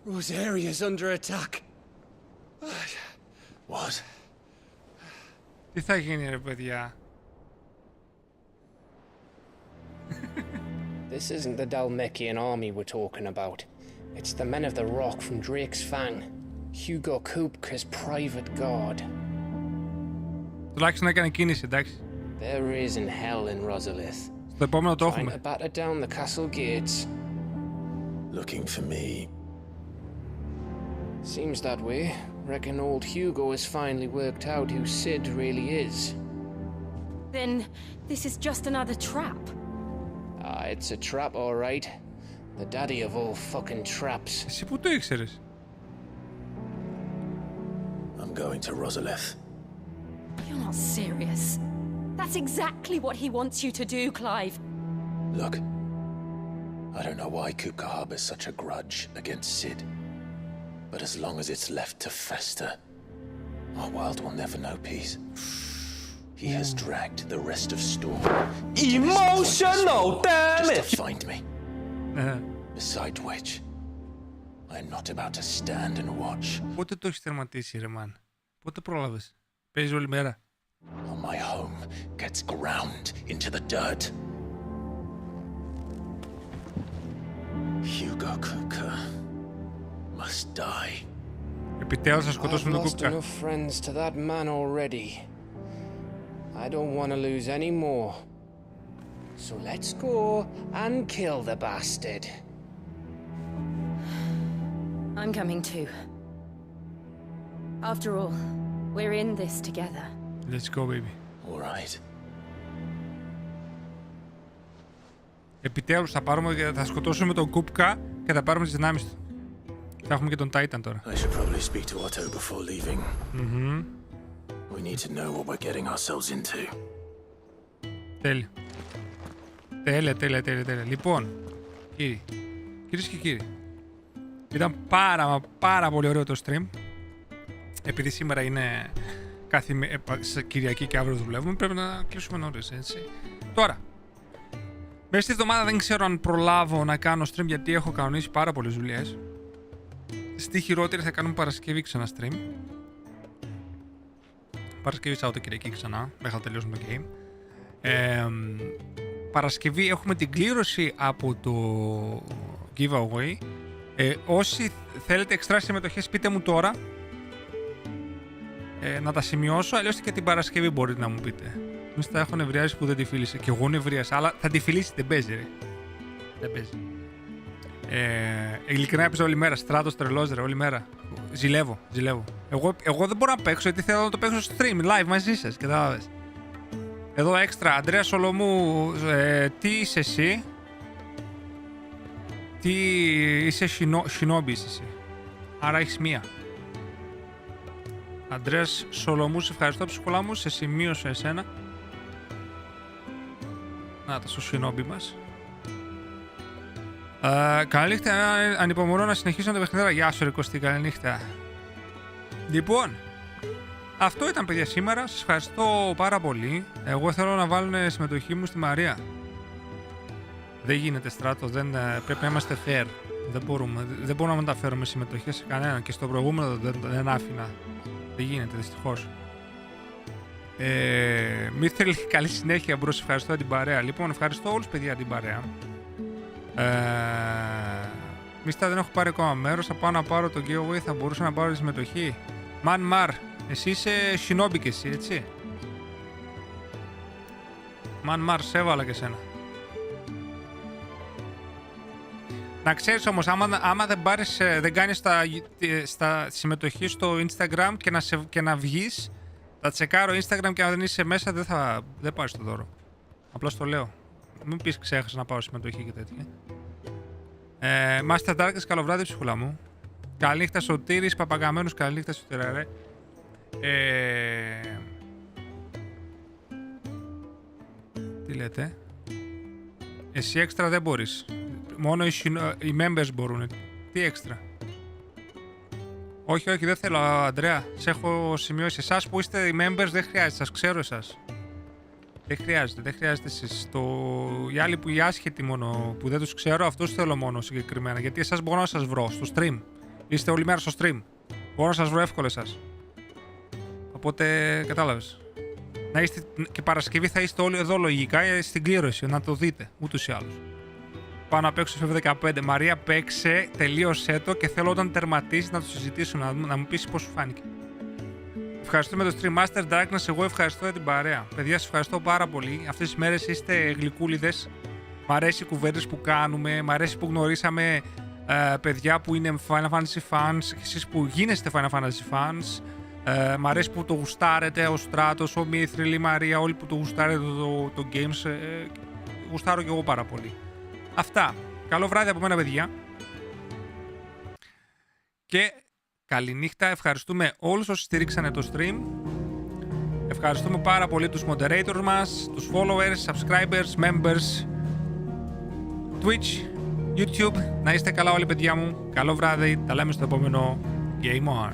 Rosaria's under attack. What? Τι θα γίνει ρε παιδιά? This isn't the Dalmekian army we're talking about. It's the men of the Rock from Drake's Fang. Hugo Kupka's private guard. Τουλάχιστον έκανε κίνηση, εντάξει. There is in hell in Rosalith. Στο επόμενο το έχουμε. Trying to batter down the castle gates. Looking for me. Seems that way. Reckon old Hugo has finally worked out who Sid really is. Then this is just another trap. It's a trap, all right. The daddy of all fucking traps. Εσύ πού το ήξερες? I'm going to Rosalith. You're not serious. That's exactly what he wants you to do, Clive. Look, I don't know why Kupka harbors such a grudge against Sid. But as long as it's left to fester, our world will never know peace. He has dragged the rest of Storm emotional damage just to find me. Besides which, I'm not about to stand and watch. Πότε το έχεις τερματίσει, ρε man? Πότε πρόλαβες? Παίζεις όλη μέρα. While my home gets ground into the dirt. Hugo Kupka must die. Επιτέλους θα σκοτώσουν τον Kupka. I've lost enough friends to that man already. I don't want to lose any more. So let's go and kill the bastard. I'm coming too. After all, we're in this together. Let's go, baby. All right. Επιτέλους θα σκοτώσουμε τον Κούπκα και θα πάρουμε τις δυνάμεις του. Θα έχουμε και τον Titan τώρα. I should probably speak to Otto before leaving. We need to know what we're getting ourselves into. Τέλεια. Τέλεια. Λοιπόν, κυρίες και κύριοι, ήταν πάρα πολύ ωραίο το stream. Επειδή σήμερα είναι Κυριακή και αύριο δουλεύουμε, πρέπει να κλείσουμε νωρίς, έτσι. Τώρα, μέσα στη εβδομάδα δεν ξέρω αν προλάβω να κάνω stream, γιατί έχω κανονίσει πάρα πολλές δουλειές. Στη χειρότερη θα κάνουμε Παρασκευή ξανά stream. Παρασκευή, Σαββατοκυριακή ξανά, μέχρι να τελειώσουμε το game. Παρασκευή έχουμε την κλήρωση από το giveaway. Όσοι θέλετε εξτρά συμμετοχές, πείτε μου τώρα. Να τα σημειώσω, αλλιώς και την Παρασκευή μπορείτε να μου πείτε. Εμείς τα έχω νευριάσει που δεν τη φίλησε. Και εγώ νευρίασα, αλλά θα τη φιλήσει, δεν παίζει ρε. Δεν παίζει. Ειλικρινά έπαιζα όλη μέρα. Στράτος τρελός ρε, όλη μέρα. Ζηλεύω. Εγώ δεν μπορώ να παίξω, γιατί θέλω να το παίξω στο stream, live μαζί σας. Κατάλαβες. Εδώ έξτρα, Αντρέα Σολομού, τι είσαι εσύ? Τι είσαι Shinobi είσαι εσύ. Άρα έχεις μία. Αντρέας Σολομού, σε ευχαριστώ ψυχολά μου, σε σημείωσα εσένα. Να το στο Shinobi μας. Καλή νύχτα, ανυπομονώ να συνεχίσω το παιχνίδι. Γεια σου ρε Κωστή, καλή νύχτα. Λοιπόν, αυτό ήταν παιδιά σήμερα, σας ευχαριστώ πάρα πολύ. Εγώ θέλω να βάλουν συμμετοχή μου στη Μαρία. Δεν γίνεται Στράτο, πρέπει να είμαστε fair. Δεν μπορούμε να μεταφέρουμε συμμετοχές σε κανέναν, και στο προηγούμενο δεν άφηνα. Δεν γίνεται δυστυχώς. Μη θέλει καλή συνέχεια μπρος, ευχαριστώ την παρέα. Λοιπόν, ευχαριστώ όλους παιδιά την παρέα. Μίστα, δεν έχω πάρει ακόμα μέρος, θα πάω να πάρω το giveaway, θα μπορούσα να πάρω τη συμμετοχή. Μαρ, εσύ είσαι Shinobi και εσύ, έτσι. Μαρ, σε έβαλα και σένα. Να ξέρεις όμως, άμα δεν κάνεις στα συμμετοχή στο Instagram και να βγεις, θα τσεκάρω Instagram και αν δεν είσαι μέσα δεν πάρεις το δώρο. Απλώς το λέω. Μην πεις ξέχασα να πάω συμμετοχή και τέτοια. Master Darkness, καλό βράδυ ψυχούλα μου. Καλή νύχτα Σωτήρης, Παπαγαμένους, καλή νύχτα Σωτήρα ρε. Τι λέτε? Εσύ έξτρα δεν μπορείς. Μόνο οι members μπορούν. Τι έξτρα? Όχι, δεν θέλω, Αντρέα. Σε έχω σημειώσει. Εσάς που είστε οι members δεν χρειάζεται. Σας ξέρω εσάς. Δεν χρειάζεται εσείς. Οι άλλοι που οι άσχετοι μόνο, που δεν τους ξέρω, αυτούς θέλω μόνο συγκεκριμένα. Γιατί εσάς μπορώ να σας βρω στο stream. Είστε όλη μέρα στο stream. Μπορώ να σας βρω εύκολα εσάς. Οπότε, κατάλαβες. Να είστε, και Παρασκευή θα είστε όλοι εδώ λογικά στην κλήρωση, να το δείτε, ούτως ή άλλως. Πάω να παίξω στο F15. Μαρία, παίξε, τελείωσέ το και θέλω όταν τερματίσεις να το συζητήσουμε, να μου πεις πώς σου φάνηκε. Ευχαριστούμε το Stream Master Darkness, εγώ ευχαριστώ για την παρέα. Παιδιά, σας ευχαριστώ πάρα πολύ. Αυτές τις μέρες είστε γλυκούλιδες. Μ' αρέσει οι κουβέντες που κάνουμε, μ' αρέσει που γνωρίσαμε παιδιά που είναι Final Fantasy fans, και εσείς που γίνεστε Final Fantasy fans. Μ' αρέσει που το γουστάρετε, ο Στράτος, ο Μήθριλ, η Μαρία, όλοι που το γουστάρετε το games. Γουστάρω και εγώ πάρα πολύ. Αυτά. Καλό βράδυ από μένα, παιδιά. Και καληνύχτα. Ευχαριστούμε όλους όσοι στηρίξανε το stream. Ευχαριστούμε πάρα πολύ τους moderators μας, τους followers, subscribers, members, Twitch, YouTube. Να είστε καλά όλοι, παιδιά μου. Καλό βράδυ. Τα λέμε στο επόμενο Game On.